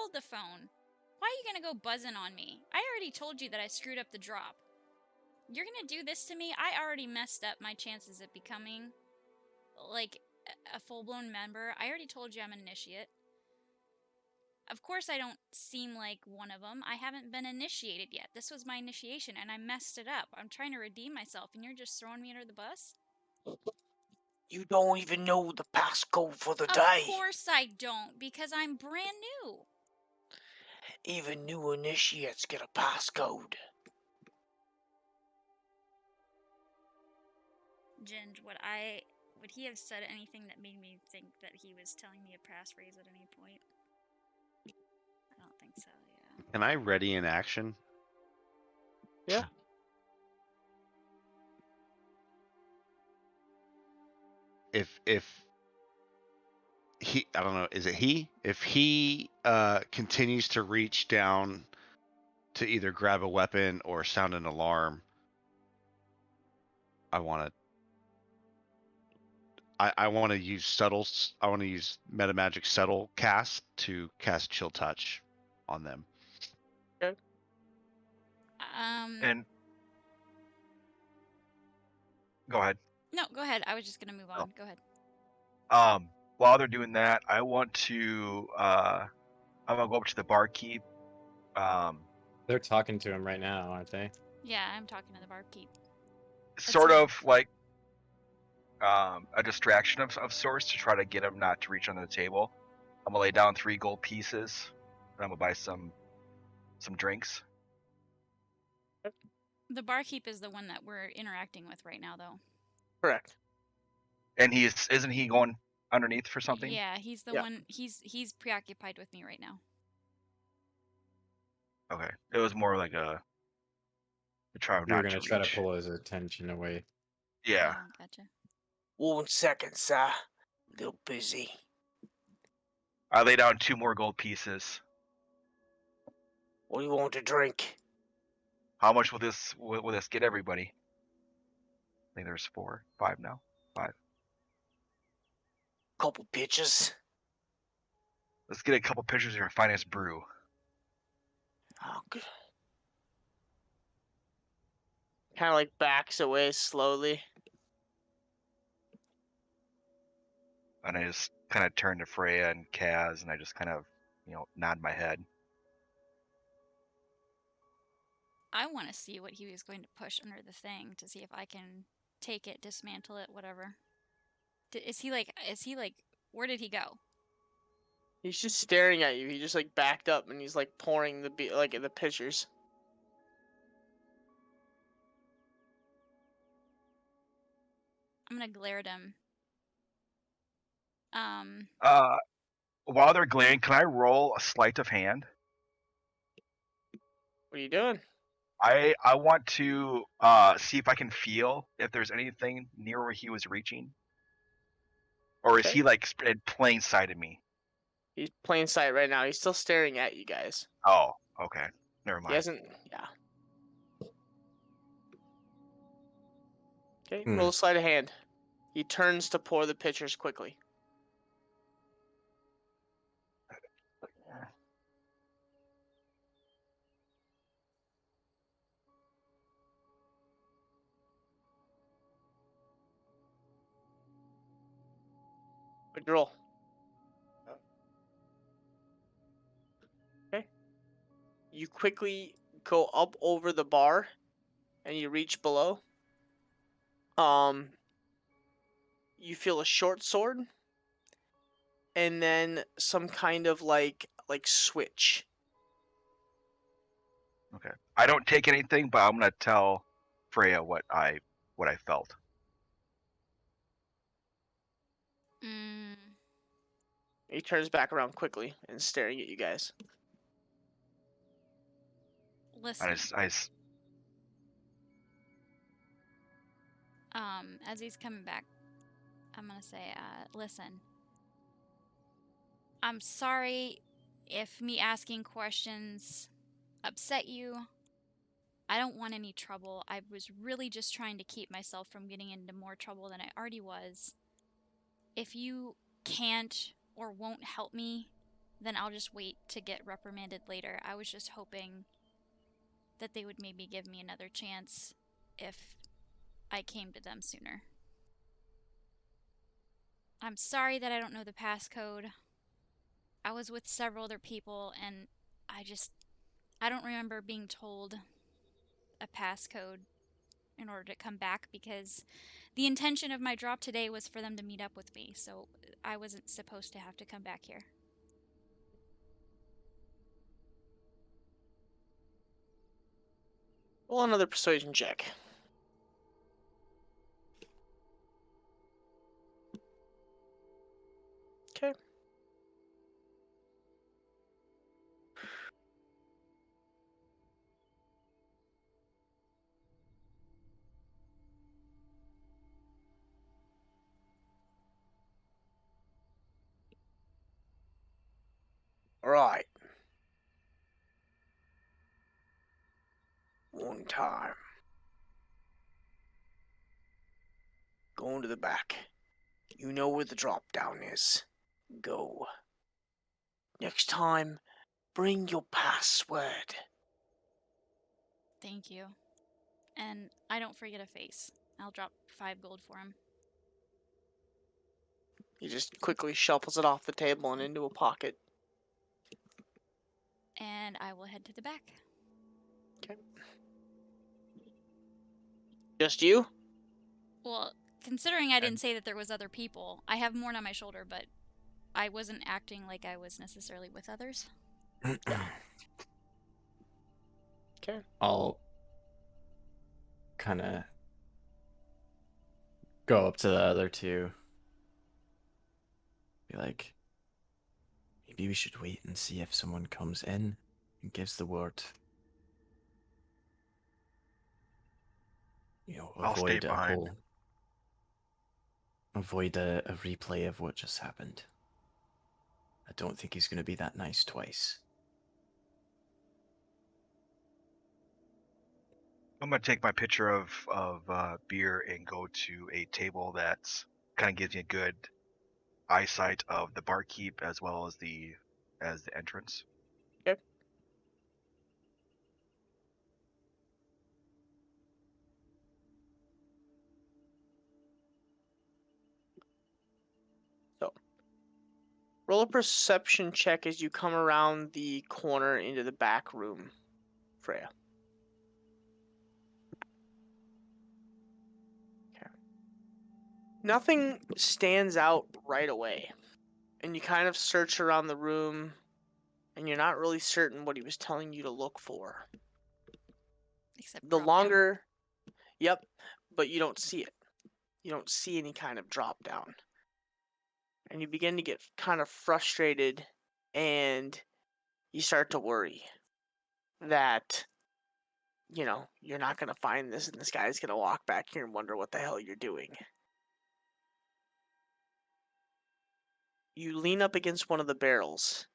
hold the phone. Why are you gonna go buzzing on me? I already told you that I screwed up the drop. You're gonna do this to me? I already messed up my chances of becoming, like, a full-blown member. I already told you I'm an initiate. Of course I don't seem like one of them. I haven't been initiated yet. This was my initiation, and I messed it up. I'm trying to redeem myself, and you're just throwing me under the bus? You don't even know the passcode for the Of day. course I don't, because I'm brand new. Even new initiates get a passcode. Ginge, would he have said anything that made me think that he was telling me a passphrase at any point? I don't think so, yeah. Can I ready in action? Yeah. If he, I don't know, is it he? If he continues to reach down to either grab a weapon or sound an alarm, I want to use subtles. I want to use metamagic subtle cast to cast chill touch on them. And go ahead. No, go ahead. I was just gonna move on. Go ahead. While they're doing that, I want to I'm gonna go up to the barkeep. They're talking to him right now, aren't they? Yeah, I'm talking to the barkeep. Sort fine. of like a distraction of sorts to try to get him not to reach under the table. I'm gonna lay down 3 gold pieces, and I'm gonna buy some drinks. The barkeep is the one that we're interacting with right now, though. Correct. And isn't he going underneath for something? Yeah, he's the one. He's preoccupied with me right now. Okay, it was more like a try You were not gonna to try reach. to pull his attention away. Yeah. Oh, gotcha. 1 second, sir. Little busy. I lay down 2 more gold pieces. What do you want to drink? How much will this get everybody? I think there's 4, 5 now. 5. Couple pitches. Let's get a couple pictures of your finest brew. Oh, good. Kind of like backs away slowly. And I just kind of turn to Freya and Kaz, and I just kind of, nod my head. I want to see what he was going to push under the thing to see if I can take it, dismantle it, whatever. Is he like, where did he go? He's just staring at you. He just like backed up and he's like pouring the the pitchers. I'm gonna glare at him. While they're glaring, can I roll a sleight of hand? What are you doing? I want to see if I can feel if there's anything near where he was reaching, or is Okay. he like in plain sight of me? He's plain sight right now. He's still staring at you guys. Oh, okay, never He mind. hasn't. Yeah. Okay. Roll a sleight of hand. He turns to pour the pitchers quickly. What'd you roll? Okay. You quickly go up over the bar, and you reach below. You feel a short sword, and then some kind of like switch. Okay, I don't take anything, but I'm gonna tell Freya what I felt. He turns back around quickly and staring at you guys. Listen. I As he's coming back, I'm gonna say, listen. I'm sorry if me asking questions upset you. I don't want any trouble. I was really just trying to keep myself from getting into more trouble than I already was. If you can't or won't help me, then I'll just wait to get reprimanded later. I was just hoping that they would maybe give me another chance if I came to them sooner. I'm sorry that I don't know the passcode. I was with several other people and I don't remember being told a passcode in order to come back, because the intention of my drop today was for them to meet up with me, so I wasn't supposed to have to come back here. Roll another persuasion check. Okay. All right. One time. Going to the back. You know where the drop down is. Go. Next time, bring your password. Thank you. And I don't forget a face. I'll drop 5 gold for him. He just quickly shuffles it off the table and into a pocket. And I will head to the back. Okay. Just you? Well, considering I didn't say that there was other people, I have Morn on my shoulder, but I wasn't acting like I was necessarily with others. Okay. I'll kind of go up to the other two. Be like, maybe we should wait and see if someone comes in and gives the word. I'll stay behind. Avoid a replay of what just happened. I don't think he's going to be that nice twice. I'm gonna take my pitcher of beer and go to a table that's kind of gives me a good eyesight of the barkeep as well as the entrance. Okay. So, roll a perception check as you come around the corner into the back room, Freya. Okay. Nothing stands out right away, and you kind of search around the room, and you're not really certain what he was telling you to look for. Except The drop down. longer, yep, but you don't see it. You don't see any kind of drop down. And you begin to get kind of frustrated, and you start to worry that, you're not going to find this, and this guy's going to walk back here and wonder what the hell you're doing. You lean up against one of the barrels,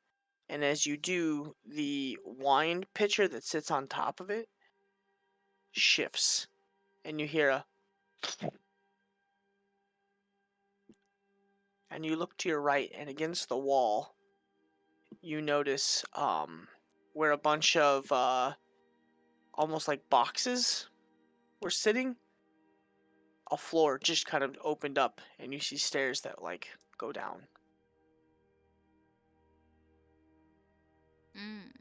and as you do, the wine pitcher that sits on top of it shifts, and you hear a and you look to your right, and against the wall you notice where a bunch of almost like boxes were sitting, a floor just kind of opened up, and you see stairs that go down. Mm.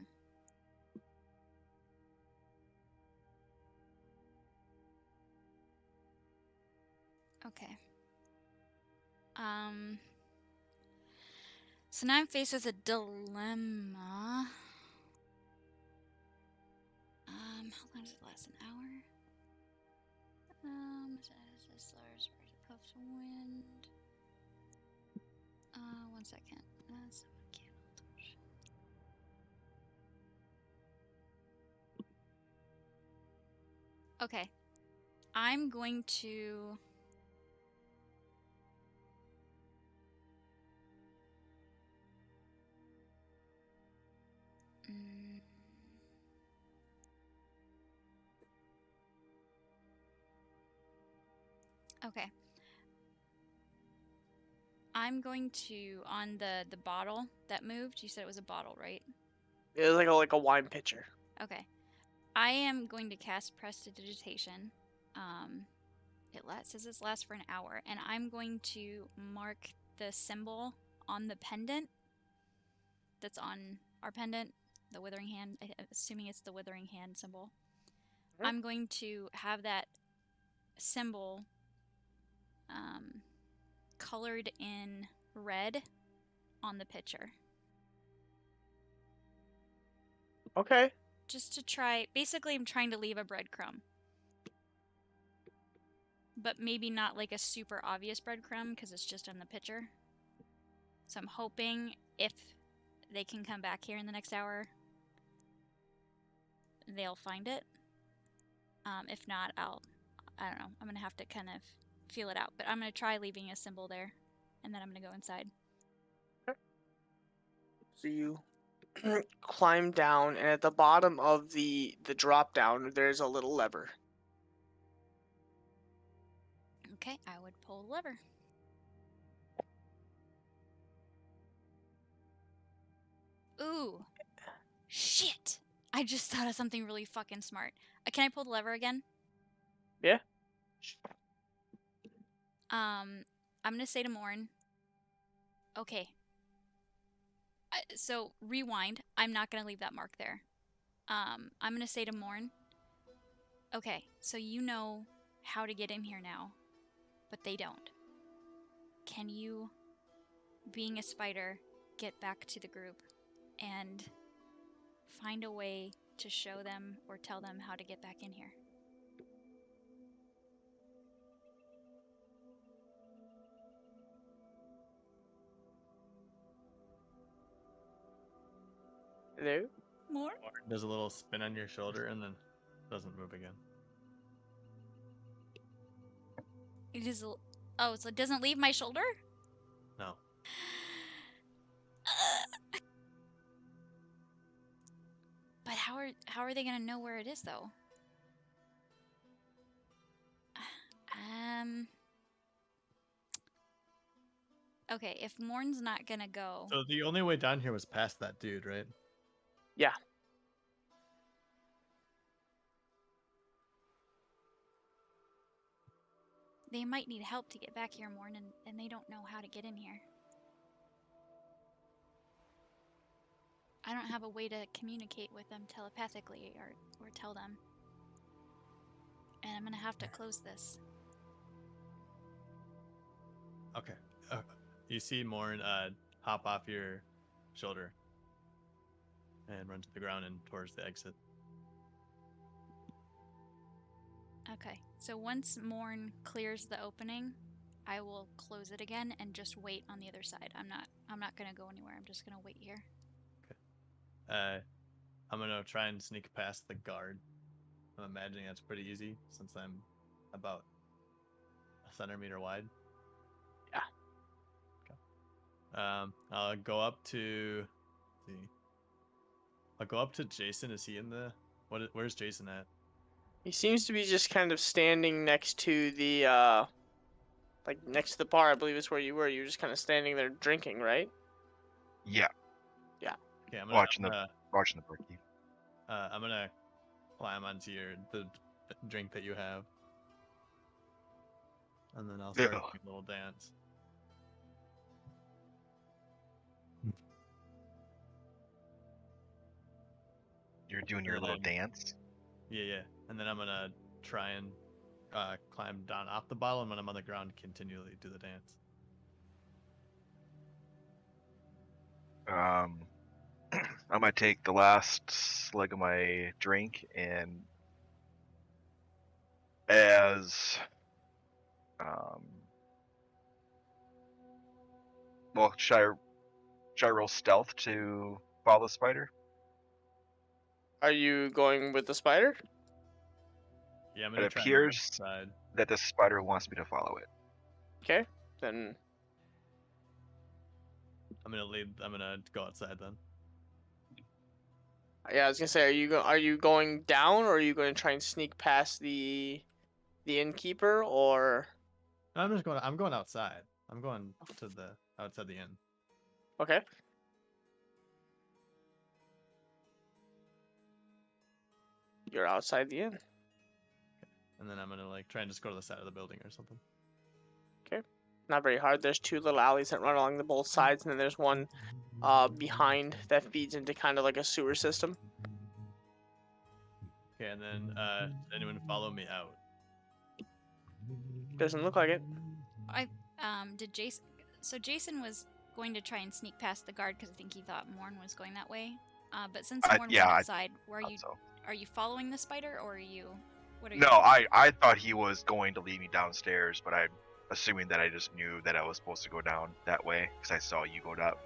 Okay. So now I'm faced with a dilemma. How long does it last? An hour? Puffs of wind. 1 second. That's okay. I'm going to. Okay. I'm going to, on the bottle that moved, you said it was a bottle, right? It was like a wine pitcher. Okay. I am going to cast Prestidigitation. Says this lasts for an hour, and I'm going to mark the symbol on the pendant that's on our pendant, the Withering Hand, assuming it's the Withering Hand symbol. Mhm. I'm going to have that symbol colored in red on the pitcher. Okay. Just to try, basically I'm trying to leave a breadcrumb. But maybe not like a super obvious breadcrumb because it's just on the pitcher. So I'm hoping if they can come back here in the next hour, they'll find it. If not, I don't know. I'm going to have to kind of feel it out. But I'm going to try leaving a symbol there. And then I'm going to go inside. So you climb down, and at the bottom of the drop down, there's a little lever. Okay, I would pull the lever. Ooh. Shit. I just thought of something really fucking smart. Can I pull the lever again? Yeah. I'm going to say to Morn, okay. So, rewind. I'm not going to leave that mark there. I'm going to say to Morn, okay, so you know how to get in here now, but they don't. Can you, being a spider, get back to the group and find a way to show them or tell them how to get back in here? Hello? Morn? Does a little spin on your shoulder and then doesn't move again. It is. Oh, so it doesn't leave my shoulder? No. But how are they gonna know where it is though? Okay, if Morn's not gonna go, So the only way down here was past that dude, right? Yeah. they might need help to get back here, Morn, and they don't know how to get in here. I don't have a way to communicate with them telepathically or tell them. And I'm gonna have to close this. Okay. You see Morn hop off your shoulder and run to the ground and towards the exit. Okay, so once Morn clears the opening, I will close it again and just wait on the other side. I'm not gonna go anywhere. I'm just gonna wait here. I'm gonna try and sneak past the guard. I'm imagining that's pretty easy since I'm about a centimeter wide. Yeah. Okay. I'll go up to. Let's see. I'll go up to Jason. Is he in the? Where's Jason at? He seems to be just kind of standing next to the like next to the bar. I believe is where you were. You were just kind of standing there drinking, right? Yeah, Okay, I'm watching the barkeep. I'm gonna climb onto the drink that you have, and then I'll start Ew. a little dance. You're doing your And little then- dance. Yeah. And then I'm gonna try and climb down off the bottle, and when I'm on the ground, continually do the dance. I'm gonna take the last slug of my drink, and as well, should I roll stealth to follow the spider? Are you going with the spider? Yeah, I'm It gonna try and run appears outside. that the spider wants me to follow it. Okay, then I'm gonna go outside then. yeah, I was gonna say, are you going down, or are you going to try and sneak past the innkeeper, or No, I'm going outside. I'm going to the outside the inn. okay? You're outside the inn. And then I'm gonna try and just go to the side of the building or something. Not very hard. There's two little alleys that run along the both sides, and then there's one behind that feeds into kind of like a sewer system. Okay, and then does anyone follow me out? Doesn't look like it. Did Jason? So Jason was going to try and sneak past the guard because I think he thought Morn was going that way. But since Morn yeah, went outside, So. are you following the spider, or are you? What are you No, doing? I thought he was going to lead me downstairs, but I'm assuming that I just knew that I was supposed to go down that way because I saw you go up.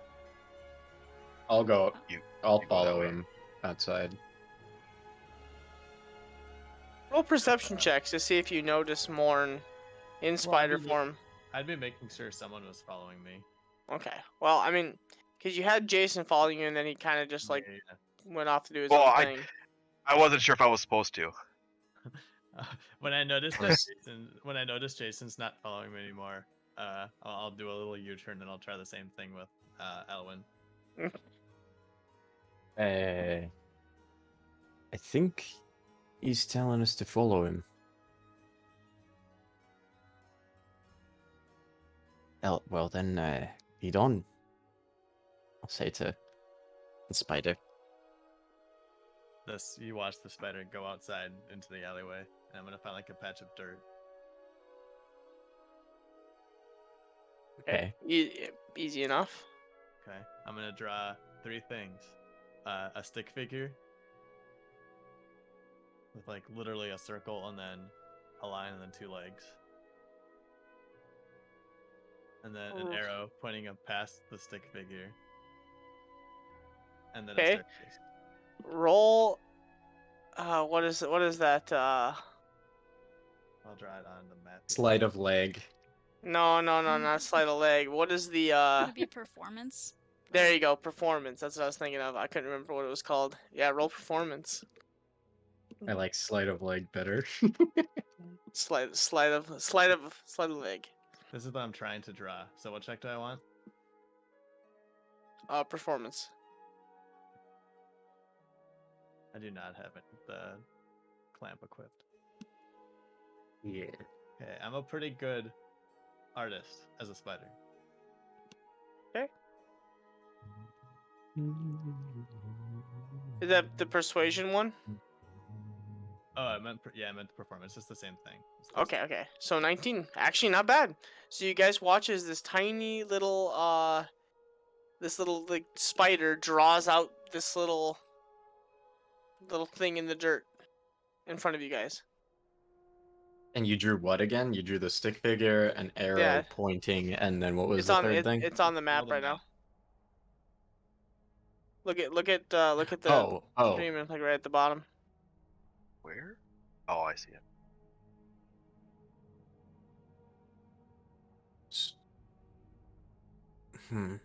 I'll go. You- I'll you go that follow way. him outside. Roll perception checks to see if you notice Morn in spider mean, form. I'd be making sure someone was following me. Okay. Well, I mean, because you had Jason following you, and then he kind of just like Yeah. went off to do his Well, own thing. I wasn't sure if I was supposed to. When I noticed that Jason's not following me anymore, I'll do a little U-turn and I'll try the same thing with Elwin. I think he's telling us to follow him. Well then, lead on. I'll say to the spider. You watch the spider go outside into the alleyway, and I'm gonna find a patch of dirt. Okay. Easy enough. Okay, I'm gonna draw 3 things: a stick figure with literally a circle, and then a line, and then 2 legs, and then an Oof. arrow pointing up past the stick figure, and then Okay. a staircase. Roll. What is that? I'll draw it on the map. Slide of leg. No, not sleight of leg. What is the Would it be performance? There you go, performance. That's what I was thinking of. I couldn't remember what it was called. Yeah, roll performance. I like sleight of leg better. Slide of leg. This is what I'm trying to draw. So what check do I want? Performance. I do not have the clamp equipped. Yeah. Okay, I'm a pretty good artist as a spider. Is that the persuasion one? Oh, I meant the performance. It's the same thing. It's the Okay, okay. So 19. Actually not bad. So you guys watch as this tiny little like spider draws out this little thing in the dirt in front of you guys. And you drew what again? You drew the stick figure, an arrow Yeah. pointing, and then what was It's the on third thing? it's on the map the right now. map. Look at the Oh. stream like right at the bottom. Where? Oh, I see it. Hmm.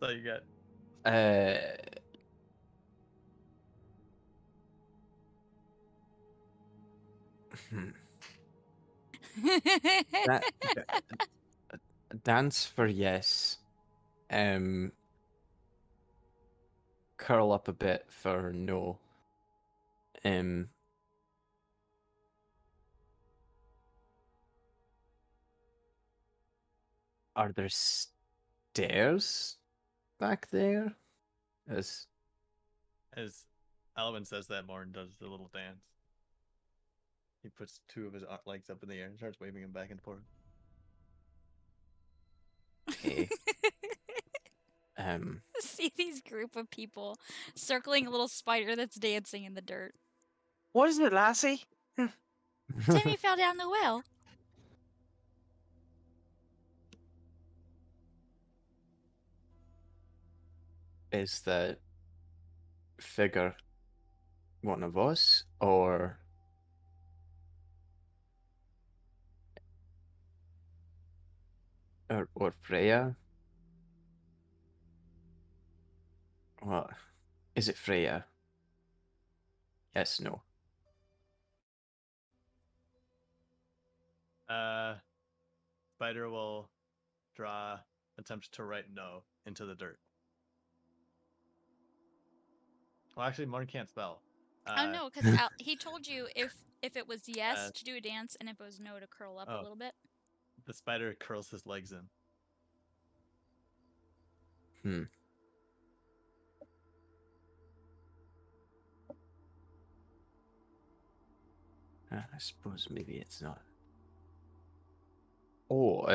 So you got Hmm. That, dance for yes. Curl up a bit for no. Are there stairs back there? As Alvin says that, Morn does the little dance. He puts two of his legs up in the air and starts waving them back and forth. okay. See these group of people circling a little spider that's dancing in the dirt. What is it, Lassie? Timmy fell down the well. Is that figure one of us, or Freya? What? Is it Freya? Yes, no. Spider will attempt to write no into the dirt. Well, actually, Morn can't spell. Oh no, because he told you if it was yes to do a dance and if it was no to curl up a little bit. The spider curls his legs in. I suppose maybe it's not. Oh,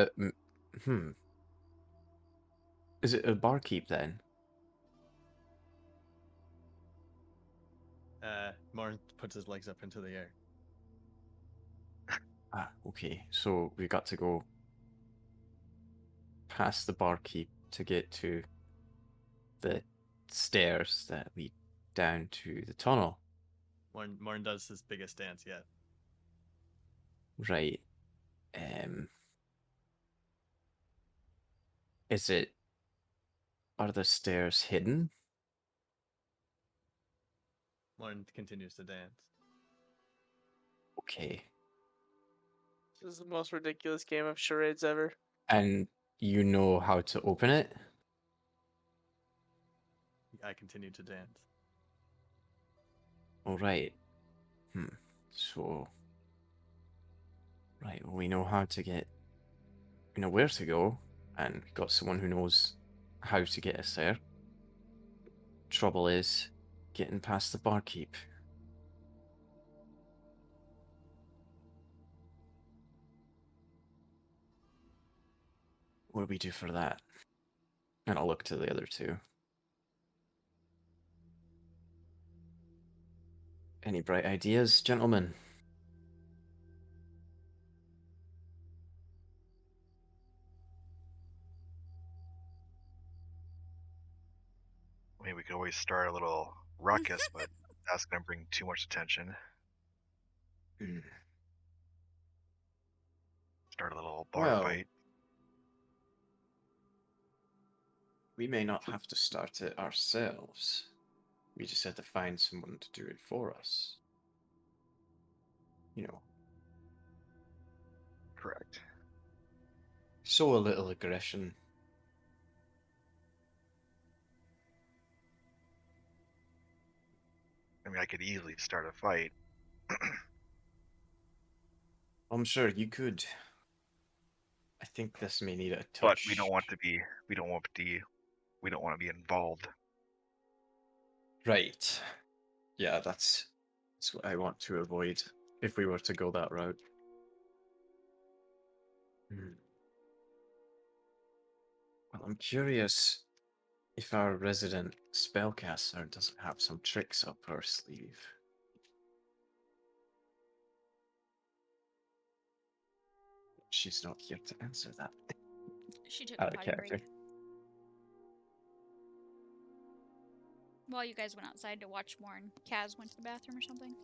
Is it a barkeep then? Morn puts his legs up into the air. Ah, okay. So we got to go past the barkeep to get to the stairs that lead down to the tunnel. Morn does his biggest dance yet. Right. Are the stairs hidden? Morn continues to dance. Okay. This is the most ridiculous game of charades ever. And you know how to open it? I continue to dance. All right. So, right, we know how to get, we know where to go, and we've got someone who knows how to get us there. Trouble is getting past the barkeep. What do we do for that? And I'll look to the other two. Any bright ideas, gentlemen? I mean, we could always start a little ruckus, but that's going to bring too much attention. Start a little bar Well, fight. we may not have to start it ourselves. We just had to find someone to do it for us. You know, Correct. show a little aggression. I mean, I could easily start a fight. I'm sure you could. I think this may need a touch. But we don't want to be involved. Right. Yeah, that's what I want to avoid if we were to go that route. Well, I'm curious if our resident spellcaster doesn't have some tricks up her sleeve. She's not here to answer that. She took Out a of potty character. break. While you guys went outside to watch more and Kaz went to the bathroom or something.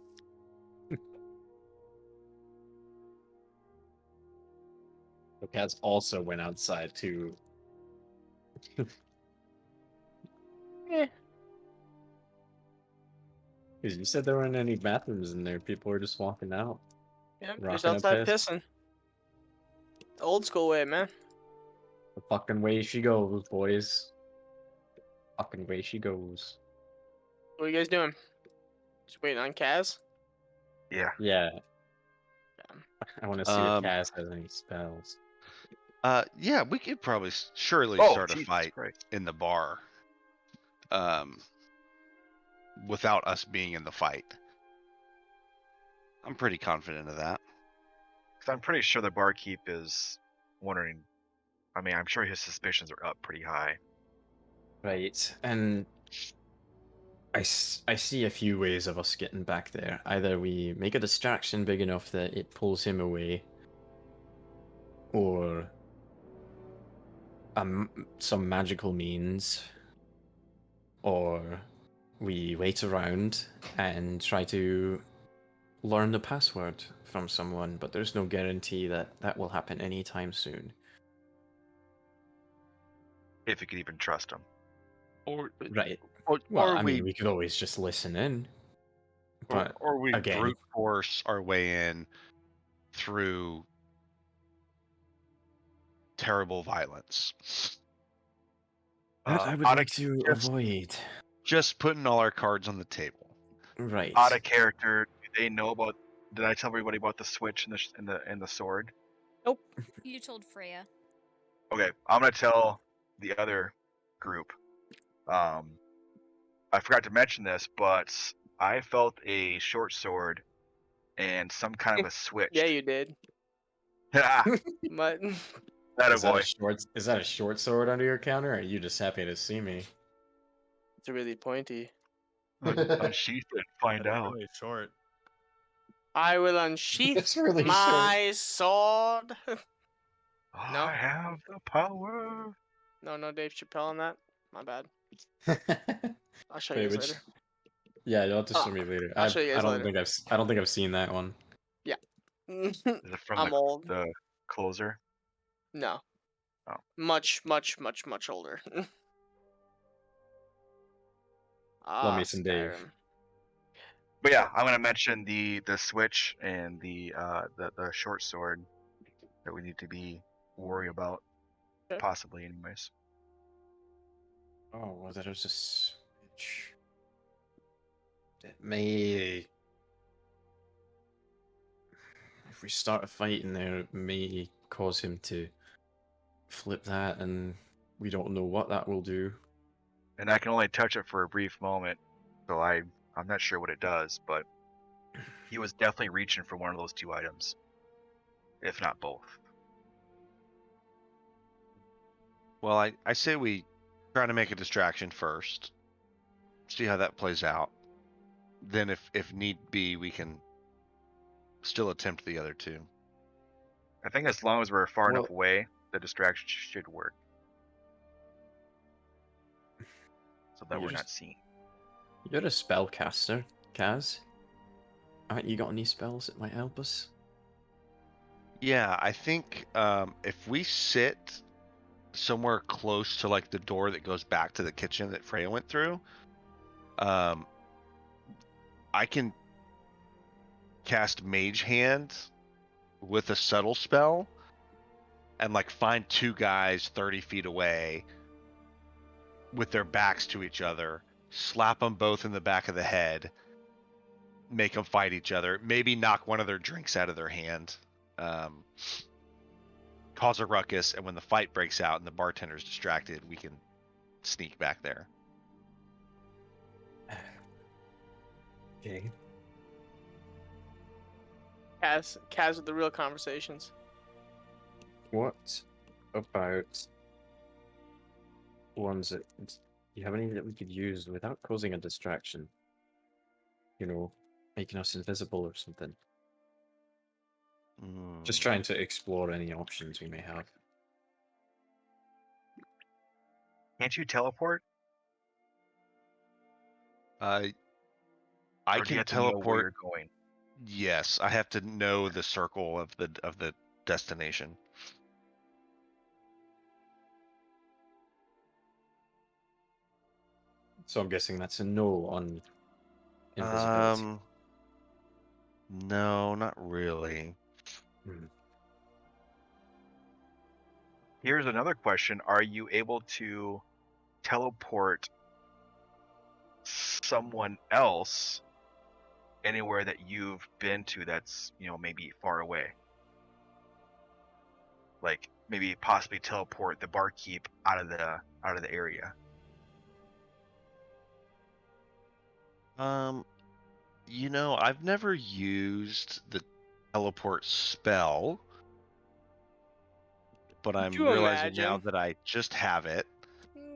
The cats also went outside to. Yeah. Because you said there weren't any bathrooms in there. People were just walking out. Yeah, just Rocking a outside piss. pissing. Old school way, man. The fucking way she goes, boys. Fucking way she goes. What are you guys doing? Just waiting on Kaz? Yeah. Yeah. Yeah. I want to see if Kaz has any spells. Yeah, we could probably surely Oh, start a Jesus fight Christ. in the bar. Without us being in the fight. I'm pretty confident of that. Because I'm pretty sure the barkeep is wondering. I mean, I'm sure his suspicions are up pretty high. Right, and I see a few ways of us getting back there. Either we make a distraction big enough that it pulls him away, or some magical means, or we wait around and try to learn the password from someone, but there's no guarantee that that will happen anytime soon. If you could even trust him. Or Right. or, Well, or I we mean, we could always just listen in. But or we again, brute force our way in through terrible violence. that I would Out of like to avoid. Just putting all our cards on the table. Right. out of character, do they know about? Did I tell everybody about the switch and the sword? Nope. You told Freya. Okay, I'm gonna tell the other group. I forgot to mention this, but I felt a short sword and some kind of a switch. Yeah, you did. Ah, But that a Is that boy. is that a short sword under your counter, or are you just happy to see me? it's really pointy. Unsheath it, find That's out. really short. I will unsheath It's really my sword. No? I have the power. No Dave Chappelle on that. My bad. I'll show you Wait, guys which? later. Yeah, you'll have to show Ah, me later. I'll show you guys I don't later. think I don't think I've seen that one. Is it from I'm old. the closer? No. Oh. Much older. Love me some Dave. Skyrim. But yeah, I'm gonna mention the switch and the short sword that we need to be worried about, Okay. possibly, anyways. Oh, well, there's a switch. It may. If we start a fight in there, it may cause him to flip that, and we don't know what that will do. And I can only touch it for a brief moment, so I'm not sure what it does, but he was definitely reaching for one of those two items, if not both. Well, I say we try to make a distraction first. See how that plays out. Then if need be, we can still attempt the other two. I think as long as we're far enough Well- away, the distraction should work, so that You're we're just- not seen. You're a spellcaster, Kaz. Haven't you got any spells that might help us? Yeah, I think if we sit somewhere close to like the door that goes back to the kitchen that Freya went through, I can cast Mage Hand with a subtle spell and like find two guys 30 feet away with their backs to each other, slap them both in the back of the head, make them fight each other, maybe knock one of their drinks out of their hand, cause a ruckus, and when the fight breaks out and the bartender's distracted, we can sneak back there. Okay. Kaz with the real conversations. What about ones that do you have any that we could use without causing a distraction? You know, making us invisible or something. Just trying to explore any options we may have. Can't you teleport? I Or do you can have to know where teleport. you're going? Yes, I have to know the circle of the destination. So I'm guessing that's a no on invisibility. No, not really. Here's another question. Are you able to teleport someone else anywhere that you've been to that's, maybe far away? Like maybe possibly teleport the barkeep out of the area. I've never used the teleport spell, but I'm you realizing now imagine? that I just have it.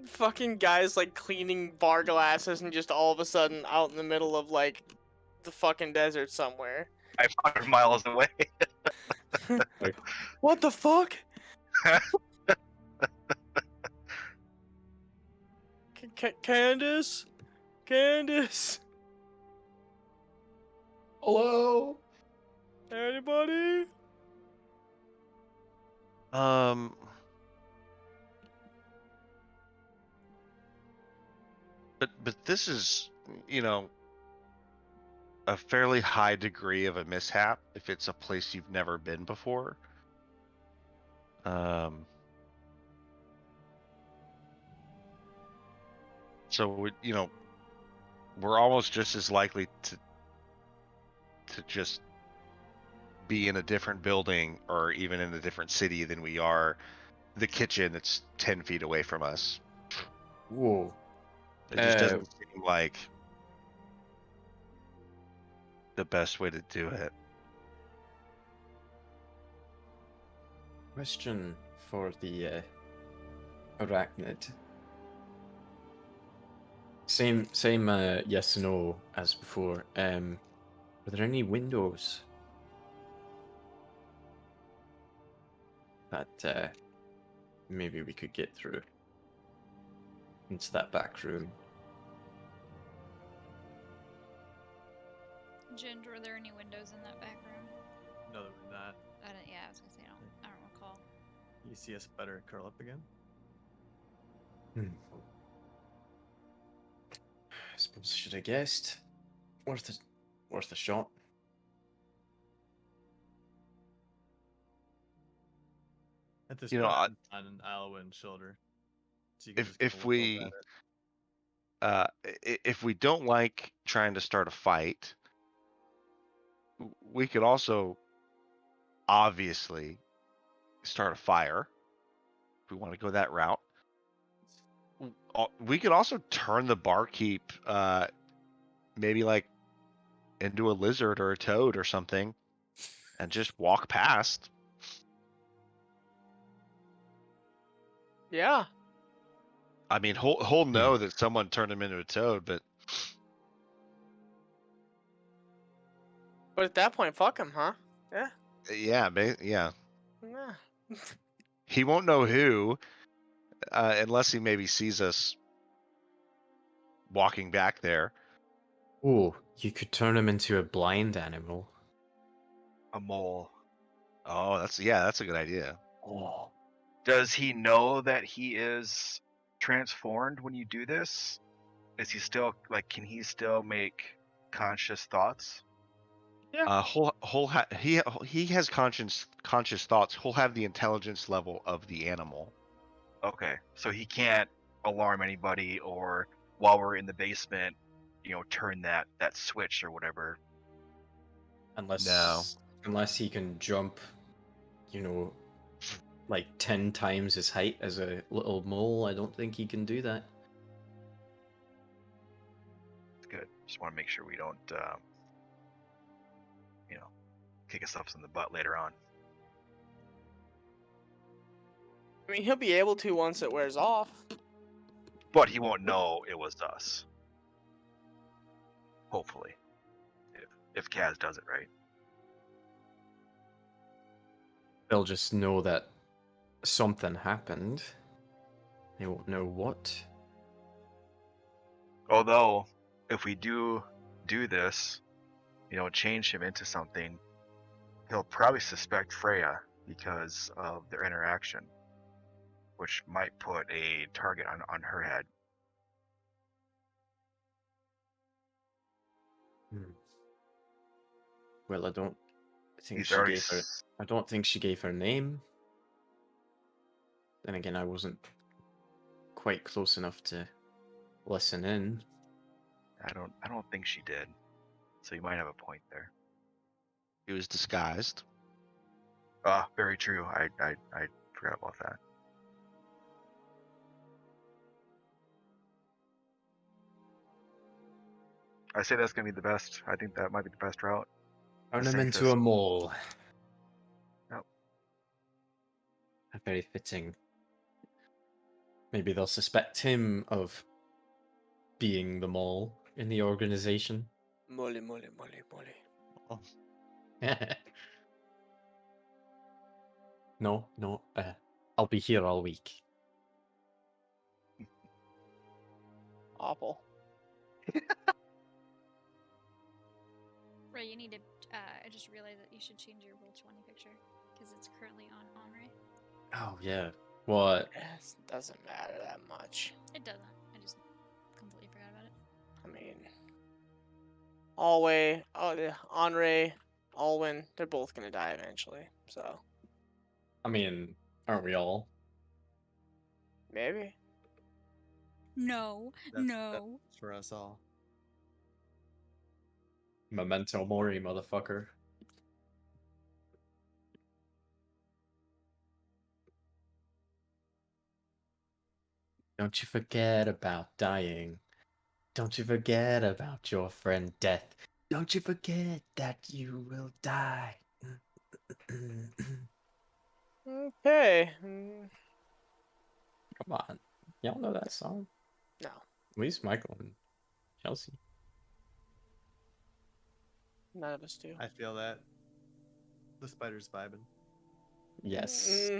Fucking guys like cleaning bar glasses and just all of a sudden out in the middle of like the fucking desert somewhere. 500 miles away. Like, What the fuck? Candace? Candace? hello. Anybody? But this is, a fairly high degree of a mishap if it's a place you've never been before. So we're almost just as likely to just be in a different building or even in a different city than we are the kitchen that's 10 feet away from us. Whoa. It just doesn't seem like the best way to do it. Question for the arachnid. Same yes and no as before. Were there any windows that maybe we could get through into that back room? Ginger, were there any windows in that back room? No, there was not. Yeah, I was gonna say I don't recall. You see us better curl up again? I suppose I should have guessed. Worth a shot. At this You point, know, I'm on Alwyn's shoulder. So you can just if give a little at it. if we don't like trying to start a fight, we could also obviously start a fire if we want to go that route. We could also turn the barkeep maybe like into a lizard or a toad or something and just walk past. Yeah. I mean, he'll know that someone turned him into a toad, but at that point, fuck him, huh? Yeah. yeah. Yeah. He won't know who unless he maybe sees us walking back there. Oh, you could turn him into a blind animal. A mole. Oh, that's a good idea. Oh. Does he know that he is transformed when you do this? Is he still like? Can he still make conscious thoughts? He has conscious thoughts. He'll have the intelligence level of the animal. Okay, so he can't alarm anybody, or while we're in the basement, turn that switch or whatever. Unless he can jump, like 10 times his height as a little mole. I don't think he can do that. Good. Just want to make sure we don't, kick ourselves in the butt later on. I mean, he'll be able to once it wears off. But he won't know it was us. Hopefully, if Kaz does it right. They'll just know that something happened. They won't know what. Although, if we do this, change him into something, he'll probably suspect Freya because of their interaction, which might put a target on her head. Well, I don't think He's she already gave her. I don't think she gave her name. Then again, I wasn't quite close enough to listen in. I don't think she did. So you might have a point there. He was disguised. Ah, very true. I forgot about that. I say that's gonna be the best. I think that might be the best route. Turn The him into safest. a mole. Yep. Very fitting. Maybe they'll suspect him of being the mole in the organization. Mole, mole, mole, mole. No, I'll be here all week. Awful. Ray, you need to. I just realized that you should change your Roll20 picture because it's currently on Ray. Oh yeah. What? It doesn't matter that much. It doesn't. I just completely forgot about it. I mean, Alway, Henri, Alwyn, they're both gonna die eventually. So I mean, aren't we all? maybe. No, no. That's for us all. Memento mori, motherfucker. Don't you forget about dying. Don't you forget about your friend death. Don't you forget that you will die. Okay. Come on. Y'all know that song? No. At least Michael and Chelsea. None of us do. I feel that. The spider's vibing. Yes.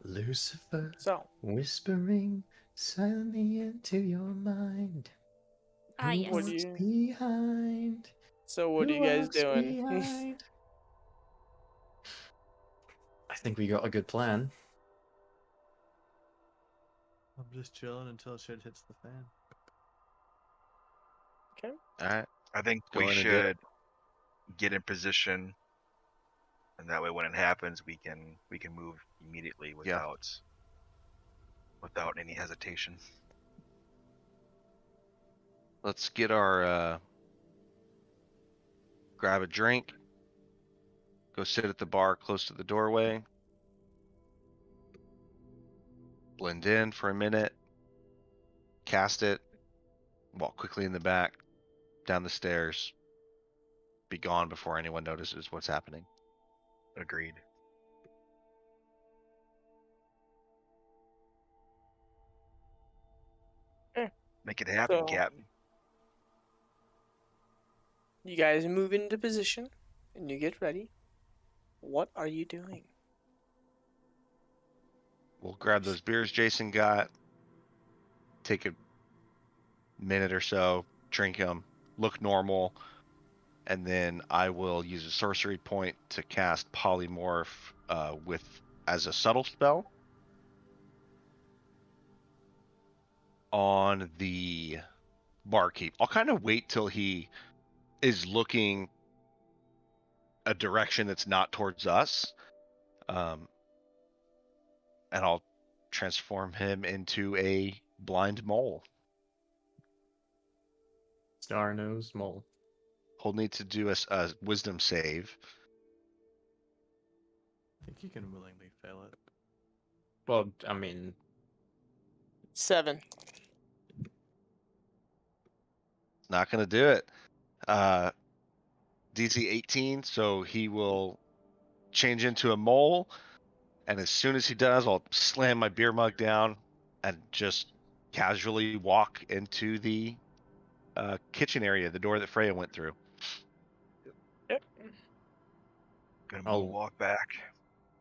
Lucifer, So, whispering silently into your mind. Ah, Who yes. What do walks you- behind? what are Who you guys walks doing? behind? I think we got a good plan. I'm just chilling until shit hits the fan. Okay. All right. I think Go we in and do it. should get in position, and that way when it happens, we can move immediately without any hesitation. Let's get our grab a drink. Go sit at the bar close to the doorway. Blend in for a minute. Cast it. Walk quickly in the back. Down the stairs. Be gone before anyone notices what's happening. Agreed. Make it happen, So- Captain. You guys move into position and you get ready. What are you doing? We'll grab those beers Jason got. Take a minute or so. Drink them. Look normal. And then I will use a sorcery point to cast polymorph as a subtle spell. on the barkeep. I'll kind of wait till he is looking a direction that's not towards us. And I'll transform him into a blind mole. Star nose mole. He'll need to do a wisdom save. I think you can willingly fail it. Well, I mean, 7. Not going to do it. DC 18, so he will change into a mole. And as soon as he does, I'll slam my beer mug down and just casually walk into the kitchen area, the door that Freya went through. Gonna walk back.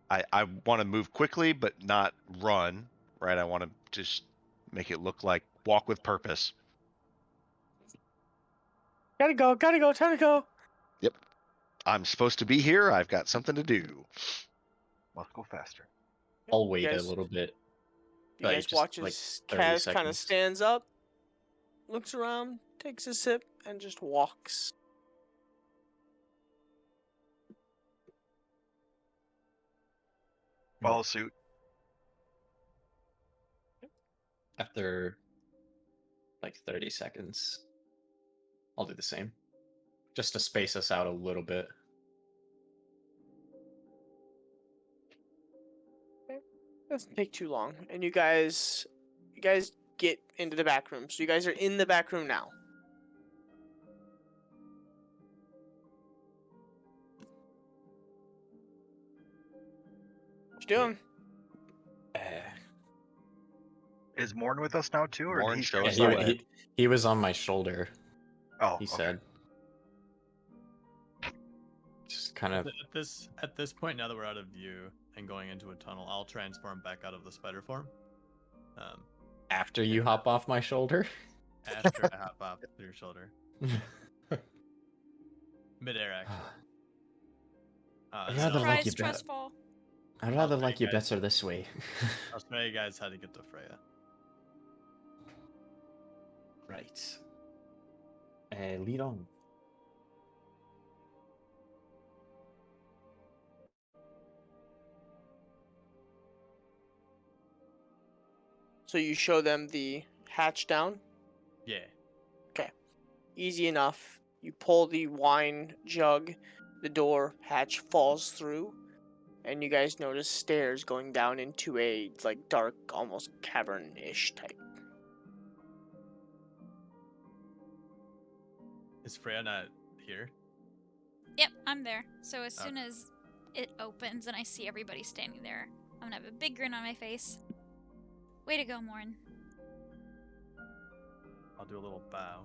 I want to move quickly, but not run, right? I want to just make it look like walk with purpose. Gotta go, time to go. Yep. I'm supposed to be here. I've got something to do. Must go faster. I'll wait guys- a little bit. You Like, guys just, watch like, as 30 Kaz kind of seconds. stands up, looks around, takes a sip, and just walks. Follow suit. After like 30 seconds, I'll do the same. Just to space us out a little bit. Doesn't take too long, and you guys get into the back room. So you guys are in the back room now. What you doing? Is Morn with us now too, or Morn did he shows show up. us? He was on my shoulder, Oh, he okay. said. Just kind of... At this point, now that we're out of view and going into a tunnel, I'll transform back out of the spider form. After you hop off my shoulder? After I hop off your shoulder, midair action. I'd So rather like you Surprise, better. trustfall. I'd rather I'll like tell you you guys- better this way. I'll show you guys how to get to Freya. Right. Lead on. So you show them the hatch down. Yeah. Easy enough. You pull the wine jug, the door hatch falls through, and you guys notice stairs going down into a like dark, almost cavern-ish type. Is Freya not here? Yep, I'm there. So as soon as it opens and I see everybody standing there, I'm gonna have a big grin on my face. Way to go, Morn. I'll do a little bow.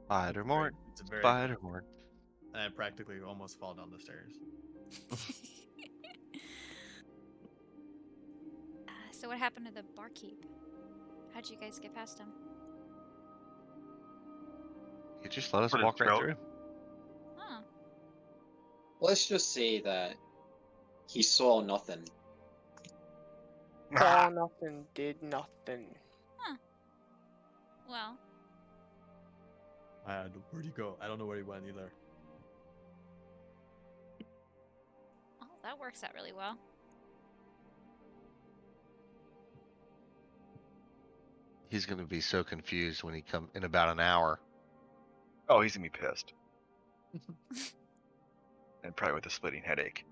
Spider-Morn. It's a very Spider-Morn. And I practically almost fall down the stairs. So what happened to the barkeep? How'd you guys get past him? You just let us Put his walk right throat. through. Oh, Let's just say that he saw nothing. Saw nothing, did nothing. well, Where'd he go? I don't know where he went either. oh, that works out really well. He's gonna be so confused when he come in about an hour. Oh, he's gonna be pissed. And probably with a splitting headache.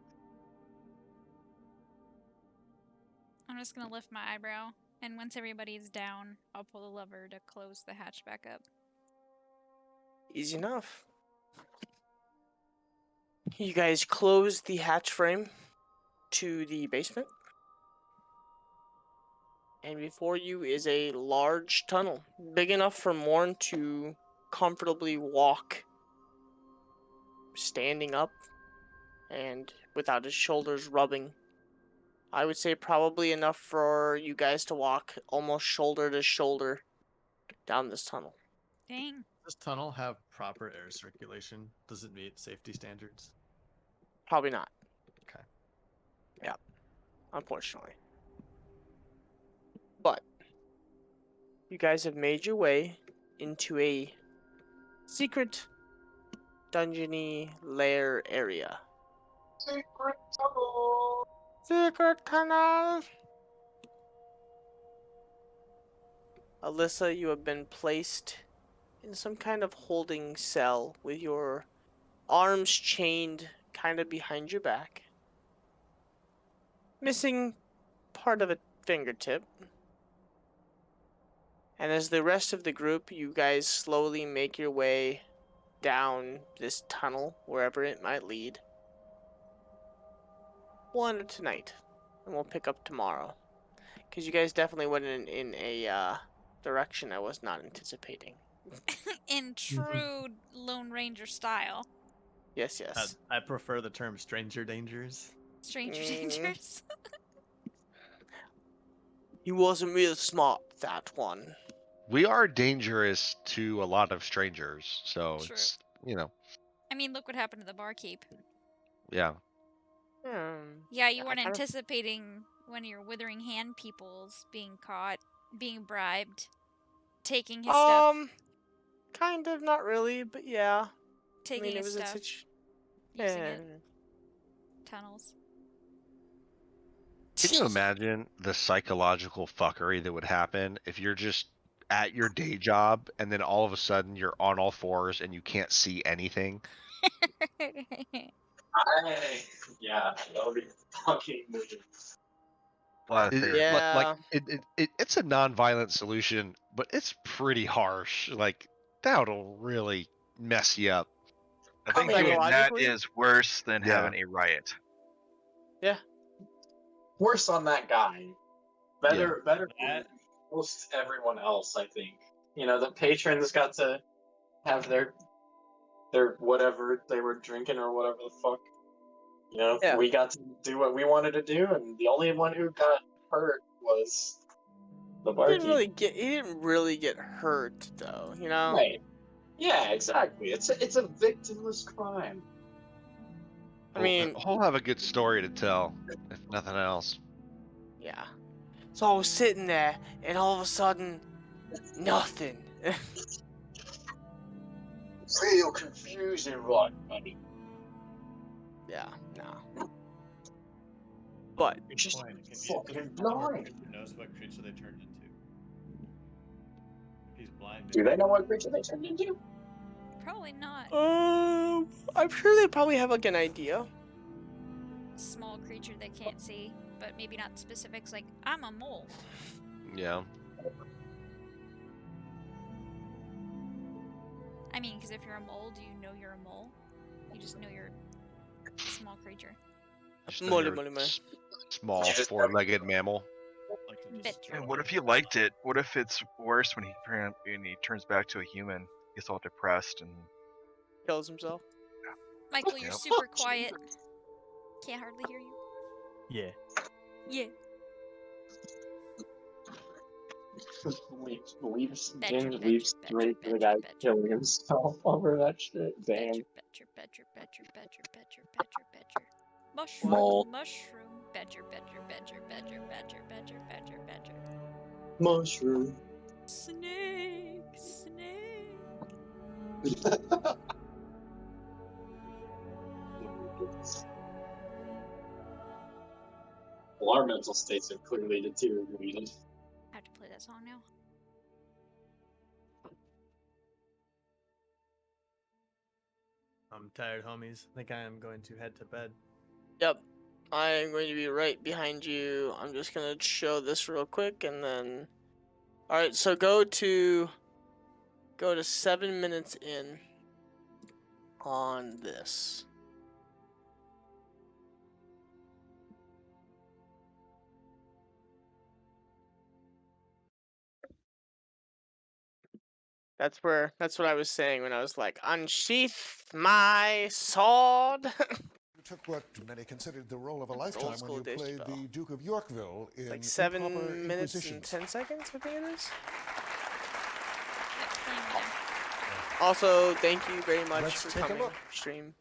I'm just gonna lift my eyebrow, and once everybody's down, I'll pull the lever to close the hatch back up. Easy enough. You guys close the hatch frame to the basement. And before you is a large tunnel, big enough for Morn to comfortably walk standing up and without his shoulders rubbing. I would say probably enough for you guys to walk almost shoulder to shoulder down this tunnel. Dang. Does this tunnel have proper air circulation? Does it meet safety standards? Probably not. Okay. Yeah, unfortunately. But you guys have made your way into a secret dungeony lair area. Secret tunnel. Secret tunnel! Alyssa, you have been placed in some kind of holding cell with your arms chained kind of behind your back. Missing part of a fingertip. And as the rest of the group, you guys slowly make your way down this tunnel, wherever it might lead. We'll end it tonight, and we'll pick up tomorrow. Because you guys definitely went in a direction I was not anticipating. In true Lone Ranger style. Yes, yes. I prefer the term stranger dangers. Stranger Mm. dangers. He wasn't real smart, that one. We are dangerous to a lot of strangers, so True. it's, you know, I mean, look what happened to the barkeep. yeah. Yeah, you I weren't kind of- anticipating one of your withering hand peoples being caught, being bribed, taking his stuff, Kind of, not really, but yeah. taking I mean, it his was stuff, a using yeah. it, tunnels. Can you imagine the psychological fuckery that would happen if you're just at your day job and then all of a sudden you're on all fours and you can't see anything? Yeah, that would be fucking weird. Well, It- fair. Yeah. it's a non-violent solution, but it's pretty harsh. Like that'll really mess you up. I think doing that Psychologically? is worse than Yeah. having a riot. Worse on that guy. Better for That- most everyone else, I think. You know, the patrons got to have their whatever they were drinking or whatever the fuck. You know, Yeah. we got to do what we wanted to do, and the only one who got hurt was the He barkeep. didn't really get hurt though, you know? Right. Yeah, exactly. It's a victimless crime. I mean, He'll have a good story to tell, if nothing else. yeah. So I was sitting there, and all of a sudden, nothing. Real confusing, right, buddy? Yeah, no. But It's just Point. If fucking the blind. creature knows what creature they turned into. If he's blind. Do they know what creature they turned into? Probably not. I'm sure they probably have like an idea. Small creature they can't see, but maybe not specifics like, I'm a mole. Yeah. I mean, because if you're a mole, do you know you're a mole? You just know you're a small creature. Just Mole, another mole, mole. small You just- four-legged mammal. Like to Bet just you're And what if you liked it? What if it's worse when he turns back to a human? Gets all depressed and Kills himself. Michael, you're Yep. super quiet. Can't hardly hear you. Yeah. Yeah. Leaves Betcha, James betcha, leaves betcha, straight to the betcha, guy betcha. killing himself over that shit. Damn. Betcher, betcher, betcher, betcher, betcher, betcher, betcher. Mushroom, Mole. mushroom. Betcher, betcher, betcher, betcher, betcher, betcher, betcher, betcher. Mushroom. Snake, snake. Well, our mental states have clearly deteriorated. I have to play that song now. I'm tired, homies. I think I am going to head to bed. Yep. I am going to be right behind you. I'm just gonna show this real quick and then. Alright, so go to 7 minutes in on this. That's what I was saying when I was like, unsheath my sword. You took what many considered the role of a That's old lifetime when school you dish played bell. the Duke of Yorkville in Like Improper 7 minutes and Inquisitions. 10 seconds, I think it is. Yep, playing me there. Also, thank you very much Let's for take a coming. look. Stream.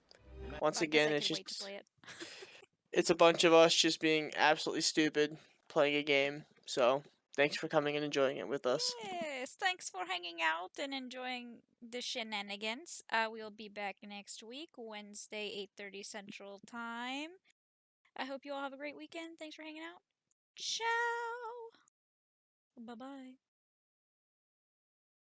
Well, Once I guess again, I it's could wait to just play it. it's a bunch of us just being absolutely stupid playing a game. So, thanks for coming and enjoying it with us. Yay! Yes, thanks for hanging out and enjoying the shenanigans. We'll be back next week, Wednesday, 8:30 Central Time. I hope you all have a great weekend. Thanks for hanging out. Ciao. Bye-bye.